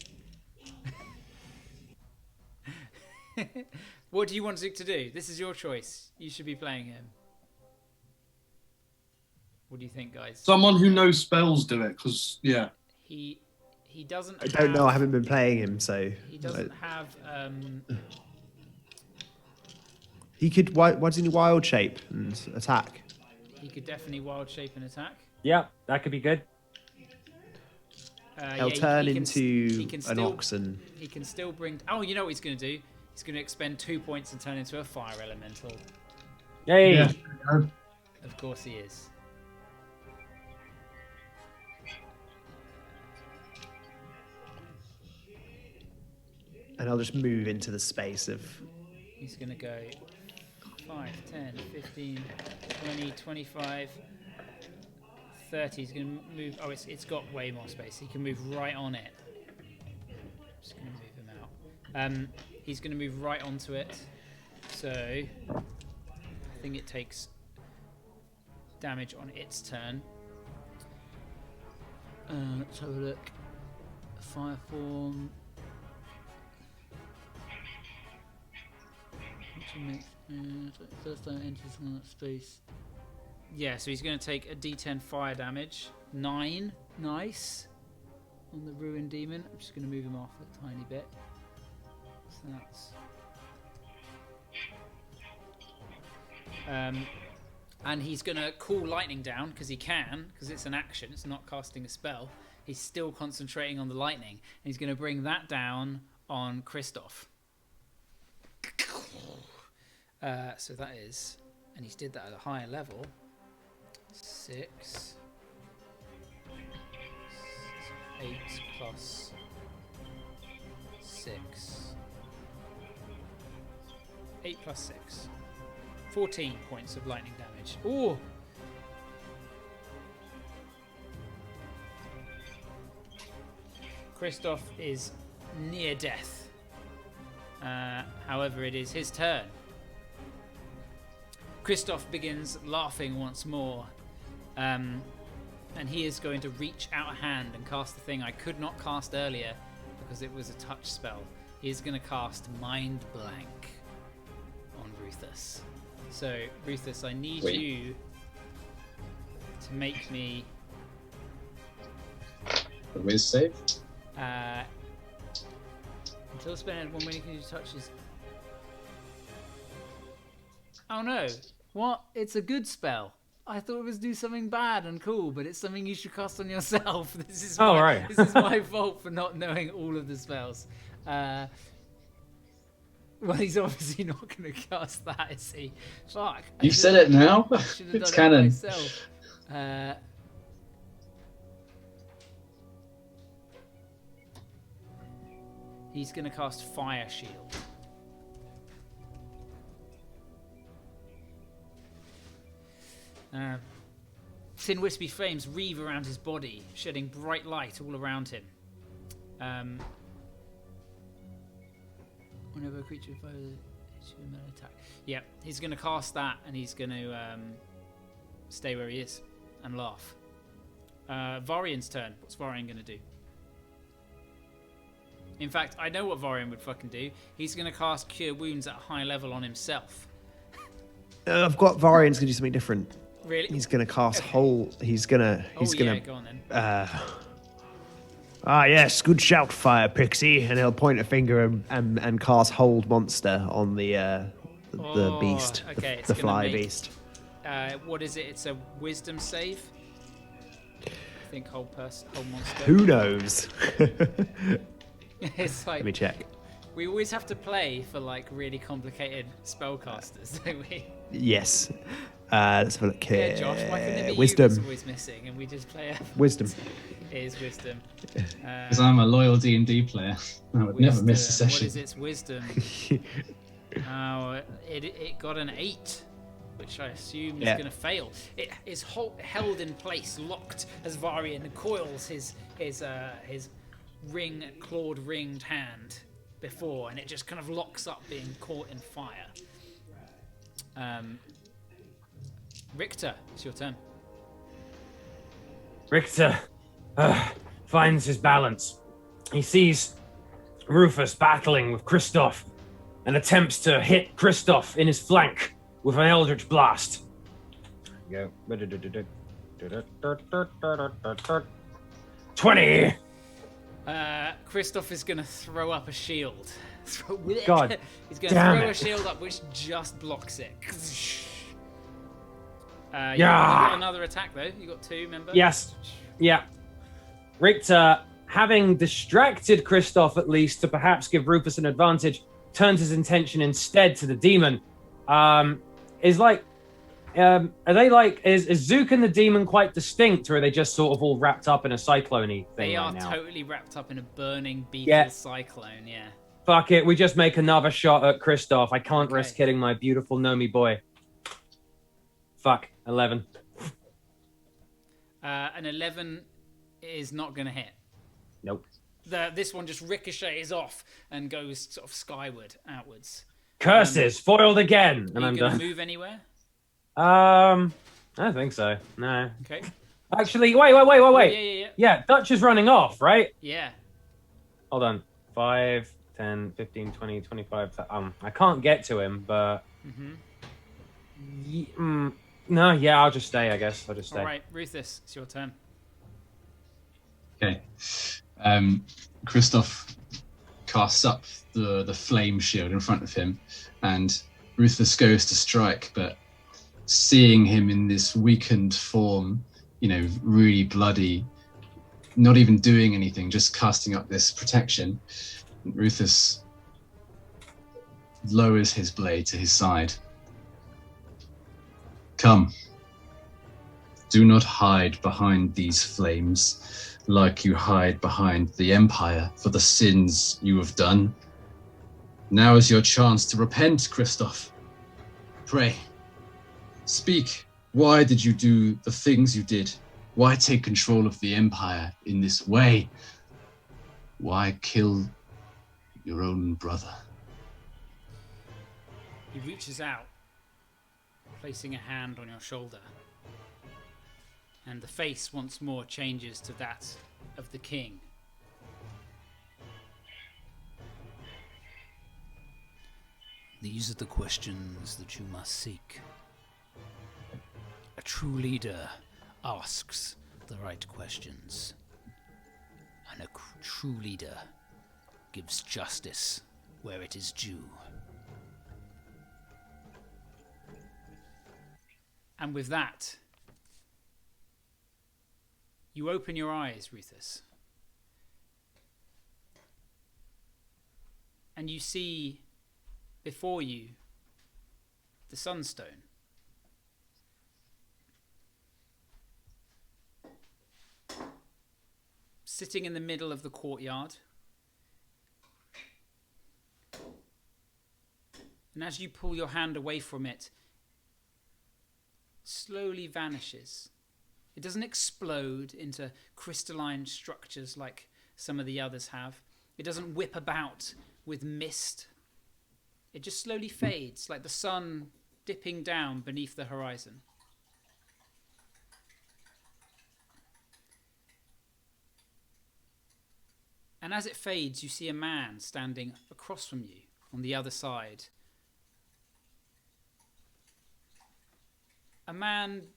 What do you want Zook to do? This is your choice. You should be playing him. What do you think, guys? Someone who knows spells do it, because, yeah. He doesn't. I don't know. I haven't been playing him, so he doesn't have. He could. Why doesn't he wild shape and attack? He could definitely wild shape and attack. Yeah, that could be good. He'll turn into an oxen. He can still bring. Oh, you know what he's going to do? He's going to expend 2 points and turn into a fire elemental. Yay! Yeah. Of course he is. And I'll just move into the space of... He's going to go 5, 10, 15, 20, 25, 30. He's going to move... Oh, it's got way more space. He can move right on it. I'm just going to move him out. He's going to move right onto it. So, I think it takes damage on its turn. Let's have a look. Fire form... First time enters on that space. Yeah, so he's going to take a D10 fire damage. 9, nice. On the ruined demon. I'm just going to move him off a tiny bit. So that's. And he's going to cool lightning down because he can, because it's an action. It's not casting a spell. He's still concentrating on the lightning, and he's going to bring that down on Christoph. So that is, and he's did that at a higher level. 6, 8 plus 6, 8 plus 6, 14 points of lightning damage. Ooh! Christoph is near death. However, it is his turn. Christoph begins laughing once more. and he is going to reach out a hand and cast the thing I could not cast earlier because it was a touch spell. He is going to cast Mind Blank on Ruthus. So, Ruthus, I need you to make me A whiz save? until the spell ends, one winning creature touches. Oh no! What? It's a good spell. I thought it was do something bad and cool, but it's something you should cast on yourself. This is This is my fault for not knowing all of the spells. Well, he's obviously not going to cast that, is he? Fuck. You said it now. It's canon. Myself. He's going to cast Fire Shield. Tin wispy flames reeve around his body, shedding bright light all around him. Whenever a creature fires an attack. Yeah, he's going to cast that, and he's going to stay where he is and laugh. Varian's turn. What's Varian going to do? In fact, I know what Varian would fucking do. He's going to cast Cure Wounds at a high level on himself. I've got Varian's going to do something different. Really? He's going to cast Whole. He's going to. Go on then. Yes, good shout, Fire Pixie, and he'll point a finger and cast Hold Monster on the beast, okay, the fly beast. What is it? It's a Wisdom save. I think Hold Monster. Who knows? It's like, let me check. We always have to play for like really complicated spellcasters, don't we? Yes. Let's have a look here. Yeah, Josh, why couldn't it be Wisdom. you that's always missing and we just play a... Wisdom. It is Wisdom. Because I'm a loyal D&D player. I would never miss a session. What is its Wisdom? It got an 8, which I assume is going to fail. It is held in place, locked, as Varian coils his clawed ringed hand before, and it just kind of locks up, being caught in fire. Richter, it's your turn. Richter finds his balance. He sees Rufus battling with Christoph and attempts to hit Christoph in his flank with an Eldritch Blast. Go. 20! Christoph is going to throw up a shield. God He's going to throw a shield up, which just blocks it. You got another attack, though. You got 2, remember? Yes. Yeah. Richter, having distracted Christoph at least to perhaps give Rufus an advantage, turns his intention instead to the demon. Is Zook and the demon quite distinct, or are they just sort of all wrapped up in a cyclone-y thing? They are now? Totally wrapped up in a burning beetle cyclone, yeah. Fuck it, we just make another shot at Christoph. I can't risk hitting my beautiful Nomi boy. Fuck, 11. An 11 is not going to hit. Nope. This one just ricochets off and goes sort of skyward, outwards. Curses, foiled again, and I'm I'm done. done. Move anywhere? I don't think so. No. Okay. Actually, wait. Yeah. Yeah, Dutch is running off, right? Yeah. Hold on. 5, 10, 15, 20, 25. I can't get to him, but... No, yeah, I'll just stay, I guess. I'll just stay. All right, Rufus, it's your turn. Okay. Christoph casts up the flame shield in front of him, and Rufus goes to strike, but seeing him in this weakened form, really bloody, not even doing anything, just casting up this protection, Rufus lowers his blade to his side. Come. Do not hide behind these flames like you hide behind the Empire for the sins you have done. Now is your chance to repent, Christoph. Pray. Speak. Why did you do the things you did? Why take control of the Empire in this way? Why kill your own brother? He reaches out, placing a hand on your shoulder. And the face once more changes to that of the king. These are the questions that you must seek. A true leader asks the right questions. And a true leader gives justice where it is due. And with that, you open your eyes, Rufus. And you see before you the Sunstone. Sitting in the middle of the courtyard. And as you pull your hand away from it, slowly vanishes. It doesn't explode into crystalline structures like some of the others have. It doesn't whip about with mist. It just slowly fades, like the sun dipping down beneath the horizon. And as it fades, you see a man standing across from you on the other side. A man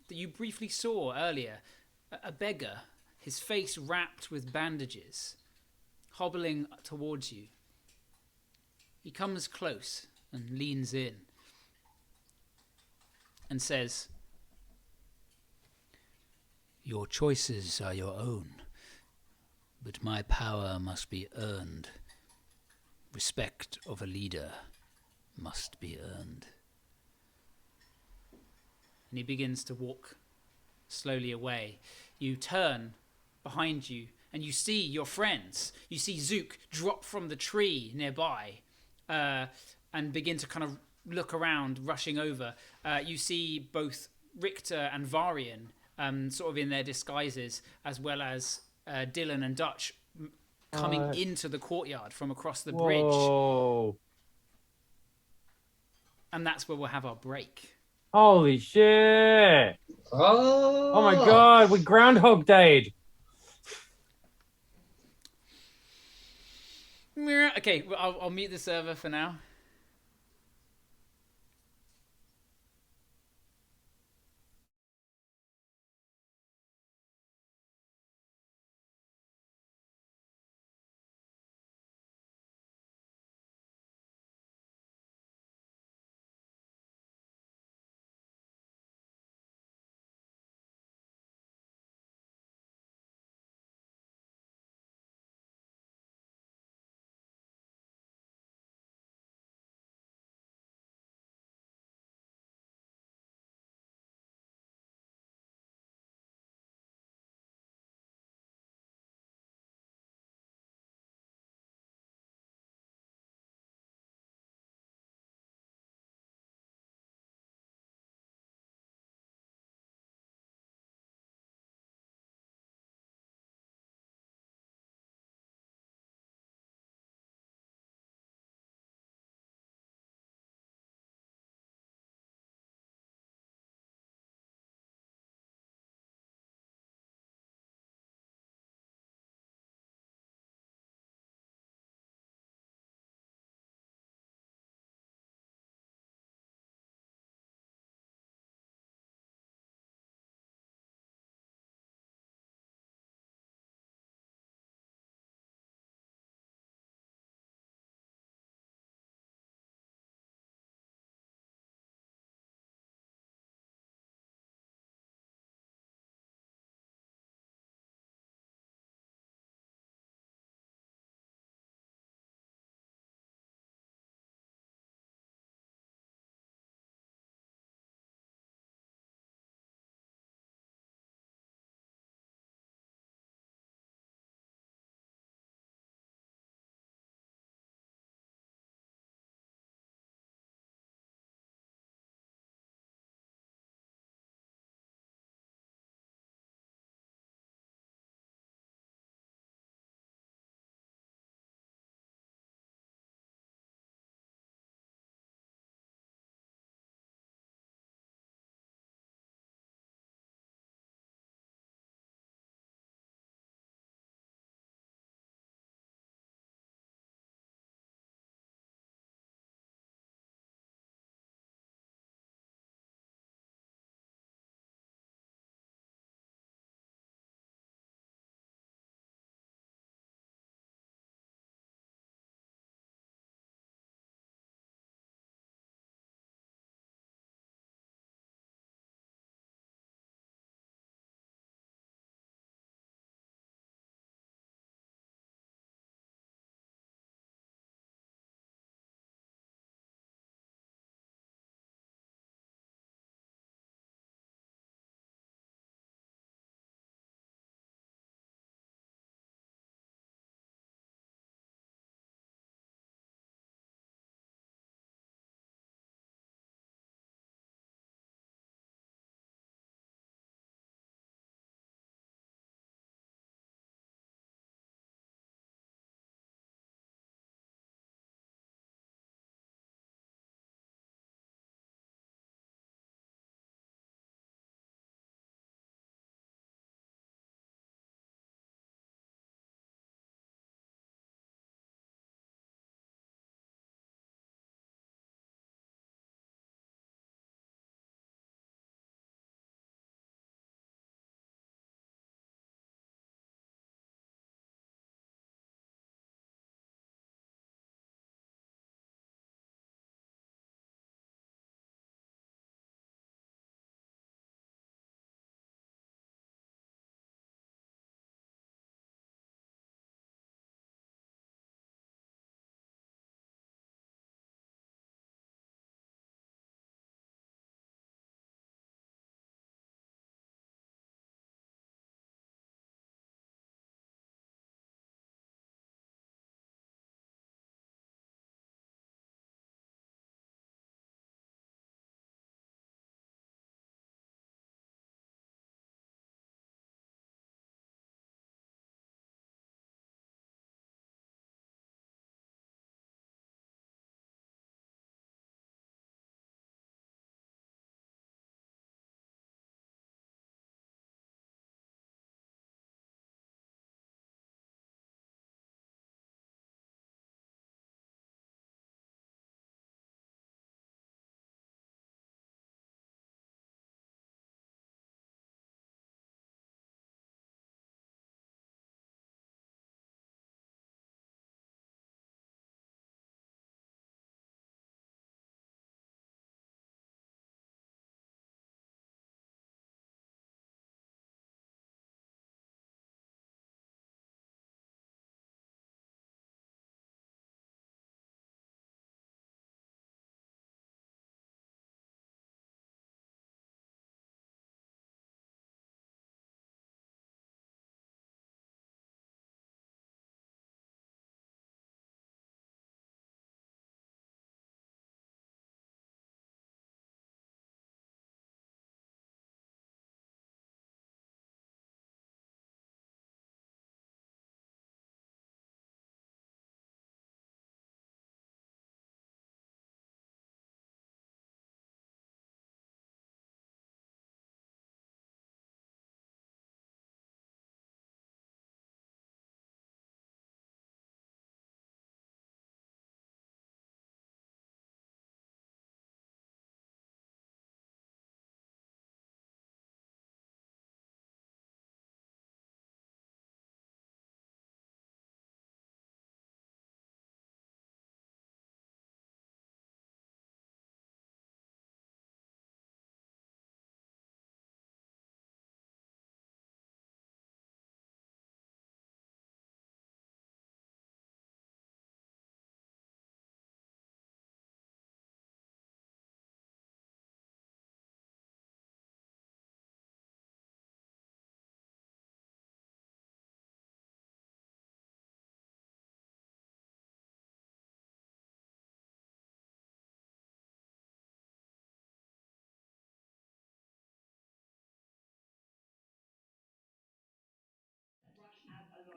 that you briefly saw earlier, a beggar, his face wrapped with bandages, hobbling towards you. He comes close and leans in and says, "Your choices are your own, but my power must be earned. Respect of a leader must be earned." And he begins to walk slowly away. You turn behind you and you see your friends. You see Zook drop from the tree nearby and begin to kind of look around, rushing over. You see both Richter and Varian sort of in their disguises, as well as Dylan and Dutch coming into the courtyard from across the bridge. Whoa. And that's where we'll have our break. Holy shit. Oh my god, we Groundhog Day'd. Okay, well, I'll mute the server for now.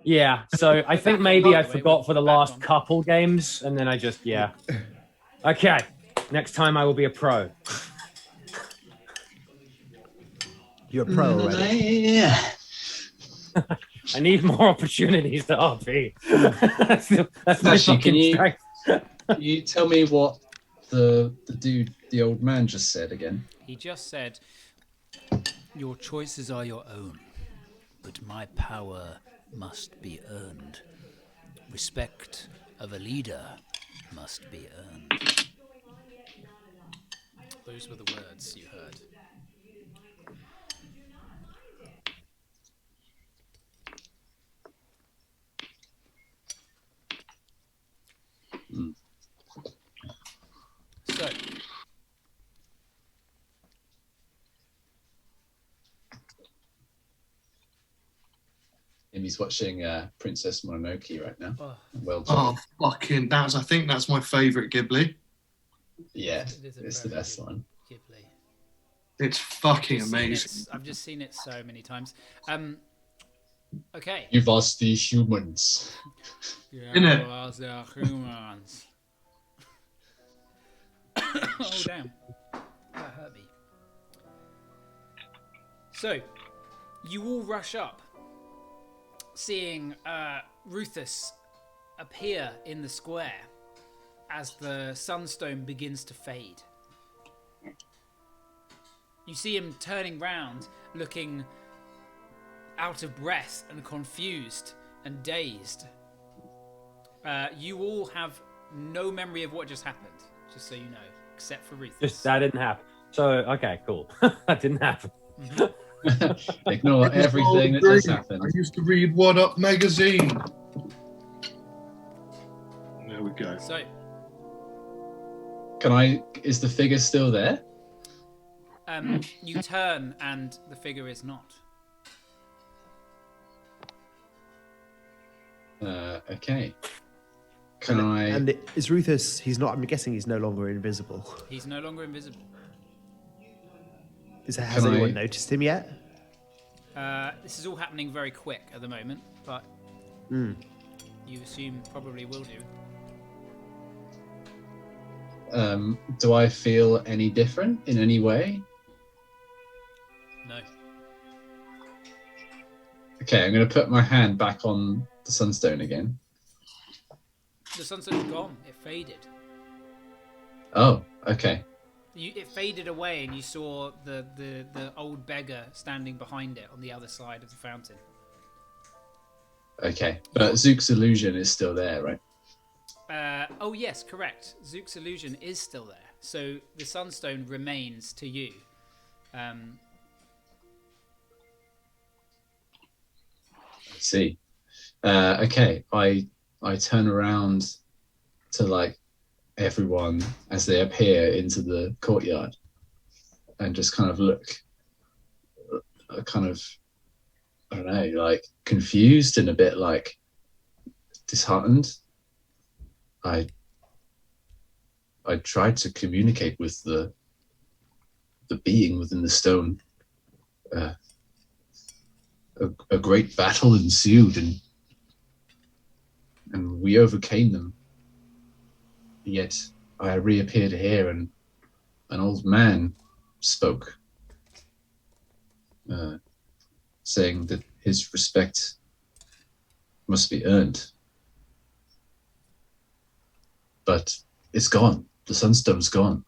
Yeah, so I think maybe I forgot for the last couple games, and then I just, yeah. Okay, next time I will be a pro. You're a pro already. Yeah. I need more opportunities to RP. that's my Actually, fucking strength. can you tell me what the dude, the old man, just said again? He just said, "Your choices are your own, but my power must be earned. Respect of a leader must be earned." Those were the words you heard. So, He's watching Princess Mononoke right now. oh, Well done. Oh, fucking, I think that's my favourite Ghibli. Yeah, it is a it's the very best good one. Ghibli. It's fucking amazing. I've just seen it so many times. Okay. Give us the humans. Innit? The humans. Oh damn, that hurt me. So, you all rush up, seeing Ruthus appear in the square as the sunstone begins to fade. You see him turning round, looking out of breath and confused and dazed. You all have no memory of what just happened, just so you know, except for Ruthus. Just that didn't happen. So, okay, cool. That didn't happen. Ignore everything that just happened. I used to read What Up magazine. There we go. So, Is the figure still there? you turn and the figure is not. Okay. Can I? And is Ruthus? He's not. I'm guessing he's no longer invisible. He's no longer invisible. Has anyone noticed him yet? This is all happening very quick at the moment, but you assume probably will do. Do I feel any different in any way? No. Okay, I'm going to put my hand back on the sunstone again. The sunset's gone. It faded. Oh, okay. It faded away, and you saw the old beggar standing behind it on the other side of the fountain. Okay, but Zook's illusion is still there, right? Oh yes, correct. Zook's illusion is still there, so the sunstone remains to you. I see. Okay, I turn around to like everyone as they appear into the courtyard and just kind of look kind of, I don't know, like confused and a bit like disheartened. I tried to communicate with the being within the stone. A great battle ensued, and we overcame them. Yet I reappeared here, and an old man spoke, saying that his respect must be earned. But it's gone. The sunstone's gone.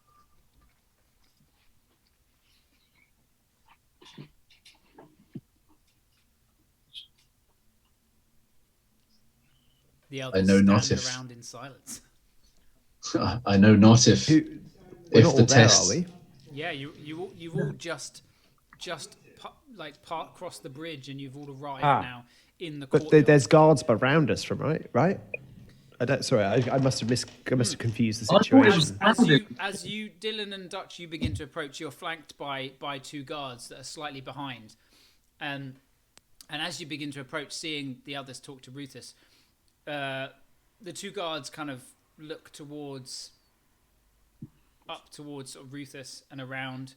The I others know stand not if around in silence. I know not if We're if not the all there, test. are we? Yeah, you've all just crossed the bridge, and you've all arrived now in the courtyard. But there's guards around us, from right? I don't. Sorry, I must have confused the I thought it was situation. As you, Dylan and Dutch, you begin to approach. You're flanked by two guards that are slightly behind, and as you begin to approach, seeing the others talk to Ruthus, the two guards kind of look up towards sort of Ruthus and around.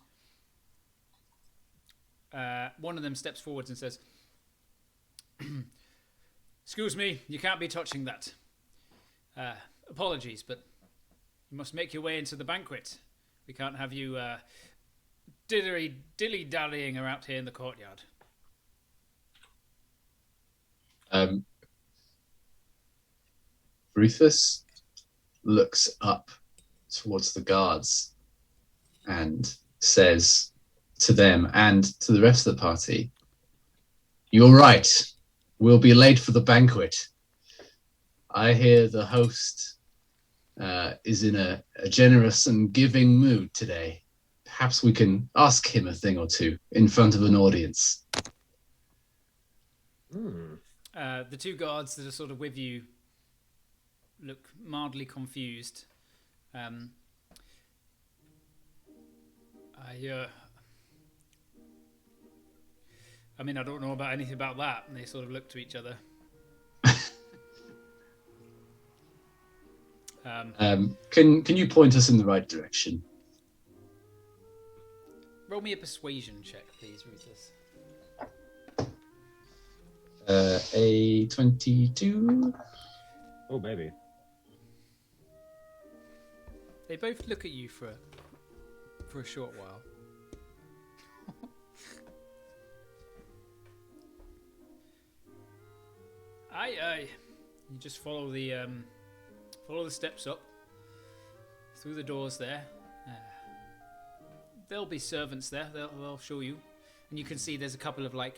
One of them steps forwards and says, Excuse me, you can't be touching that. Apologies, but you must make your way into the banquet. We can't have you dilly-dallying around here in the courtyard. Rufus looks up towards the guards and says to them and to the rest of the party, "You're right. We'll be late for the banquet. I hear the host is in a generous and giving mood today. Perhaps we can ask him a thing or two in front of an audience." The two guards that are sort of with you look mildly confused. I mean, I don't know about anything about that. And they sort of look to each other. Can you point us in the right direction? Roll me a persuasion check, please, Rufus. A 22. Oh, baby. They both look at you for a short while. Aye. You just follow the steps up through the doors there. There'll be servants there. They'll show you, and you can see there's a couple of a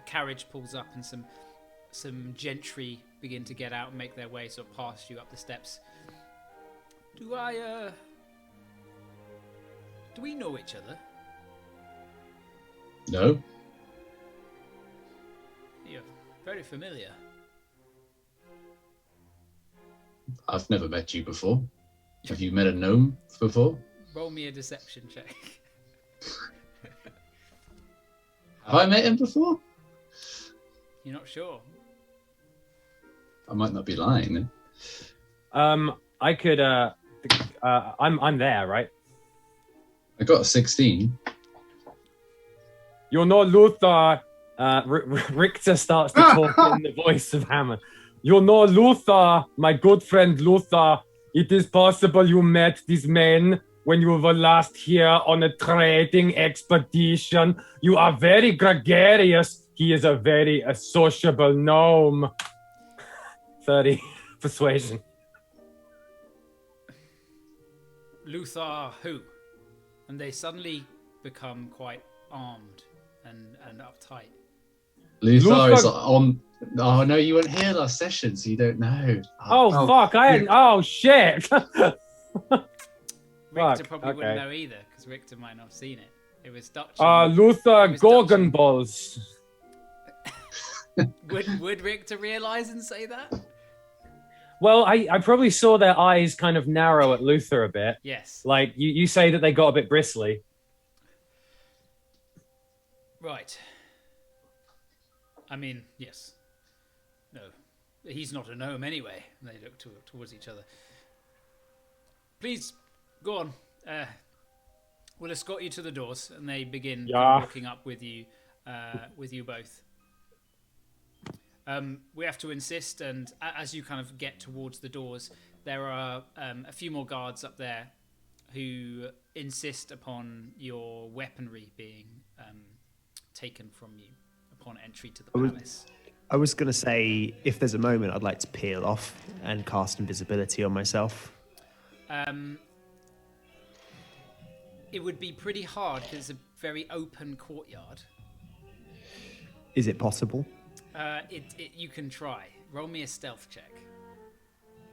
carriage pulls up and some gentry begin to get out and make their way sort of past you up the steps. Do we know each other? No. You're very familiar. I've never met you before. Have you met a gnome before? Roll me a deception check. Have I met him before? You're not sure? I might not be lying then. I could. I'm there, right? I got a 16. You know, Luther. Richter starts to talk in the voice of Hammond. You know, Luther, my good friend Luther. It is possible you met these men when you were last here on a trading expedition. You are very gregarious. He is a very sociable gnome. 30 persuasion. Luther who? And they suddenly become quite armed and uptight. Luther is on... Oh, no, you weren't here last session, so you don't know. Oh fuck, I hadn't... Oh, shit! Richter Fuck, probably wouldn't know either, because Richter might not have seen it. It was Dutch. Luther Gorgon Balls. Would Richter realise and say that? Well, I probably saw their eyes kind of narrow at Luther a bit. Yes. Like, you say that they got a bit bristly. Right. I mean, yes. No. He's not a gnome anyway. And they look towards each other. Please, go on. We'll escort you to the doors. And they begin walking up with you both. We have to insist, and as you kind of get towards the doors, there are a few more guards up there who insist upon your weaponry being taken from you upon entry to the palace. I was going to say, if there's a moment, I'd like to peel off and cast invisibility on myself. It would be pretty hard because it's a very open courtyard. Is it possible? You can try. Roll me a stealth check.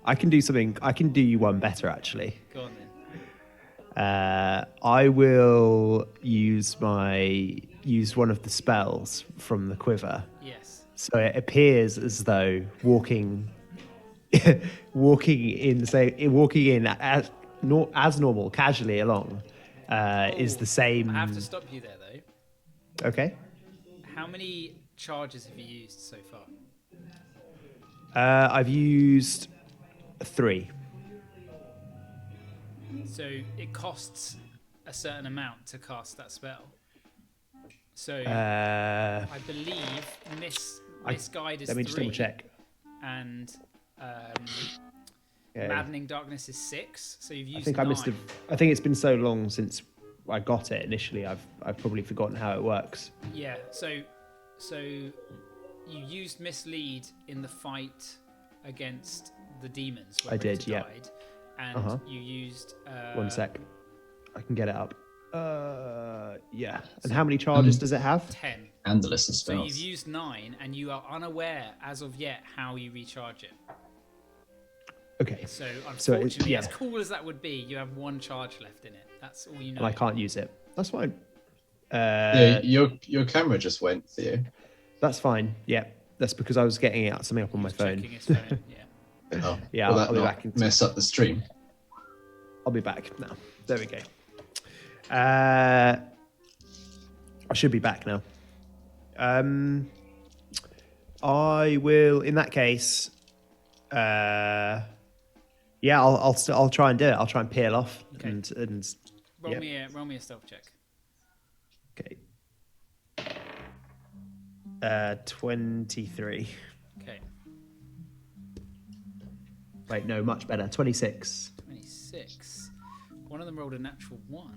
I can do something. I can do you one better, actually. Go on then. I will use one of the spells from the quiver. Yes. So it appears as though walking in as normal, casually along, is the same. I have to stop you there, though. Okay. How many charges have you used so far? I've used 3. So it costs a certain amount to cast that spell. So I believe misguide is 3. Let me just double check. and Okay. Maddening Darkness is 6. So you've used I think 9. I must have. I think it's been so long since I got it initially. I've probably forgotten how it works. Yeah. So you used Mislead in the fight against the demons. Where I did, Richter yeah. died, and you used. 1 sec. I can get it up. Yeah. And how many charges does it have? 10. And the list of So spells. you've used 9, and you are unaware as of yet how you recharge it. Okay. So it's- unfortunately, yeah. as cool as that would be, you have 1 charge left in it. That's all you know. And I can't use it. That's fine. Yeah, your camera just went, Theo. That's fine. Yeah. That's because I was getting something up on my He's phone. checking his phone. Yeah. Oh, Yeah, will I'll that be not back in- mess up the stream? I'll be back now. There we go. I should be back now. I will. In that case, yeah, I'll try and do it. I'll try and peel off Okay. and Roll yeah. me a stealth check. Okay. 23. Okay. Wait, no, much better. 26. 26. One of them rolled a natural 1.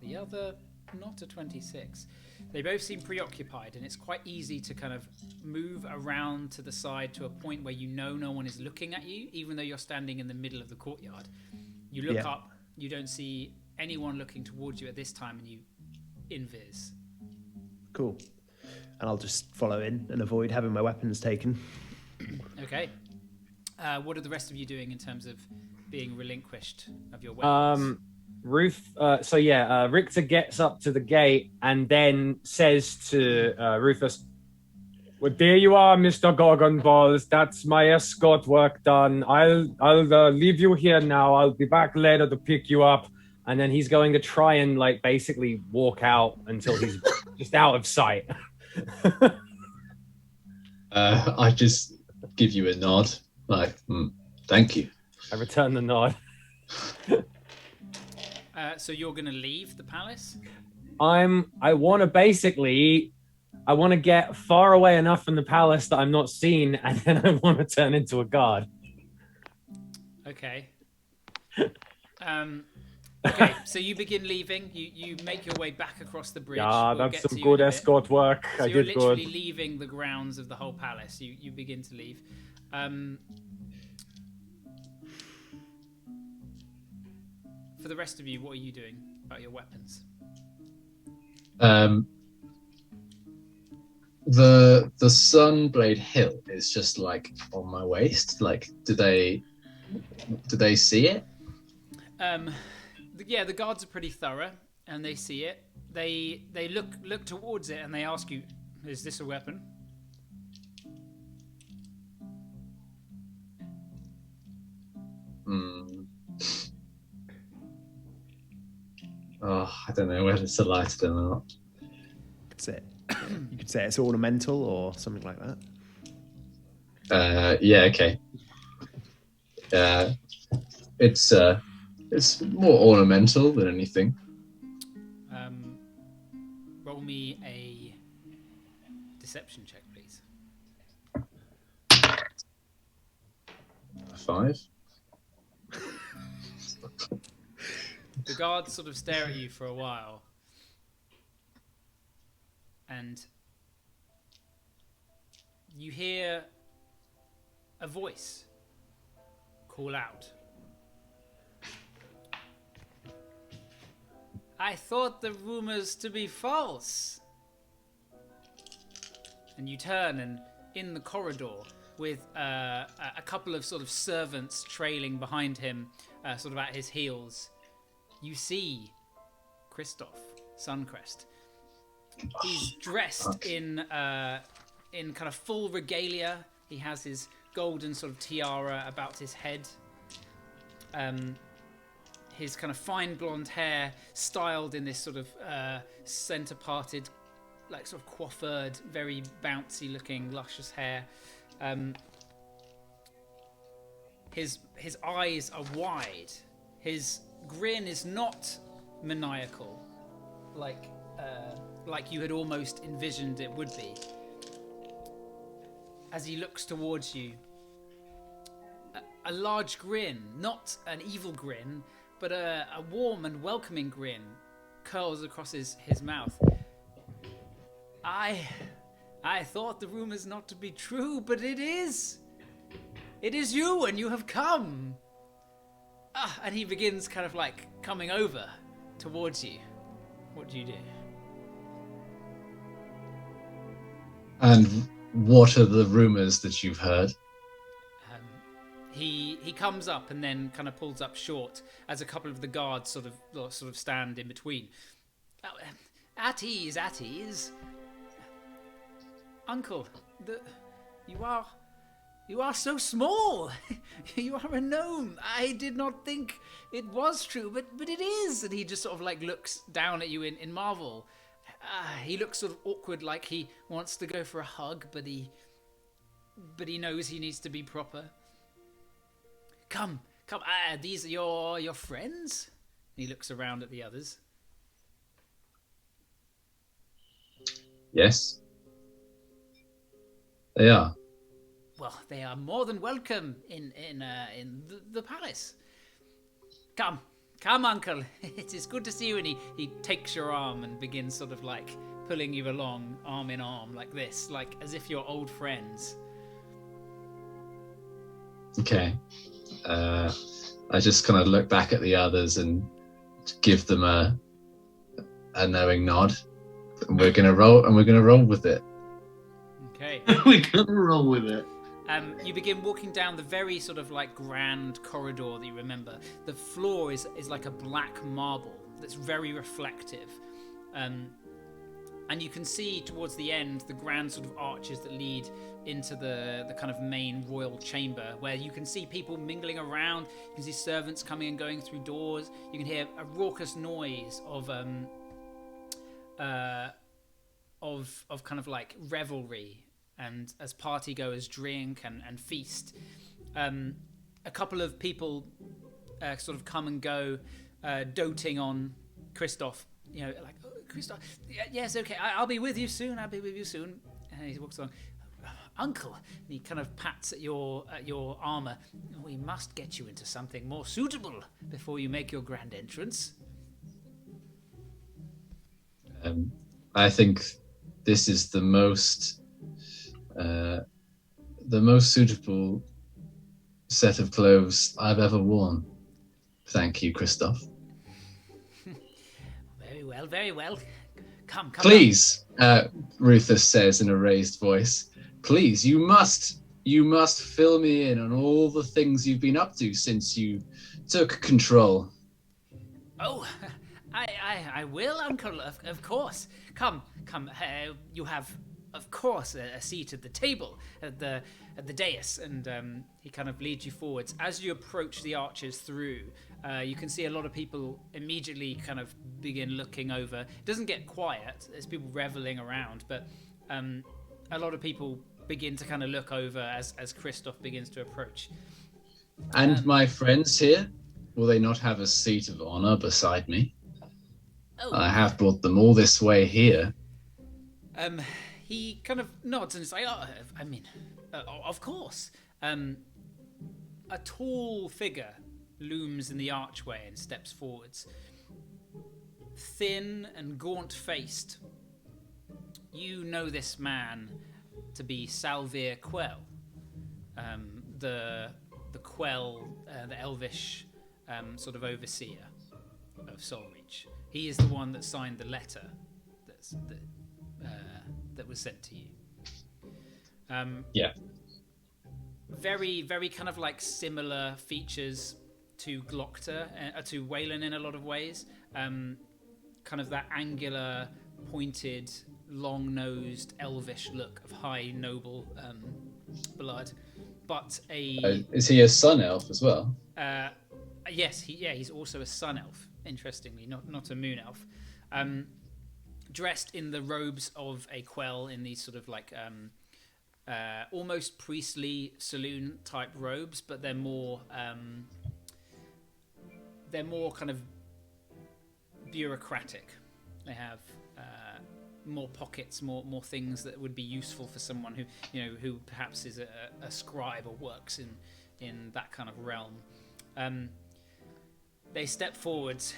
The other, not a 26. They both seem preoccupied, and it's quite easy to kind of move around to the side to a point where you know no one is looking at you, even though you're standing in the middle of the courtyard. You look Yeah. up, you don't see anyone looking towards you at this time, and you invis. Cool. And I'll just follow in and avoid having my weapons taken. Okay. What are the rest of you doing in terms of being relinquished of your weapons? Richter gets up to the gate and then says to Rufus, "Well, there you are, Mr. Gorgon Balls. That's my escort work done. I'll leave you here now. I'll be back later to pick you up." And then he's going to try and basically walk out until he's just out of sight. I just give you a nod, thank you. I return the nod. So you're going to leave the palace? I want to get far away enough from the palace that I'm not seen, and then I want to turn into a guard. Okay. Okay, so you begin leaving. You make your way back across the bridge. Yeah, We'll that's get some to you good in a bit. escort work. So I you're did literally good. leaving the grounds of the whole palace. You begin to leave. For the rest of you, what are you doing about your weapons? The Sunblade hilt is just on my waist. Do they see it? Yeah, the guards are pretty thorough, and they see it. They look towards it, and they ask you, "Is this a weapon?" Oh, I don't know whether it's lighted or not. You could say it's ornamental or something like that. Yeah, okay. It's more ornamental than anything. Roll me a deception check, please. 5. The guards sort of stare at you for a while, and you hear a voice call out. "I thought the rumors to be false." And you turn, and in the corridor, with a couple of sort of servants trailing behind him, sort of at his heels, you see Christoph Suncrest. He's dressed in kind of full regalia. He has his golden sort of tiara about his head. His kind of fine blonde hair styled in this sort of center-parted, sort of coiffured, very bouncy-looking, luscious hair. His eyes are wide. His grin is not maniacal, like you had almost envisioned it would be. as he looks towards you, a large grin, not an evil grin, but a warm and welcoming grin curls across his mouth. I thought the rumors not to be true, but it is. It is you, and you have come. And he begins kind of like coming over towards you. What do you do? And what are the rumors that you've heard? He comes up and then kind of pulls up short as a couple of the guards sort of stand in between. At ease. Uncle, you are so small. You are a gnome. I did not think it was true, but it is. And he just sort of like looks down at you in marvel. He looks sort of awkward, like he wants to go for a hug, but he knows he needs to be proper. Come. These are your friends? And he looks around at the others. Yes. They are. Well, they are more than welcome in the palace. Come, uncle. It is good to see you. And he takes your arm and begins sort of like pulling you along, arm in arm, like this, like as if you're old friends. Okay. I just kind of look back at the others and give them a knowing nod. And we're gonna roll with it. Okay. We're gonna roll with it. You begin walking down the very sort of like grand corridor that you remember. The floor is like a black marble that's very reflective. And you can see towards the end the grand sort of arches that lead into the kind of main royal chamber, where you can see people mingling around. You can see servants coming and going through doors. You can hear a raucous noise of kind of like revelry, and as partygoers drink and feast. A couple of people sort of come and go, doting on Christoph. You know, like, oh, Christoph, yes, okay, I'll be with you soon. And he walks along. Uncle, and he kind of pats at your armor. We must get you into something more suitable before you make your grand entrance. I think this is the most suitable set of clothes I've ever worn. Thank you, Christoph. Very well. Come. Please, Rufus says in a raised voice. Please, you must fill me in on all the things you've been up to since you took control. Oh, I will, Uncle. Of course. Come. You have, of course, a seat at the table at the dais, and he kind of leads you forwards. As you approach the arches through, you can see a lot of people immediately kind of begin looking over. It doesn't get quiet. There's people reveling around, but a lot of people begin to kind of look over as Christoph begins to approach. And my friends here, will they not have a seat of honor beside me? Oh. I have brought them all this way here. He kind of nods and is like, of course. A tall figure looms in the archway and steps forwards. Thin and gaunt-faced. You know this man to be Salvir Quell, the Quell, the elvish sort of overseer of Soulreach. He is the one that signed the letter that was sent to you. Yeah. Very, very kind of like similar features to Glockter, to Waylon in a lot of ways. Kind of that angular, pointed, long-nosed, elvish look of high, noble blood. But is he a sun elf as well? Yes, he's also a sun elf. Interestingly, not a moon elf. Dressed in the robes of a Quell, in these sort of like almost priestly saloon type robes, but they're more kind of bureaucratic. They have more pockets, more things that would be useful for someone who perhaps is a scribe or works in that kind of realm. They step forwards.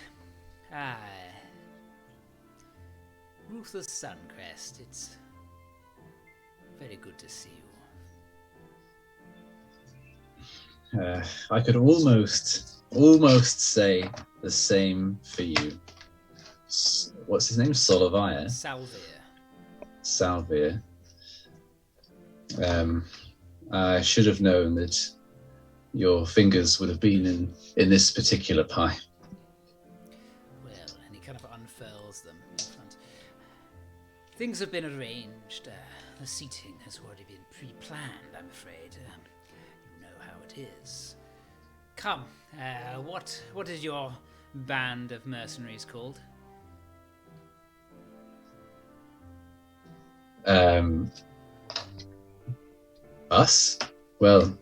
Ruthless Suncrest, it's very good to see you. I could almost say the same for you. What's his name? Solovia? Salvir. I should have known that your fingers would have been in this particular pie. Well, and he kind of unfurls them in front. Things have been arranged. The seating has already been pre-planned, I'm afraid. You know how it is. Come, what is your band of mercenaries called? Us? Well,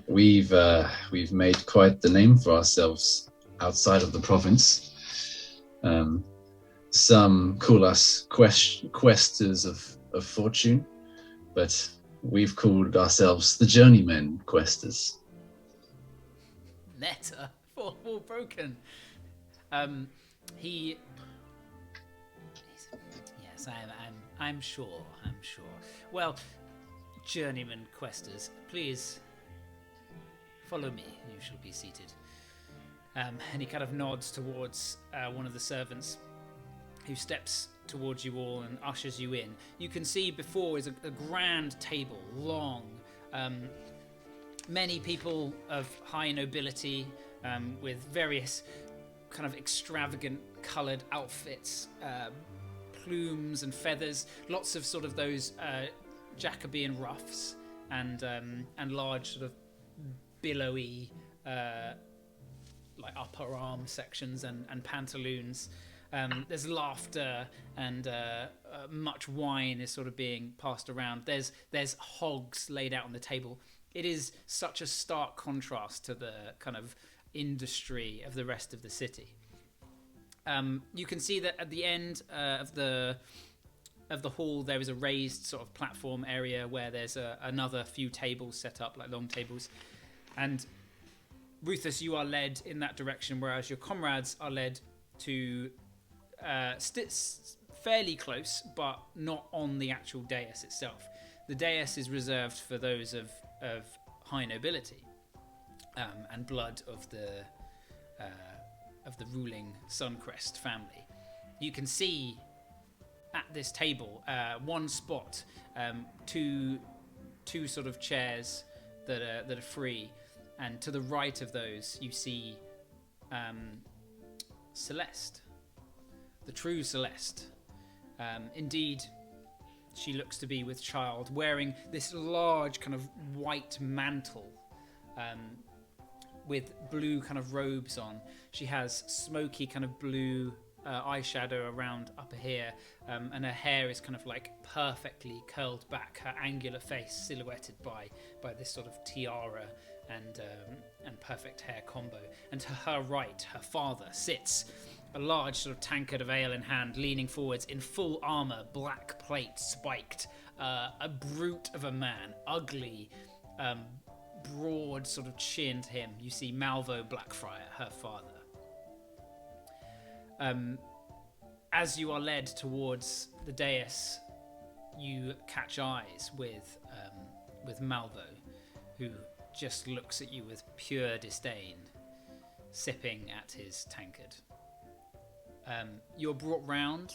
we've made quite the name for ourselves outside of the province. Some call us questers of fortune, but we've called ourselves the journeymen questers. Meta, full broken. Yes, I'm sure. Well, journeyman questers, please follow me. You shall be seated. And he kind of nods towards one of the servants, who steps towards you all and ushers you in. You can see before is a grand table, long. Many people of high nobility, with various kind of extravagant coloured outfits, plumes and feathers, lots of sort of those Jacobean ruffs and large sort of billowy like upper arm sections and pantaloons. There's laughter and much wine is sort of being passed around. There's hogs laid out on the table. It is such a stark contrast to the kind of industry of the rest of the city. You can see that at the end of the hall there is a raised sort of platform area where there's another few tables set up, like long tables. And Rufus, you are led in that direction, whereas your comrades are led to fairly close, but not on the actual dais itself. The dais is reserved for those of high nobility and blood of the ruling Suncrest family. You can see at this table one spot, two sort of chairs that are free, and to the right of those you see Celeste, the true Celeste. Indeed, she looks to be with child, wearing this large kind of white mantle with blue kind of robes on. She has smoky kind of blue eyeshadow around upper here, and her hair is kind of like perfectly curled back, her angular face silhouetted by this sort of tiara and perfect hair combo. And to her right, her father sits, a large sort of tankard of ale in hand, leaning forwards in full armor, black plate spiked, a brute of a man, ugly, broad sort of chin to him. You see Malvo Blackfriar, her father. As you are led towards the dais, you catch eyes with Malvo, who just looks at you with pure disdain, sipping at his tankard. You're brought round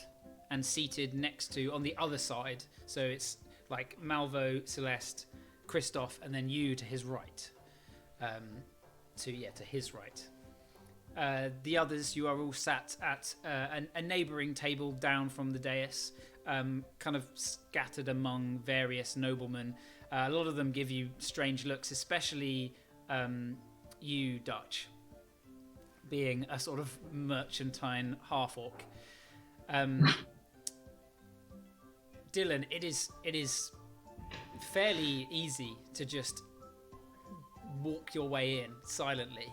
and seated next to, on the other side, so it's like Malvo, Celeste, Christoph, and then you to his right. To his right. The others, you are all sat at a neighbouring table down from the dais, kind of scattered among various noblemen. A lot of them give you strange looks, especially you, Dutch, being a sort of merchantine half-orc. Dylan, it is fairly easy to just walk your way in silently.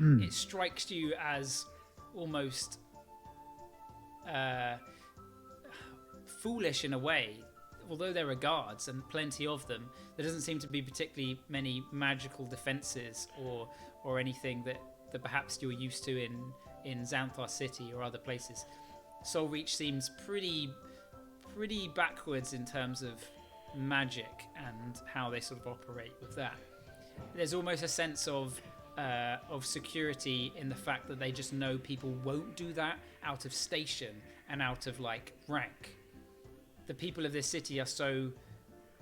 It strikes you as almost foolish in a way. Although there are guards and plenty of them, there doesn't seem to be particularly many magical defenses or anything that perhaps you're used to in Xanthar City or other places. Soul Reach seems pretty backwards in terms of magic and how they sort of operate with that. There's almost a sense of security in the fact that they just know people won't do that out of station and out of like rank. The people of this city are so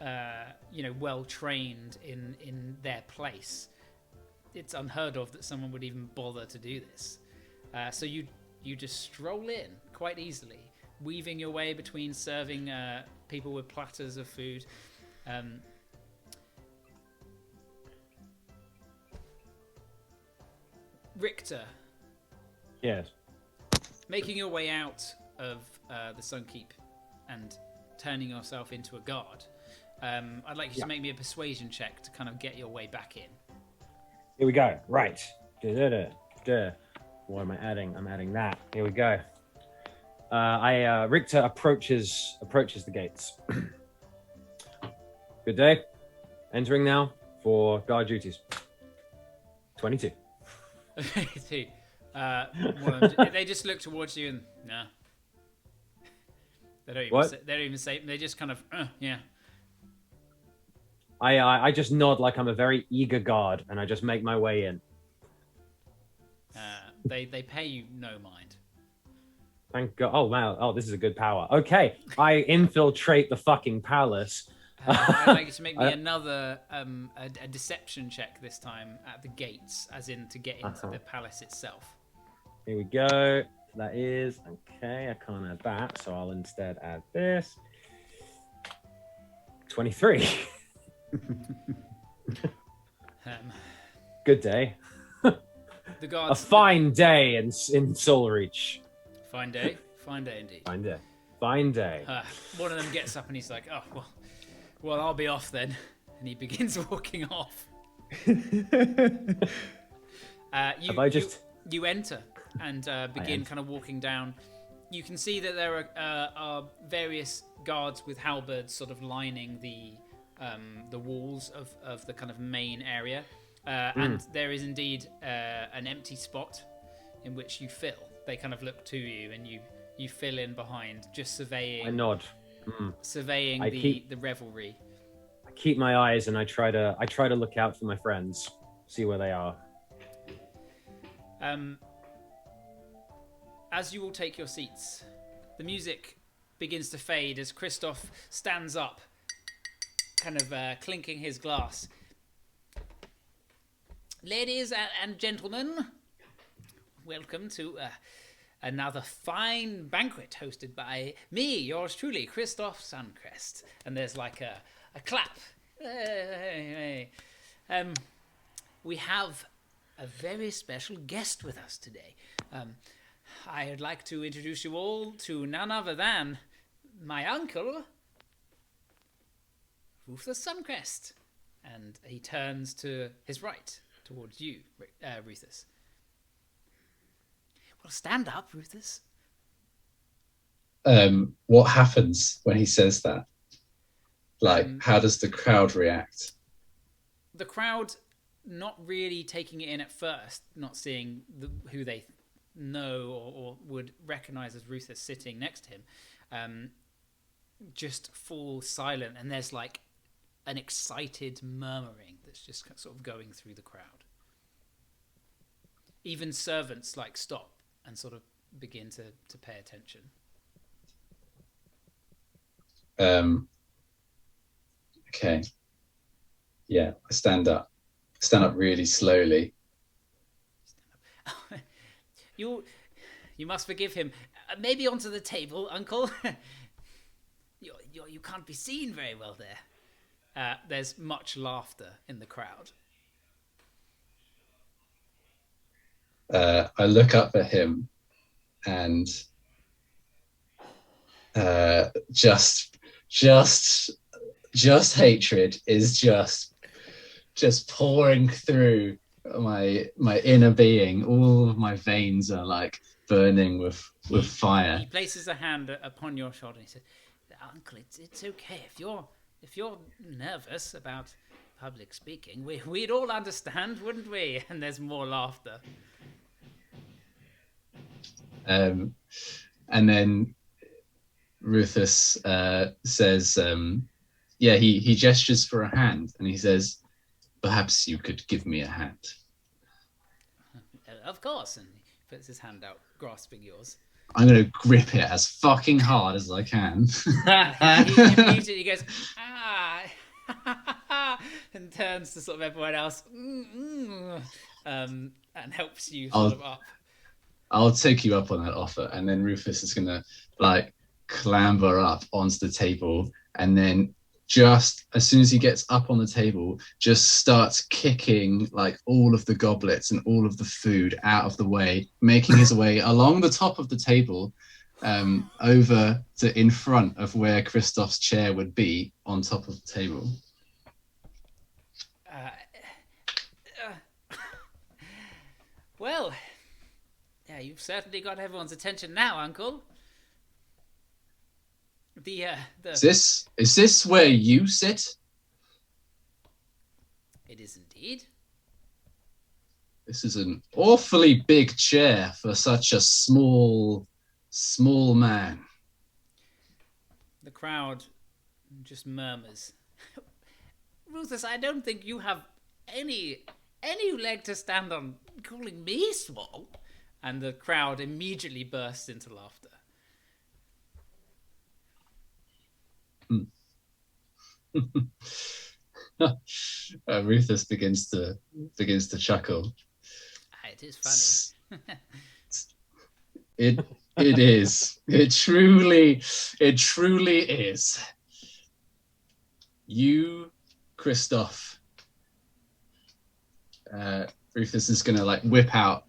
well trained in their place. It's unheard of that someone would even bother to do this. So you just stroll in quite easily, weaving your way between serving people with platters of food. Richter. Yes. Making your way out of the Sunkeep and turning yourself into a guard. I'd like you to make me a persuasion check to kind of get your way back in. Here we go. Right. What am I adding? I'm adding that. Here we go. Richter approaches the gates. Good day. Entering now for guard duties. 22. They just look towards you and nah. They don't even say. They just kind of yeah. I just nod like I'm a very eager guard, and I just make my way in. They pay you no mind. Thank God. Oh wow. Oh, this is a good power. Okay, I infiltrate the fucking palace. I'd like you to make me another a deception check this time at the gates, as in to get into the palace itself. Here we go. That is okay. I can't add that, so I'll instead add this. 23. Good day. The guards. A fine day in Soul Reach. Fine day. Fine day indeed. Fine day. One of them gets up and he's like, "Oh well, I'll be off then," and he begins walking off. You enter and begin kind of walking down. You can see that there are various guards with halberds sort of lining the walls of the kind of main area. And there is indeed an empty spot in which you fill. They kind of look to you and you fill in behind, just surveying. I nod. Surveying the revelry. I keep my eyes and I try to look out for my friends, see where they are. As you all take your seats, the music begins to fade as Christoph stands up, kind of clinking his glass. Ladies and gentlemen, welcome to another fine banquet hosted by me, yours truly, Christoph Suncrest. And there's like a clap. Hey. We have a very special guest with us today. I'd like to introduce you all to none other than my uncle, Rufus Suncrest. And he turns to his right, towards you, Rufus. Well, stand up, Rufus. What happens when he says that? Like, how does the crowd react? The crowd not really taking it in at first, not seeing who they know or would recognize as Rufus sitting next to him, just fall silent, and there's like an excited murmuring that's just sort of going through the crowd. Even servants like stop and sort of begin to pay attention. Okay. Yeah, I stand up really slowly. You must forgive him. Maybe onto the table, Uncle. You can't be seen very well there. There's much laughter in the crowd. I look up at him and just hatred is just pouring through my inner being. All of my veins are like burning with fire. He places a hand upon your shoulder and he says, "Uncle, it's okay. If you're nervous about public speaking, we'd all understand, wouldn't we?" And there's more laughter. And then Rufus says, he gestures for a hand, and he says, "Perhaps you could give me a hand." Of course. And he puts his hand out, grasping yours. I'm going to grip it as fucking hard as I can. He immediately goes, and turns to sort of everyone else, and helps you sort of up. I'll take you up on that offer. And then Rufus is going to like clamber up onto the table, and then just as soon as he gets up on the table, just starts kicking like all of the goblets and all of the food out of the way, making his way along the top of the table, over to in front of where Christoph's chair would be on top of the table. Well, yeah, you've certainly got everyone's attention now, Uncle. Is this where you sit? It is indeed. This is an awfully big chair for such a small man. The crowd just murmurs. Rufus, I don't think you have any leg to stand on calling me small. And the crowd immediately bursts into laughter. Rufus begins to chuckle. It is funny. It is. It truly is. You, Christoph. Rufus is gonna like whip out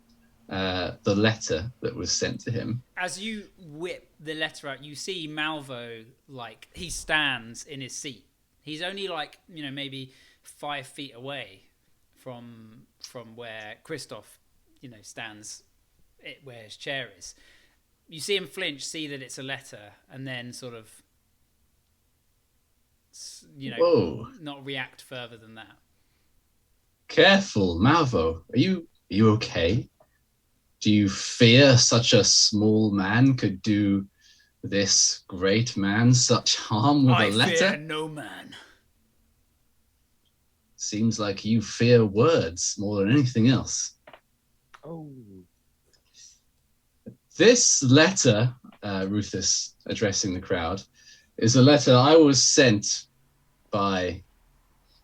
the letter that was sent to him. As you whip the letter out, you see Malvo, like, he stands in his seat. He's only like, maybe 5 feet away from where Christoph, stands where his chair is. You see him flinch, see that it's a letter, and then sort of, Whoa. Not react further than that. Careful, Malvo. Are you okay? Do you fear such a small man could do this great man such harm with a letter? I fear no man. Seems like you fear words more than anything else. Oh. This letter, Rufus addressing the crowd, is a letter I was sent by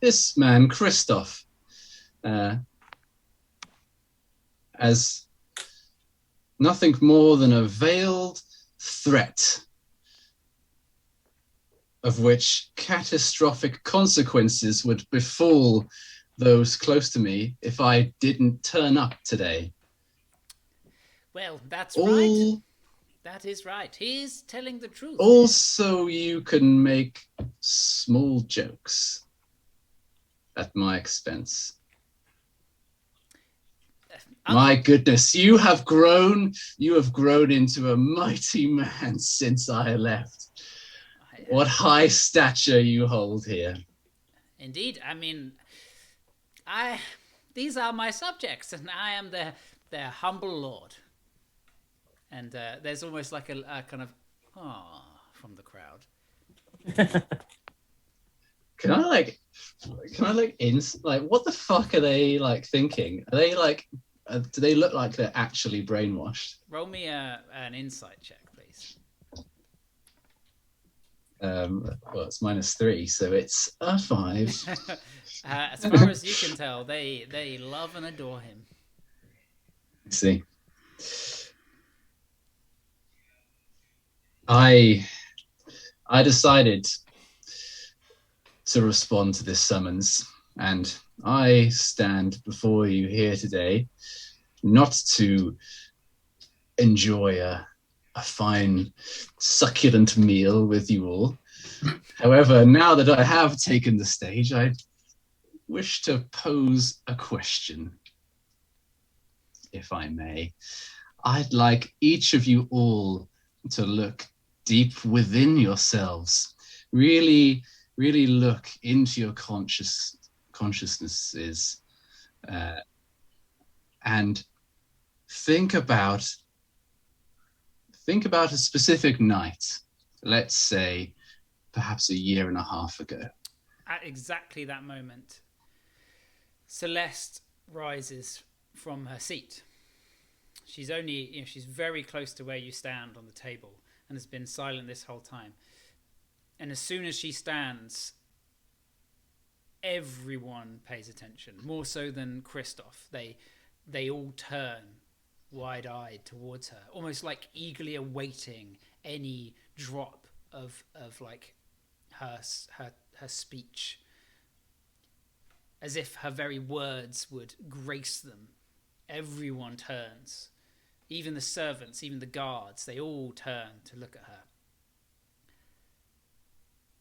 this man, Christoph, as nothing more than a veiled threat of which catastrophic consequences would befall those close to me if I didn't turn up today. Well, that's right. That is right. He's telling the truth. Also, you can make small jokes at my expense. My goodness, you have grown into a mighty man since I left. What high stature you hold here. Indeed. I mean, these are my subjects, and I am their humble lord. And there's almost like a kind of from the crowd. Can I what the fuck are they like thinking? Are they like, do they look like they're actually brainwashed? Roll me an insight check, please. Well, it's -3, so it's a 5. As far as you can tell, they love and adore him. Let's see. I decided to respond to this summons, and I stand before you here today not to enjoy a fine, succulent meal with you all. However, now that I have taken the stage, I wish to pose a question, if I may. I'd like each of you all to look deep within yourselves. Really, really look into your consciousnesses and think about a specific night. Let's say perhaps a year and a half ago. At exactly that moment, Celeste rises from her seat. She's only, she's very close to where you stand on the table and has been silent this whole time. And as soon as she stands, everyone pays attention, more so than Christoph. They all turn wide-eyed towards her, almost like eagerly awaiting any drop of like her speech, as if her very words would grace them. Everyone turns, even the servants, even the guards, they all turn to look at her.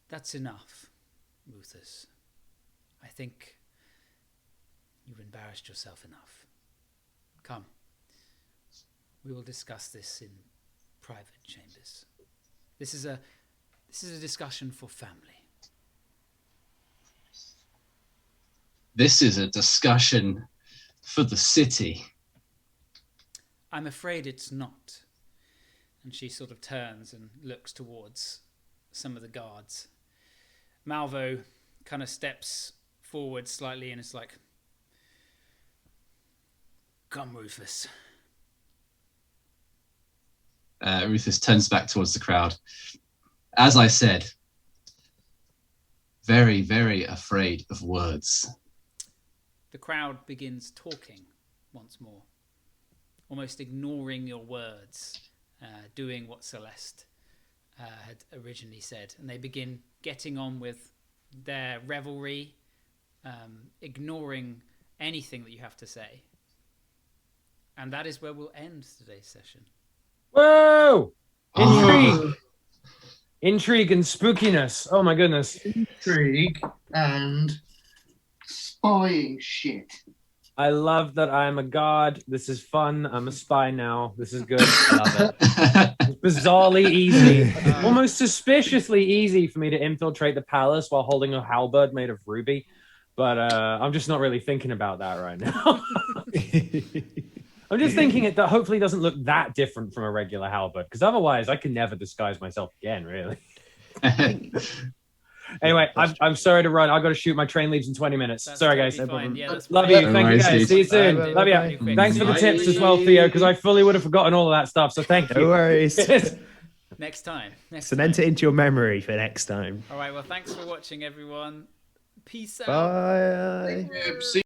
That's enough, Rufus. I think you've embarrassed yourself enough. Come. We will discuss this in private chambers. This is a discussion for family. This is a discussion for the city. I'm afraid it's not. And she sort of turns and looks towards some of the guards. Malvo kind of steps forward slightly and is like, "Come, Rufus." Rufus turns back towards the crowd. As I said, very, very afraid of words. The crowd begins talking once more, almost ignoring your words, doing what Celeste had originally said. And they begin getting on with their revelry, ignoring anything that you have to say. And that is where we'll end today's session. Whoa! Intrigue! Intrigue and spookiness. Oh my goodness. Intrigue and spying shit. I love that I'm a god. This is fun. I'm a spy now. This is good. I love it. It's bizarrely easy. Almost suspiciously easy for me to infiltrate the palace while holding a halberd made of ruby. But I'm just not really thinking about that right now. I'm just thinking it that hopefully doesn't look that different from a regular halberd, because otherwise I can never disguise myself again, really. Anyway, I'm sorry to run. I've got to shoot. My train leaves in 20 minutes. That's Sorry, totally guys. fine. Yeah, that's Love fine. you. Thank you, guys. See you soon. Bye. Love Bye. you. Thanks for the tips as well, Theo, because I fully would have forgotten all of that stuff. So thank you. No worries. Next time. Cement it into your memory for next time. All right. Well, thanks for watching, everyone. Peace out. Bye. See